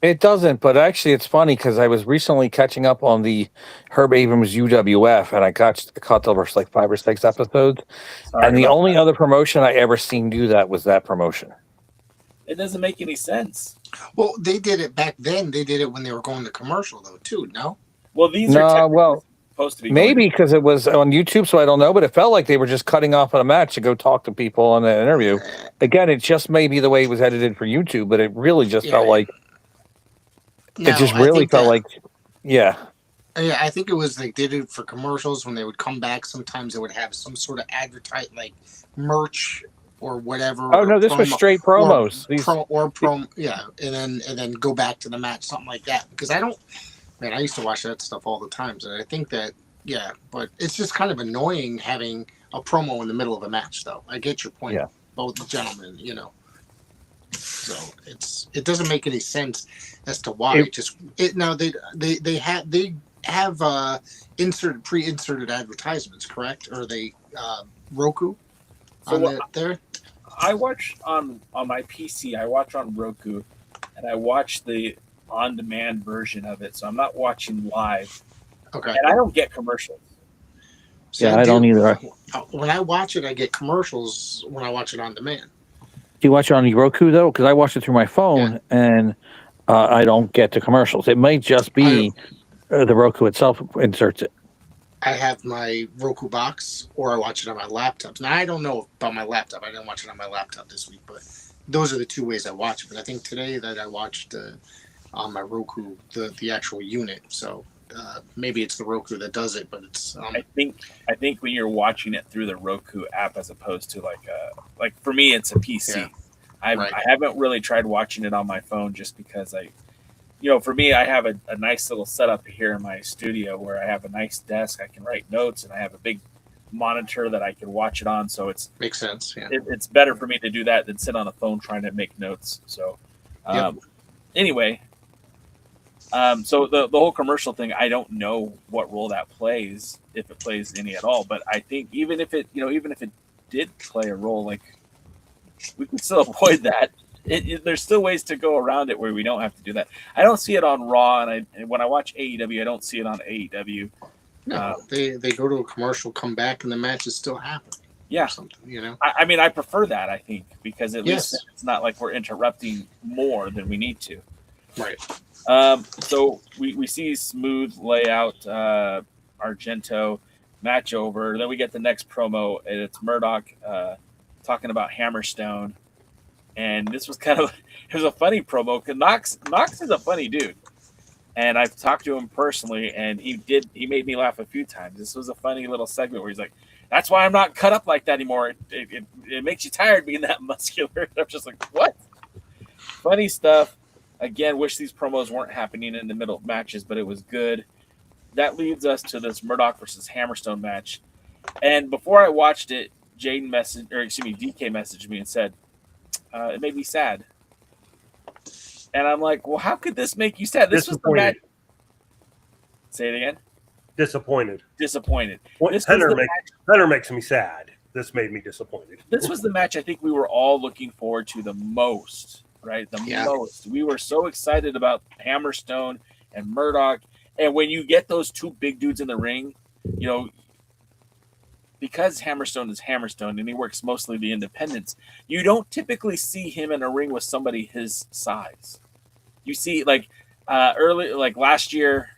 It doesn't, but actually it's funny because I was recently catching up on the Herb Abrams UWF, and I caught the first like 5 or 6 episodes. And the only other promotion I ever seen do that was that promotion. It doesn't make any sense. Well, they did it back then. They did it when they were going to commercial, though, too, no? Well, these are supposed to be maybe because it was on YouTube, so I don't know, but it felt like they were just cutting off on a match to go talk to people on an interview. Again, it just may be the way it was edited for YouTube, but it really just felt like Yeah, I think it was like they did it for commercials. When they would come back, sometimes they would have some sort of advertise, like merch or whatever. Oh no, this was straight promos. And then go back to the match, something like that. Because I used to watch that stuff all the time. So I think that but it's just kind of annoying having a promo in the middle of a match, though. I get your point, both gentlemen. So it doesn't make any sense as to why. They have pre-inserted advertisements, correct? Or they Roku there? I watch on my PC. I watch on Roku, and I watch the on-demand version of it. So I'm not watching live. Okay. And I don't get commercials. I don't either. When I watch it, I get commercials when I watch it on demand. Do you watch it on your Roku, though? Because I watch it through my phone, and I don't get the commercials. It might just be the Roku itself inserts it. I have my Roku box, or I watch it on my laptop. Now, I don't know about my laptop. I didn't watch it on my laptop this week, but those are the two ways I watch it. But I think today that I watched on my Roku the actual unit. So maybe it's the Roku that does it, but it's. I think when you're watching it through the Roku app as opposed to like for me it's a PC. Yeah. I haven't really tried watching it on my phone just because for me, I have a nice little setup here in my studio where I have a nice desk. I can write notes, and I have a big monitor that I can watch it on. So makes sense. Yeah, it's better for me to do that than sit on a phone trying to make notes. So, anyway, so the whole commercial thing, I don't know what role that plays, if it plays any at all. But I think even if it did play a role, like we can still avoid that. There's still ways to go around it where we don't have to do that. I don't see it on Raw, and when I watch AEW, I don't see it on AEW. No, they go to a commercial, come back, and the matches still happen. Yeah, something. I mean, I prefer that. I think because at least it's not like we're interrupting more than we need to. Right. So we see smooth layout, Argento match over. Then we get the next promo, and it's Murdoch talking about Hammerstone. And this was it was a funny promo because Knox is a funny dude. And I've talked to him personally, and he made me laugh a few times. This was a funny little segment where he's like, "That's why I'm not cut up like that anymore. It makes you tired being that muscular." I'm just like, what? Funny stuff. Again, wish these promos weren't happening in the middle of matches, but it was good. That leads us to this Murdoch versus Hammerstone match. And before I watched it, DK messaged me and said, it made me sad. And I'm like, well, how could this make you sad? This was the match. Say it again. Disappointed. Well, Hunter makes me sad. This made me disappointed. This was the match I think we were all looking forward to the most, right? Most. We were so excited about Hammerstone and Murdoch. And when you get those two big dudes in the ring, because Hammerstone is Hammerstone and he works mostly the independents, you don't typically see him in a ring with somebody his size. You see, early, last year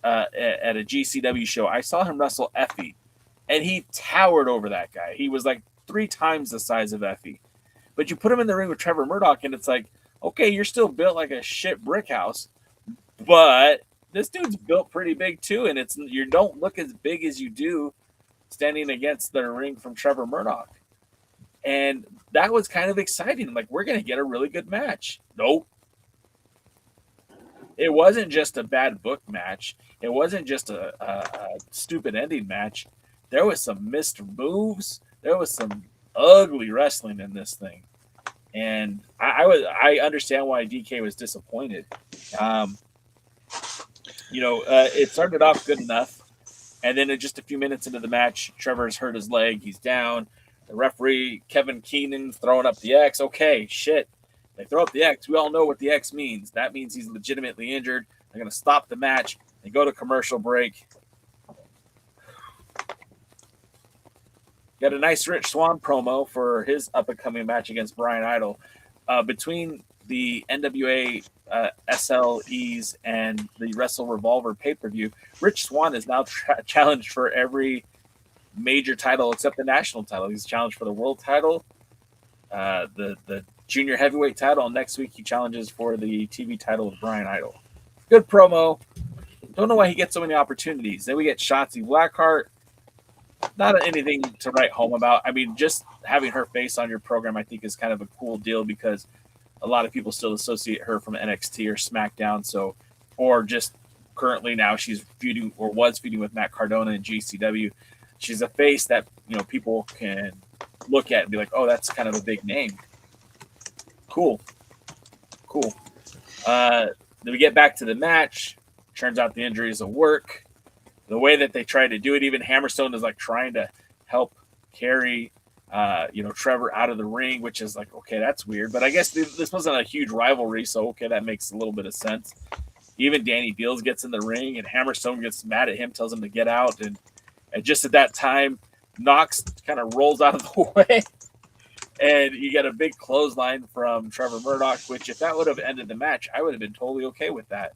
at a GCW show, I saw him wrestle Effie, and he towered over that guy. He was like 3 times the size of Effie. But you put him in the ring with Trevor Murdoch, and it's like, okay, you're still built like a shit brick house, but this dude's built pretty big too, and you don't look as big as you do standing against the ring from Trevor Murdoch. And that was kind of exciting. Like, we're going to get a really good match. Nope. It wasn't just a bad book match. It wasn't just a stupid ending match. There was some missed moves. There was some ugly wrestling in this thing. And I understand why DK was disappointed. It started off good enough. And then just a few minutes into the match, Trevor's hurt his leg. He's down. The referee, Kevin Keenan, throwing up the X. Okay, shit. They throw up the X. We all know what the X means. That means he's legitimately injured. They're going to stop the match. They go to commercial break. Got a nice Rich Swann promo for his up-and-coming match against Brian Idol. Between the NWA SLEs and the Wrestle Revolver pay-per-view, Rich Swann is now challenged for every major title except the national title. He's challenged for the world title, the junior heavyweight title, and next week he challenges for the TV title of Brian Idol. Good promo. Don't know why he gets so many opportunities. Then we get Shotzi Blackheart. Not anything to write home about. I mean, just having her face on your program, I think, is kind of a cool deal because a lot of people still associate her from NXT or SmackDown. Or just currently now she's feuding or was feuding with Matt Cardona in GCW. She's a face that, people can look at and be like, oh, that's kind of a big name. Cool. Then we get back to the match. Turns out the injuries will work. The way that they try to do it, even Hammerstone is like trying to help carry, Trevor out of the ring, which is like, okay, that's weird. But I guess this wasn't a huge rivalry, so okay, that makes a little bit of sense. Even Danny Beals gets in the ring, and Hammerstone gets mad at him, tells him to get out, and just at that time, Knox kind of rolls out of the way, and you get a big clothesline from Trevor Murdoch, which if that would have ended the match, I would have been totally okay with that.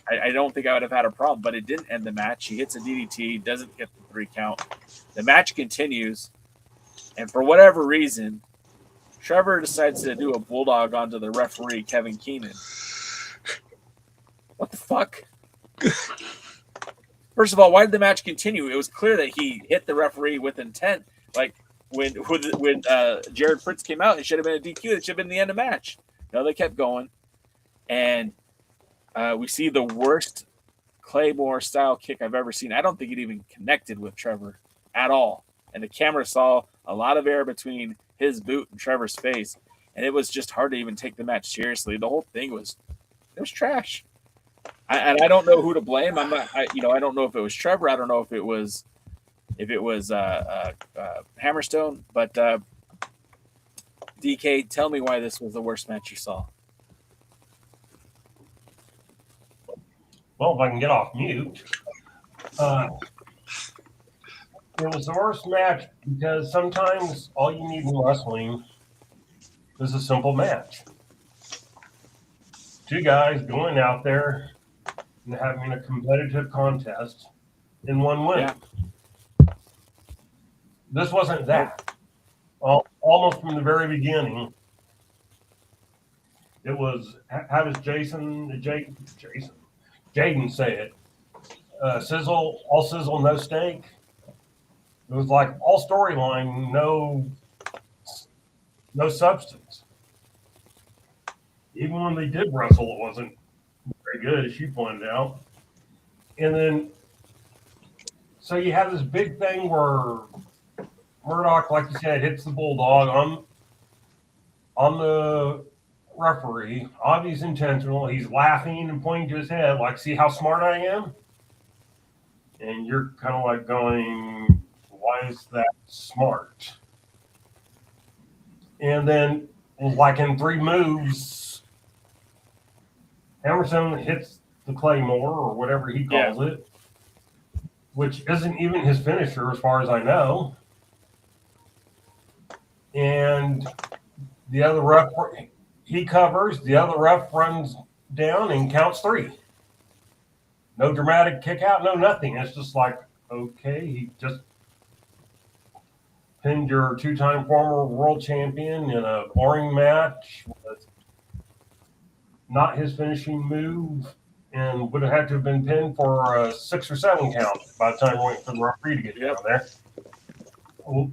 I don't think I would have had a problem, but it didn't end the match. He hits a DDT, doesn't get the 3 count. The match continues, and for whatever reason, Trevor decides to do a bulldog onto the referee, Kevin Keenan. What the fuck? First of all, why did the match continue? It was clear that he hit the referee with intent. Like when Jared Fritz came out, it should have been a DQ. It should have been the end of the match. No, they kept going. And we see the worst Claymore-style kick I've ever seen. I don't think it even connected with Trevor at all. And the camera saw a lot of air between his boot and Trevor's face. And it was just hard to even take the match seriously. The whole thing was trash. And I don't know who to blame. I don't know if it was Trevor. I don't know if it was Hammerstone. But DK, tell me why this was the worst match you saw. Well, if I can get off mute. It was the worst match because sometimes all you need in wrestling is a simple match. Two guys going out there and having a competitive contest and one win. Yeah. This wasn't that. Almost from the very beginning, it was, how does Jaden say it? Sizzle, all sizzle, no steak. It was like all storyline, no substance. Even when they did wrestle, it wasn't very good, as you pointed out. And then, so you have this big thing where Murdoch, like you said, hits the bulldog on the referee. Obvious intentional. He's laughing and pointing to his head, like, see how smart I am? And you're kind of like going, why is that smart? And then, like in 3 moves, Emerson hits the Claymore or whatever he calls it, which isn't even his finisher as far as I know. And the other ref, he covers, the other ref runs down and counts 3. No dramatic kick out, no nothing. It's just like, okay, he just pinned your 2-time former world champion in a boring match with not his finishing move, and would have had to have been pinned for a 6 or 7 count by the time we wait for the referee to get down there. Who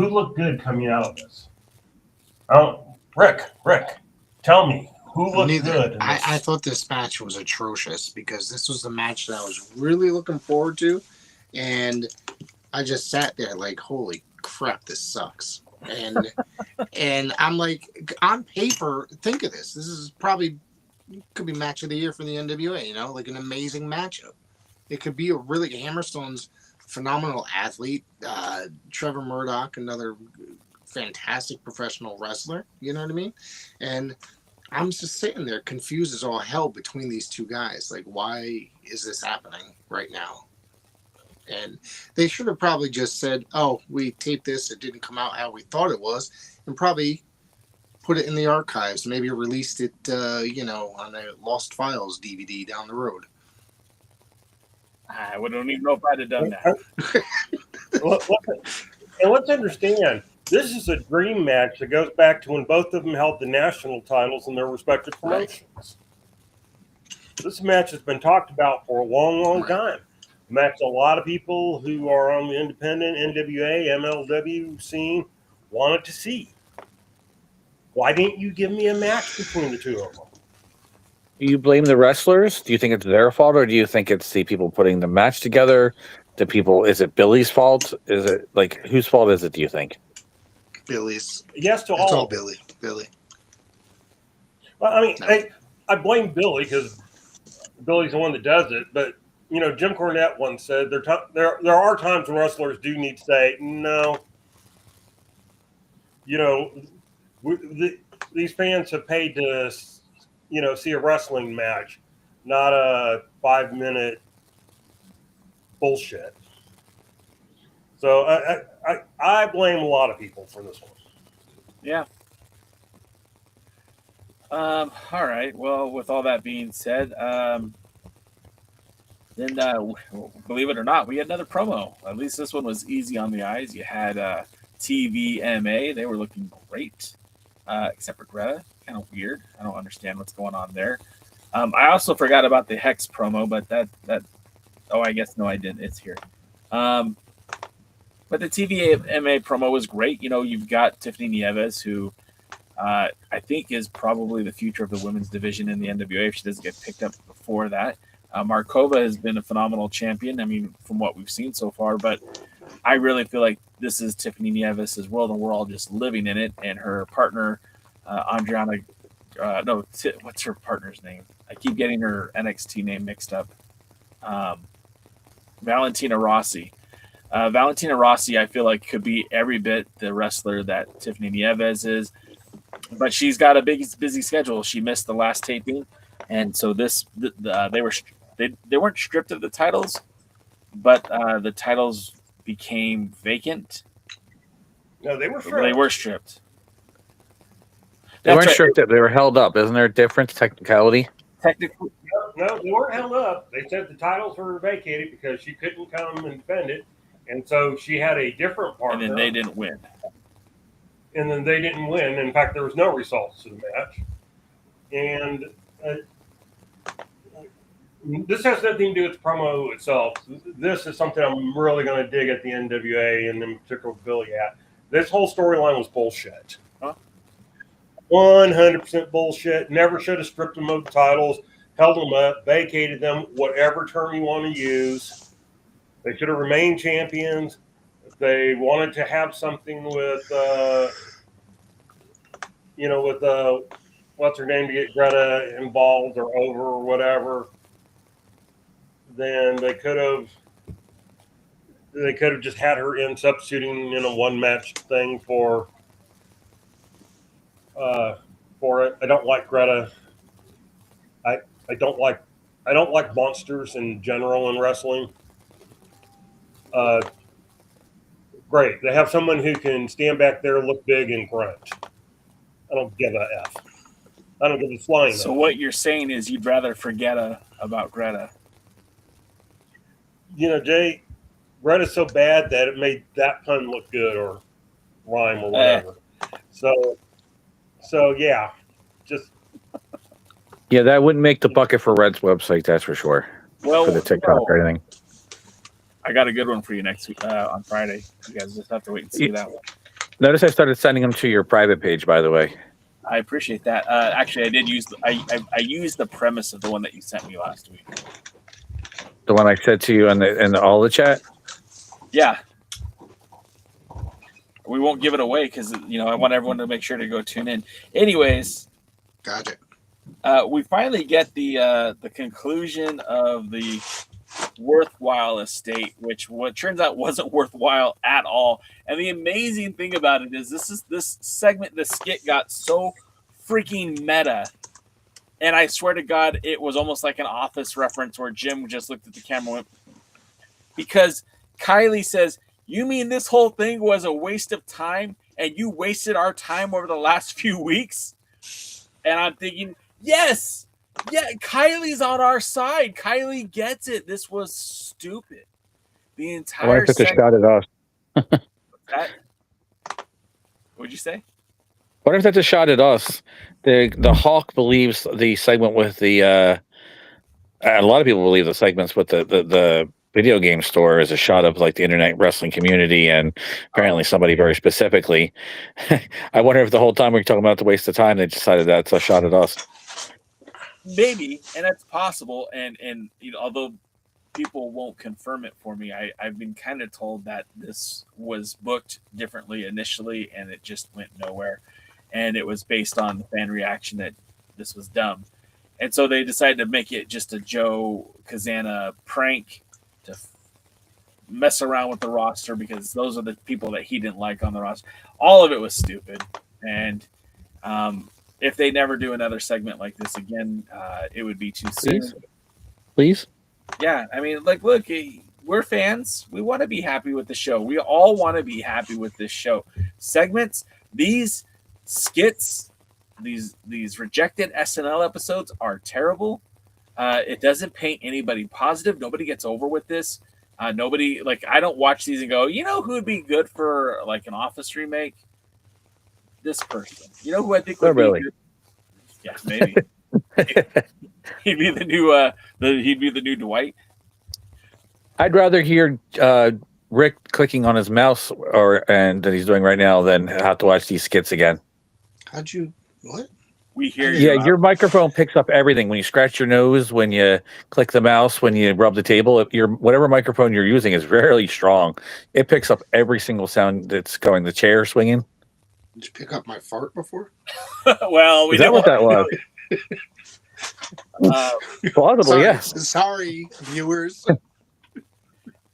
looked good coming out of this? Rick, tell me, who looked good? I thought this match was atrocious because this was the match that I was really looking forward to, and I just sat there like, holy crap, this sucks. And I'm like, on paper, think of this. This is probably could be match of the year for the NWA, like an amazing matchup. It could be a really Hammerstone's phenomenal athlete, Trevor Murdoch, another fantastic professional wrestler, you know what I mean? And I'm just sitting there confused as all hell between these two guys. Like, why is this happening right now? And they should have probably just said, oh, we taped this, it didn't come out how we thought it was, and probably put it in the archives, maybe released it, on a Lost Files DVD down the road. I don't even know if I'd have done that. And let's understand, this is a dream match that goes back to when both of them held the national titles in their respective promotions. This match has been talked about for a long time. A match a lot of people who are on the independent NWA, MLW scene wanted to see. Why didn't you give me a match between the two of them? Do you blame the wrestlers? Do you think it's their fault, or do you think it's the people putting the match together? Is it Billy's fault? Is it whose fault is it, do you think? Billy's. Yes to all. It's all Billy. Well, I mean, I blame Billy because Billy's the one that does it. But Jim Cornette once said there are times when wrestlers do need to say no. These fans have paid to see a wrestling match, not a 5-minute bullshit. So I blame a lot of people for this one. Yeah. All right. Well, with all that being said, then believe it or not, we had another promo. At least this one was easy on the eyes. You had TVMA. They were looking great, except for Greta. Kind of weird. I don't understand what's going on there. I also forgot about the Hex promo, but that I guess no, I didn't. It's here. But the TVMA promo was great. You know, you've got Tiffany Nieves, who I think is probably the future of the women's division in the NWA if she doesn't get picked up before that. Markova has been a phenomenal champion, I mean, from what we've seen so far, but I really feel like this is Tiffany Nieves' world, and we're all just living in it. And her partner, Adriana, what's her partner's name? I keep getting her NXT name mixed up. Valentina Rossi. Valentina Rossi, I feel like, could be every bit the wrestler that Tiffany Nieves is, but she's got a busy schedule. She missed the last taping, and so they weren't stripped of the titles, but the titles became vacant. No, they were stripped. They were stripped. They weren't stripped. They were held up. Isn't there a difference, technicality? Technically, no, they weren't held up. They said the titles were vacated because she couldn't come and defend it, and so she had a different partner. And then they didn't win. In fact, there was no results to the match. And this has nothing to do with the promo itself. This is something I'm really going to dig at the NWA and in particular Billy at. This whole storyline was bullshit. 100% bullshit. Never should have stripped them of the titles, held them up, vacated them, whatever term you want to use. They should have remained champions. If they wanted to have something with, what's her name, to get Greta involved or over or whatever, then they could have just had her in substituting in a one match thing for it. I don't like Greta. I don't like monsters in general in wrestling. Great. They have someone who can stand back there, look big, and grunt. I don't give a F. I don't give a flying. So what you're saying is you'd rather forget about Greta. You know, Jay, Greta's so bad that it made that pun look good or rhyme or whatever. So yeah, just. Yeah, that wouldn't make the Bucket for Reds website, that's for sure. Well, for the TikTok or anything. I got a good one for you next week on Friday. You guys just have to wait and see that one. Notice I started sending them to your private page, by the way. I appreciate that. Actually, I did use I used the premise of the one that you sent me last week. The one I said to you in all the chat? Yeah. We won't give it away because I want everyone to make sure to go tune in. Anyways, gotcha. We finally get the conclusion of the Worthwhile estate, which what turns out wasn't worthwhile at all. And the amazing thing about it is this segment, the skit got so freaking meta. And I swear to God, it was almost like an Office reference where Jim just looked at the camera and went, because Kylie says, "You mean this whole thing was a waste of time and you wasted our time over the last few weeks?" And I'm thinking, yes, yeah, Kylie's on our side. Kylie gets it. This was stupid. The entire Why took a shot at us? What'd you say? What if that's a shot at us? The Hawk believes the segment with the a lot of people believe the segments with the video game store is a shot of like the internet wrestling community, and apparently somebody very specifically. I wonder if the whole time we're talking about the waste of time, they decided that's a shot at us. Maybe, and that's possible. And although people won't confirm it for me, I've been kind of told that this was booked differently initially, and it just went nowhere. And it was based on the fan reaction that this was dumb. And so they decided to make it just a Joe Kazana prank to mess around with the roster because those are the people that he didn't like on the roster. All of it was stupid. And if they never do another segment like this again, it would be too soon. Please? Yeah, I mean, like, look, we're fans. We want to be happy with the show. We all want to be happy with this show. Segments, these skits, these rejected SNL episodes are terrible. It doesn't paint anybody positive. Nobody gets over with this. Nobody like I don't watch these and go, you know who would be good for like an Office remake? This person. You know who I think would be good? Yeah, maybe. He'd be the new Dwight. I'd rather hear Rick clicking on his mouse and that he's doing right now than have to watch these skits again. How'd you what? We hear you. Yeah, your microphone picks up everything. When you scratch your nose, when you click the mouse, when you rub the table, whatever microphone you're using is really strong. It picks up every single sound that's going. The chair swinging. Did you pick up my fart before? Well, is that what that was? Plausibly, yes. Sorry, viewers.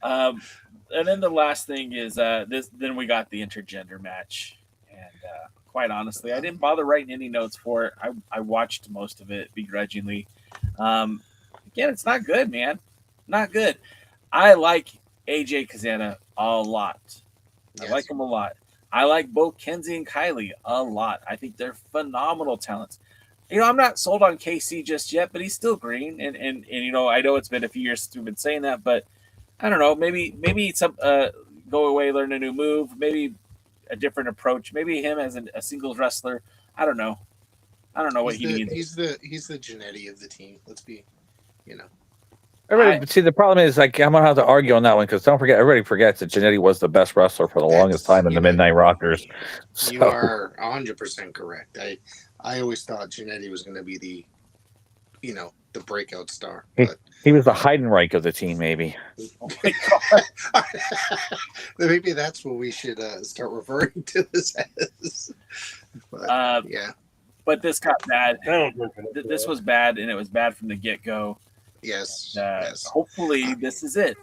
And then the last thing is Then we got the intergender match, and quite honestly, I didn't bother writing any notes for it. I watched most of it begrudgingly. Again, it's not good, man. Not good. I like AJ Kazana a lot. Yes. I like him a lot. I like both Kenzie and Kylie a lot. I think they're phenomenal talents. I'm not sold on KC just yet, but he's still green. And I know it's been a few years since we've been saying that, but I don't know. Maybe some go away, learn a new move. Maybe a different approach. Maybe him as a singles wrestler. I don't know. What he needs. He's the Jannetty of the team. Let's be, See, the problem is, like, I'm gonna have to argue on that one because don't forget, everybody forgets that Jannetty was the best wrestler for the longest time in the Midnight Rockers. So. You are 100% correct. I always thought Jannetty was going to be the breakout star. He was the Heidenreich of the team, maybe. Oh my God. Maybe that's what we should start referring to this as. But, yeah. But this got bad. This was bad, and it was bad from the get-go. Yes. Yes. Hopefully, this is it.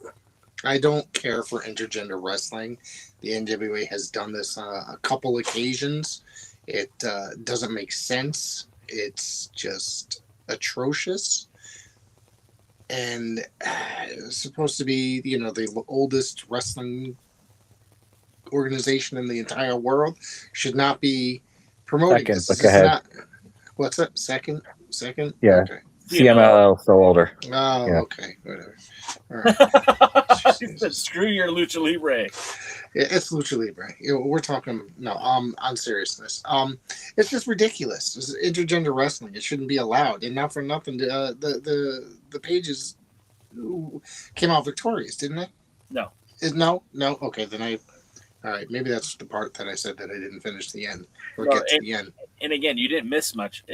I don't care for intergender wrestling. The NWA has done this a couple occasions. It doesn't make sense. It's just atrocious. And it's supposed to be, the oldest wrestling organization in the entire world. Should not be promoting this. This is not, what's that? Second? Yeah. Okay. CMLL still older. Oh, yeah. Okay. Whatever. All right. Screw your Lucha Libre. It's Lucha Libre. We're talking on seriousness. It's just ridiculous. It's intergender wrestling. It shouldn't be allowed. And not for nothing, the Pages came out victorious, didn't they? No. No. Okay, then all right. Maybe that's the part that I said that I didn't finish the end get to the end. And again, you didn't miss much.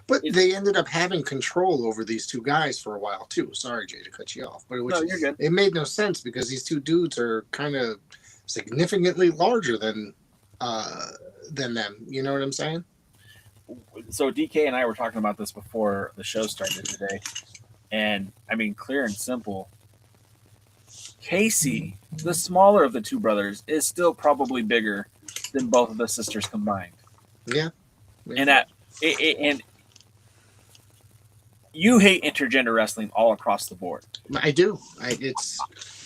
But they ended up having control over these two guys for a while too. Sorry, Jay, to cut you off, but you're good. It made no sense because these two dudes are kind of significantly larger than them. You know what I'm saying? So DK and I were talking about this before the show started today, and I mean, clear and simple. Casey, the smaller of the two brothers, is still probably bigger than both of the sisters combined. Yeah. And you hate intergender wrestling all across the board. I do.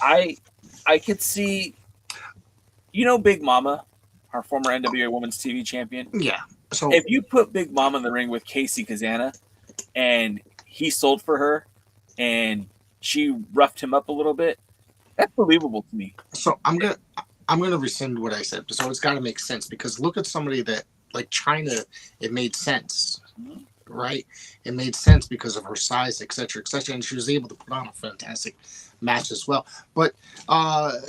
I could see, Big Mama, our former NWA Women's TV champion. Yeah. So if you put Big Mama in the ring with Casey Kazana, and he sold for her, and she roughed him up a little bit, that's believable to me. So I'm gonna rescind what I said. So it's got to make sense because look at somebody that like China. It made sense, right? It made sense because of her size, etc., and she was able to put on a fantastic match as well. But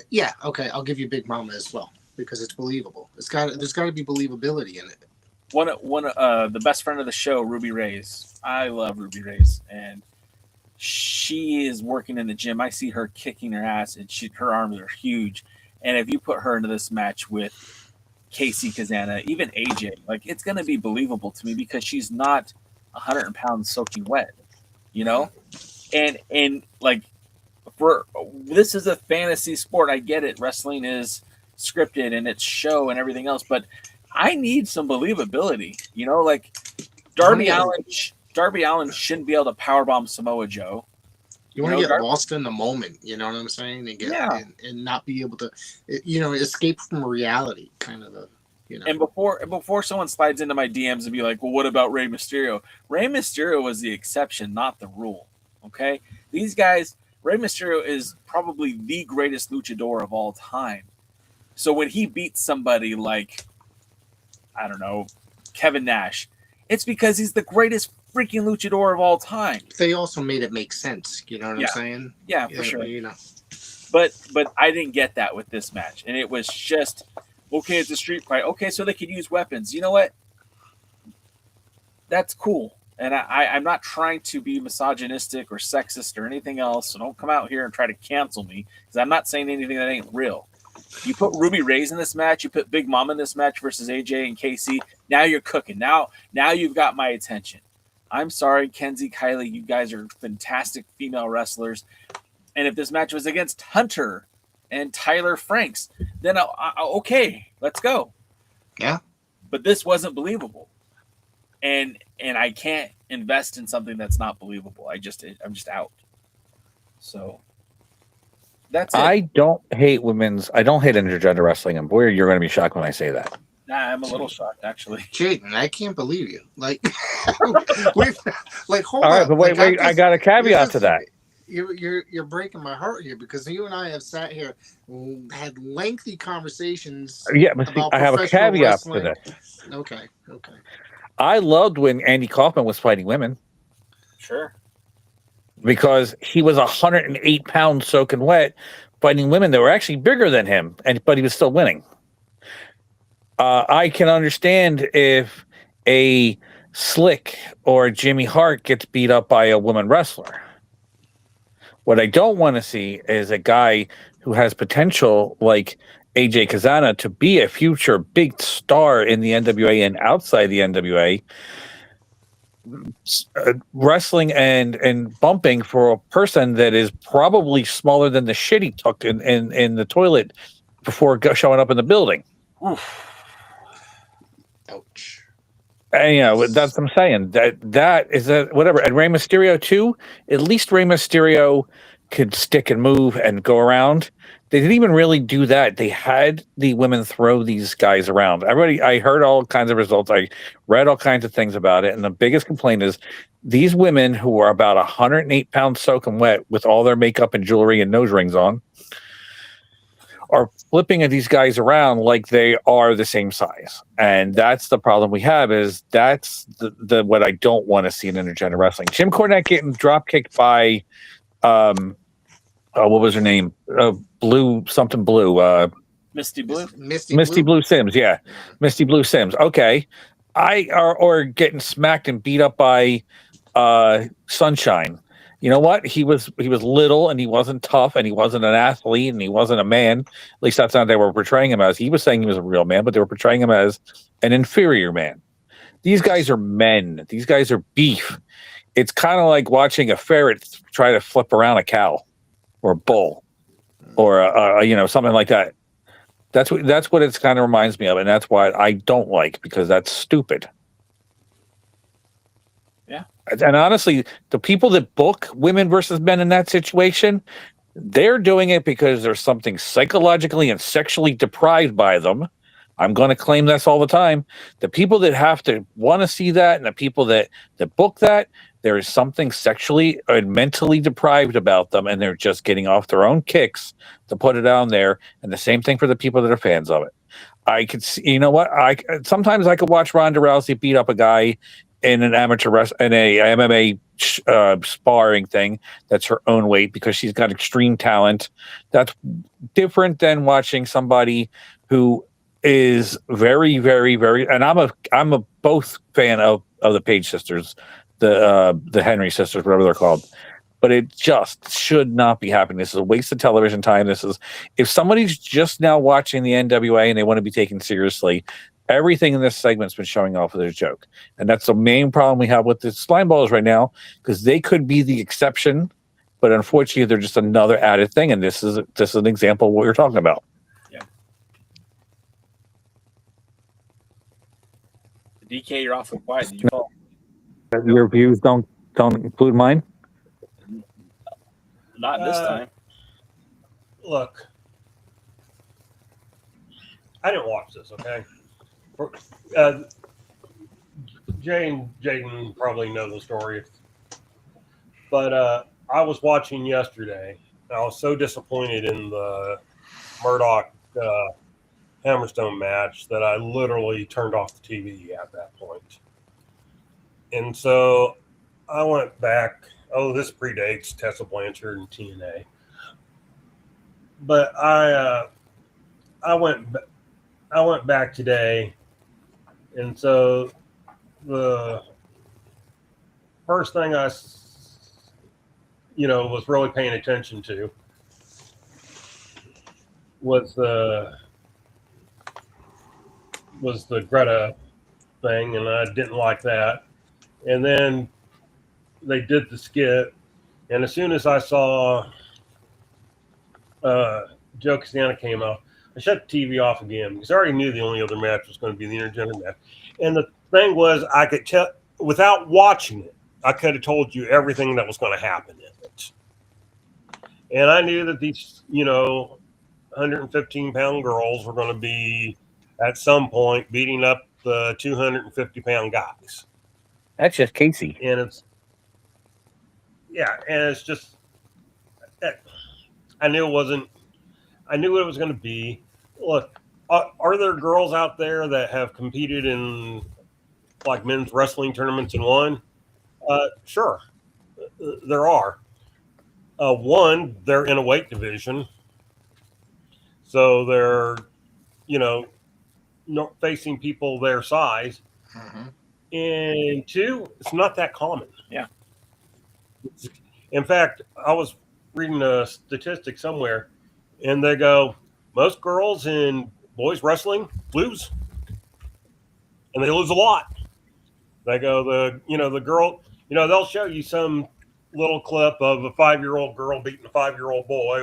yeah, okay, I'll give you Big Mama as well because it's believable. There's got to be believability in it. One the best friend of the show, Ruby Reyes. I love Ruby Reyes, and she is working in the gym. I see her kicking her ass, and her arms are huge. And if you put her into this match with Casey Kazana, even AJ, like it's going to be believable to me because she's not 100 pounds soaking wet, And like this is a fantasy sport. I get it. Wrestling is scripted and it's show and everything else, but I need some believability. Like Darby Allin shouldn't be able to powerbomb Samoa Joe. You want to get lost in the moment, you know what I'm saying? And and not be able to, escape from reality, kind of And before someone slides into my DMs and be like, well, what about Rey Mysterio? Rey Mysterio was the exception, not the rule. Okay? These guys, Rey Mysterio is probably the greatest luchador of all time. So when he beats somebody like, I don't know, Kevin Nash, it's because he's the greatest freaking luchador of all time. They also made it make sense. You know what I'm saying? Yeah, for sure. You know. But I didn't get that with this match. And it was just, okay, it's a street fight. Okay, so they could use weapons. You know what? That's cool. And I'm not trying to be misogynistic or sexist or anything else. So don't come out here and try to cancel me, because I'm not saying anything that ain't real. You put Ruby Reyes in this match. You put Big Mom in this match versus AJ and KC. Now you're cooking. Now you've got my attention. I'm sorry, Kenzie, Kylie. You guys are fantastic female wrestlers. And if this match was against Hunter and Tyler Franks, then okay, let's go. Yeah. But this wasn't believable. And I can't invest in something that's not believable. I'm just out. So that's it. I don't hate intergender wrestling, and boy, you're going to be shocked when I say that. Nah, I'm a little shocked, actually. Jaden, I can't believe you. Like, hold All right, on. but wait, I got a caveat to that. You're breaking my heart here, because you and I have sat here, had lengthy conversations. Yeah, but see, I have a caveat to that. Okay. I loved when Andy Kaufman was fighting women. Sure. Because he was 108 pounds soaking wet, fighting women that were actually bigger than him, but he was still winning. I can understand if a Slick or Jimmy Hart gets beat up by a woman wrestler. What I don't want to see is a guy who has potential like AJ Kazana to be a future big star in the NWA and outside the NWA, wrestling and bumping for a person that is probably smaller than the shit he took in the toilet before showing up in the building. Oof. Ouch. And that's what I'm saying. That is whatever. And Rey Mysterio too. At least Rey Mysterio could stick and move and go around. They didn't even really do that. They had the women throw these guys around. I heard all kinds of results. I read all kinds of things about it. And the biggest complaint is these women who are about 108 pounds soaking wet with all their makeup and jewelry and nose rings on are flipping at these guys around like they are the same size. And that's the problem we have, is that's the what I don't want to see in intergender wrestling. Jim Cornette getting drop kicked by what was her name? Blue. Misty Blue? Misty Blue Sims, yeah. Misty Blue Sims. Okay. Or getting smacked and beat up by Sunshine. You know what? He was little, and he wasn't tough, and he wasn't an athlete, and he wasn't a man. At least that's not what they were portraying him as. He was saying he was a real man, but they were portraying him as an inferior man. These guys are men. These guys are beef. It's kind of like watching a ferret try to flip around a cow or a bull or something like that. That's what it kind of reminds me of, and that's why I don't like, because that's stupid. Yeah. And honestly, the people that book women versus men in that situation, they're doing it because there's something psychologically and sexually deprived by them. I'm going to claim this all the time. The people that have to want to see that, and the people that book that, there is something sexually and mentally deprived about them, and they're just getting off their own kicks to put it on there. And the same thing for the people that are fans of it. I could see, you know what? Sometimes I could watch Ronda Rousey beat up a guy in an MMA sparring thing that's her own weight, because she's got extreme talent. That's different than watching somebody who is very, very, very, and I'm a both fan of the Page sisters, the Henry sisters, whatever they're called. But it just should not be happening. This is a waste of television time. If somebody's just now watching the NWA and they want to be taken seriously, everything in this segment's been showing off as a joke. And that's the main problem we have with the slime balls right now, because they could be the exception, but unfortunately they're just another added thing. And this is an example of what you're talking about. Yeah. DK, you're awfully quiet. Did you fall? Your views don't include mine? Not this time. Look, I didn't watch this, okay? Jaden probably know the story, but I was watching yesterday. I was so disappointed in the Murdoch Hammerstone match that I literally turned off the TV at that point. And so I went back. Oh, this predates Tessa Blanchard and TNA. But I went back today, and so the first thing I was really paying attention to was the Greta thing, and I didn't like that. And then they did the skit, and as soon as I saw Joe Castana came out, I shut the TV off again because I already knew the only other match was going to be the intergender match. And the thing was, I could tell without watching it, I could have told you everything that was going to happen in it. And I knew that these, 115-pound girls were going to be at some point beating up the 250-pound guys. That's just Casey. And it's just, I knew what it was going to be. Look, are there girls out there that have competed in like men's wrestling tournaments and won? Sure, there are. One, they're in a weight division, so they're, not facing people their size. Mm-hmm. And two, it's not that common. Yeah. In fact, I was reading a statistic somewhere, and they go, most girls in boys wrestling lose, and they lose a lot. They go, the girl, they'll show you some little clip of a 5-year-old girl beating a 5-year-old boy,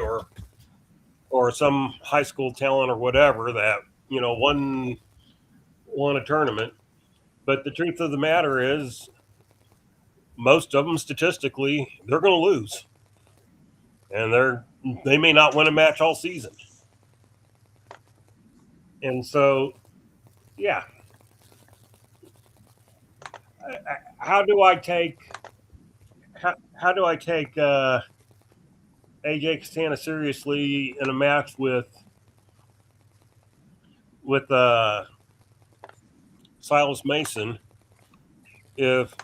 or some high school talent or whatever that won a tournament. But the truth of the matter is, most of them statistically, they're going to lose, and they may not win a match all season. And so, yeah. How do I take AJ Castana seriously in a match with Silas Mason if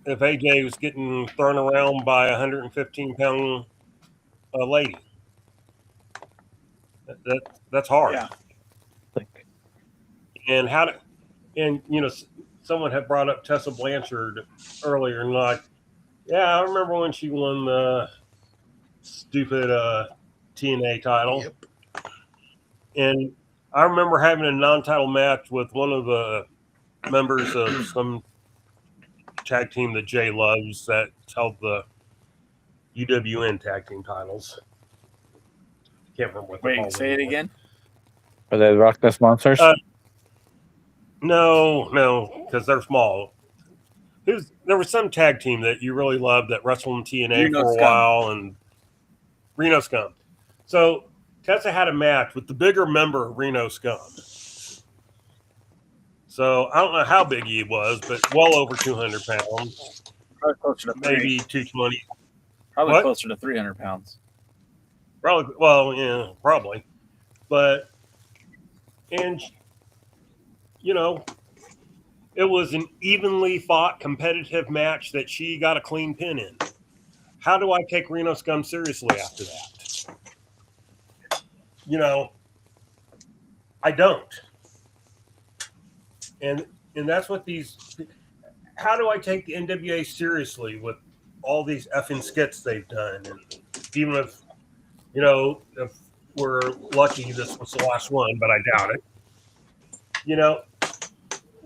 AJ was getting thrown around by a 115-pound lady? That's hard. Yeah. And someone had brought up Tessa Blanchard earlier, and I remember when she won the stupid TNA title. Yep. And I remember having a non-title match with one of the members of some tag team that Jay loves that held the UWN tag team titles. Can't remember what they're called. Wait, say it again. Are they the Rock Nest Monsters? No, because they're small. There was some tag team that you really loved that wrestled in TNA Reno for a Scum. while, and Reno Scum. So Tessa had a match with the bigger member of Reno Scum. So I don't know how big he was, but well over 200 pounds. Probably closer to maybe 220. Probably closer to 300 pounds. Probably. Well, yeah, probably. But, and, it was an evenly fought, competitive match that she got a clean pin in. How do I take Reno Scum seriously after that? I don't. And that's what how do I take the NWA seriously with all these effing skits they've done? And even if we're lucky this was the last one, but I doubt it.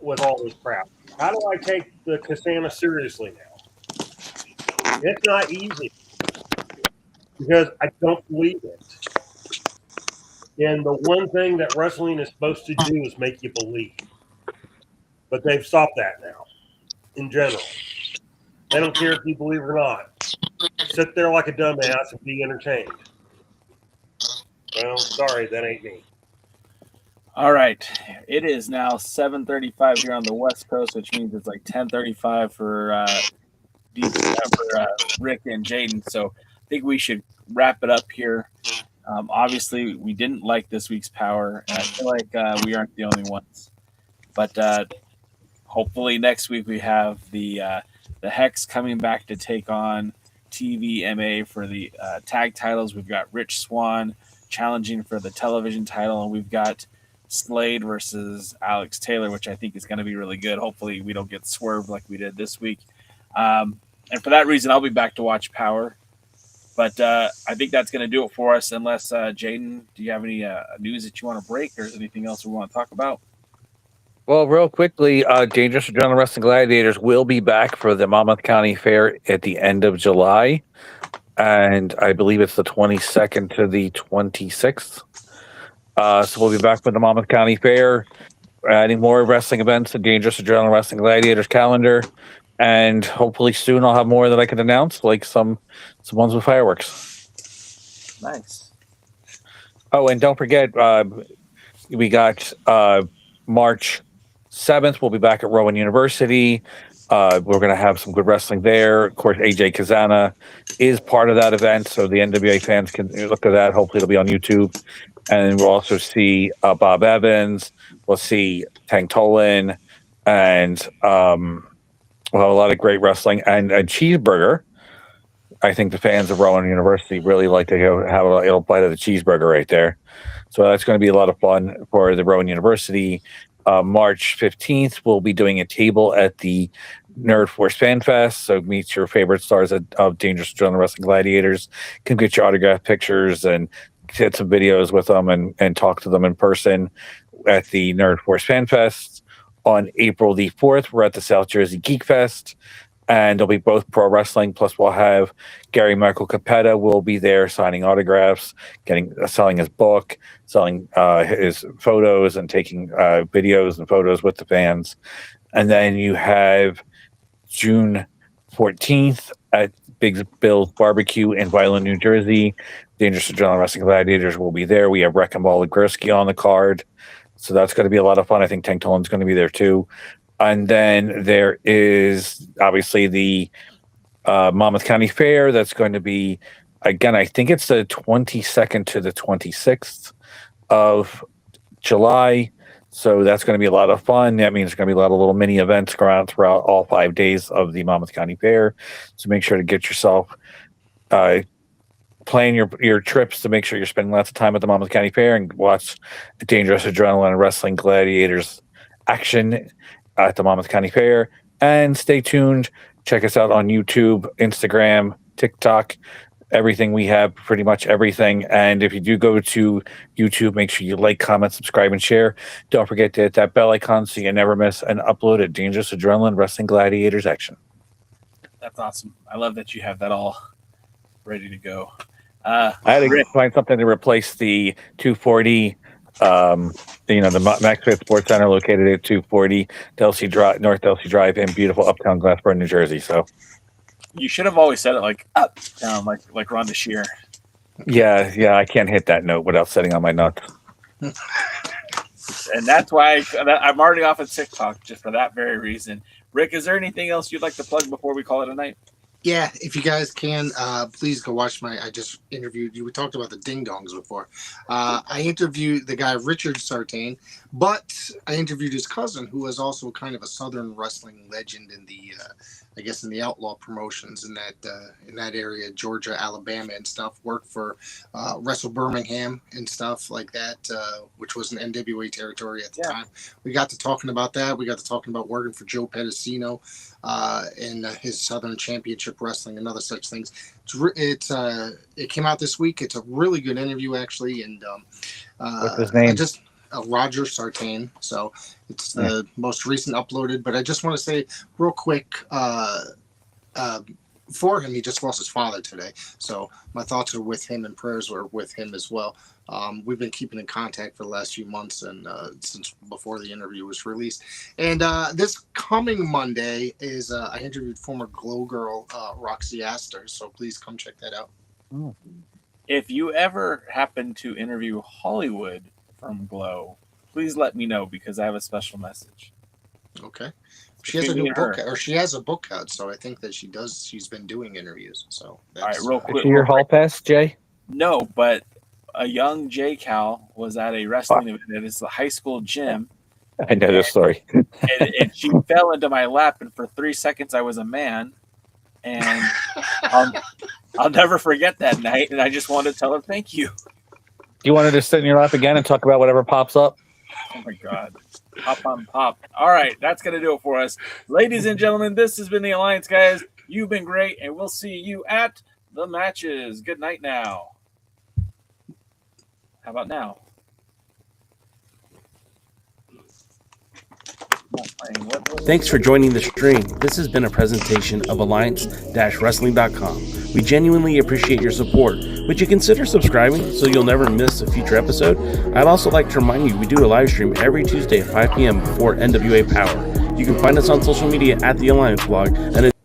With all this crap. How do I take the Castana seriously now? It's not easy because I don't believe it. And the one thing that wrestling is supposed to do is make you believe. But they've stopped that now, in general. They don't care if you believe it or not. Sit there like a dumbass and be entertained. Well, sorry, that ain't me. All right. It is now 7:35 here on the West Coast, which means it's like 10:35 for Rick and Jaden. So I think we should wrap it up here. Obviously, we didn't like this week's Power, and I feel like we aren't the only ones. But hopefully next week we have the Hex coming back to take on TVMA for the tag titles. We've got Rich Swann challenging for the television title, and we've got Slade versus Alex Taylor, which I think is going to be really good. Hopefully we don't get swerved like we did this week. And for that reason, I'll be back to watch Power. But I think that's going to do it for us, unless, Jaden, do you have any news that you want to break, or is there anything else we want to talk about? Well, real quickly, Dangerous Adrenaline Wrestling Gladiators will be back for the Monmouth County Fair at the end of July. And I believe it's the 22nd to the 26th. So we'll be back with the Monmouth County Fair, adding more wrestling events to Dangerous Adrenaline Wrestling Gladiators calendar. And hopefully soon I'll have more that I can announce, like some ones with fireworks. Nice. Oh, and don't forget, we got March 7th. We'll be back at Rowan University. We're going to have some good wrestling there. Of course, AJ Kazana is part of that event, so the NWA fans can look at that. Hopefully it'll be on YouTube. And we'll also see Bob Evans. We'll see Tank Tolan. And we'll have a lot of great wrestling. And a cheeseburger. I think the fans of Rowan University really like to go have a little bite of the cheeseburger right there. So that's going to be a lot of fun for the Rowan University. March 15th, we'll be doing a table at the Nerd Force Fan Fest. So meet your favorite stars of Dangerous Adrenaline Wrestling Gladiators. Come get your autograph pictures and get some videos with them and talk to them in person at the Nerd Force Fan Fest. On April the 4th, we're at the South Jersey Geek Fest. And there'll be both pro wrestling, plus we'll have Gary Michael Capetta will be there signing autographs, selling his book, selling his photos, and taking videos and photos with the fans. And then you have June 14th at Big Bill's Barbecue in Violin, New Jersey. Dangerous Adrenaline Wrestling Gladiators will be there. We have Wrecking Ball Ligurski on the card. So that's going to be a lot of fun. I think Tank Tolan's going to be there too. And then there is obviously the Monmouth County Fair. That's going to be, again, I think it's the 22nd to the 26th of July. So that's going to be a lot of fun. That means there's going to be a lot of little mini events throughout all 5 days of the Monmouth County Fair. So make sure to get yourself plan your trips to make sure you're spending lots of time at the Monmouth County Fair and watch Dangerous Adrenaline Wrestling Gladiators action at the Monmouth County Fair. And stay tuned. Check us out on YouTube, Instagram, TikTok, everything. We have pretty much everything. And if you do go to YouTube, make sure you like, comment, subscribe, and share. Don't forget to hit that bell icon so you never miss an upload of Dangerous Adrenaline Wrestling Gladiators action. That's awesome. I love that you have that all ready to go. I had to find something to replace the 240. The Max Fit Sports Center located at 240 Delsey Drive, North Delsey Drive in beautiful uptown Glassboro, New Jersey. So you should have always said it like up, down, like Rhonda Shear. Yeah, I can't hit that note without sitting on my nuts. And that's why I'm already off of TikTok just for that very reason. Rick, is there anything else you'd like to plug before we call it a night? Yeah, if you guys can, please go watch I just interviewed you. We talked about the Ding Dongs before. I interviewed the guy, Richard Sartain, but I interviewed his cousin, who was also kind of a Southern wrestling legend in the, in the outlaw promotions in that area, Georgia, Alabama and stuff. Worked for Wrestle Birmingham and stuff like that, which was an NWA territory at the time. We got to talking about that. We got to talking about working for Joe Pedicino in his Southern Championship Wrestling and other such things. It came out this week. It's a really good interview, actually. And what's his name? Roger Sartain. So it's the most recent uploaded. But I just want to say real quick, for him, he just lost his father today. So my thoughts are with him and prayers are with him as well. We've been keeping in contact for the last few months and since before the interview was released. And this coming Monday is I interviewed former Glow Girl Roxy Astor. So please come check that out. Oh. If you ever happen to interview Hollywood from Glow, please let me know because I have a special message. Okay. She has a new book, or she has a book out, so I think that she's been doing interviews. So all right, real quick. Is she your hall pass, Jay? No, but a young J Cal was at a wrestling event at his high school gym. I know this story. and she fell into my lap, and for 3 seconds I was a man. And I'll never forget that night, and I just wanted to tell her thank you. You wanted to sit in your lap again and talk about whatever pops up? Oh my God. Pop on pop. All right, that's going to do it for us. Ladies and gentlemen, this has been the Alliance, guys. You've been great, and we'll see you at the matches. Good night now. How about now? Thanks for joining the stream. This has been a presentation of Alliance-Wrestling.com. We genuinely appreciate your support. Would you consider subscribing so you'll never miss a future episode? I'd also like to remind you we do a live stream every Tuesday at 5 p.m. before NWA Power. You can find us on social media at the Alliance blog. And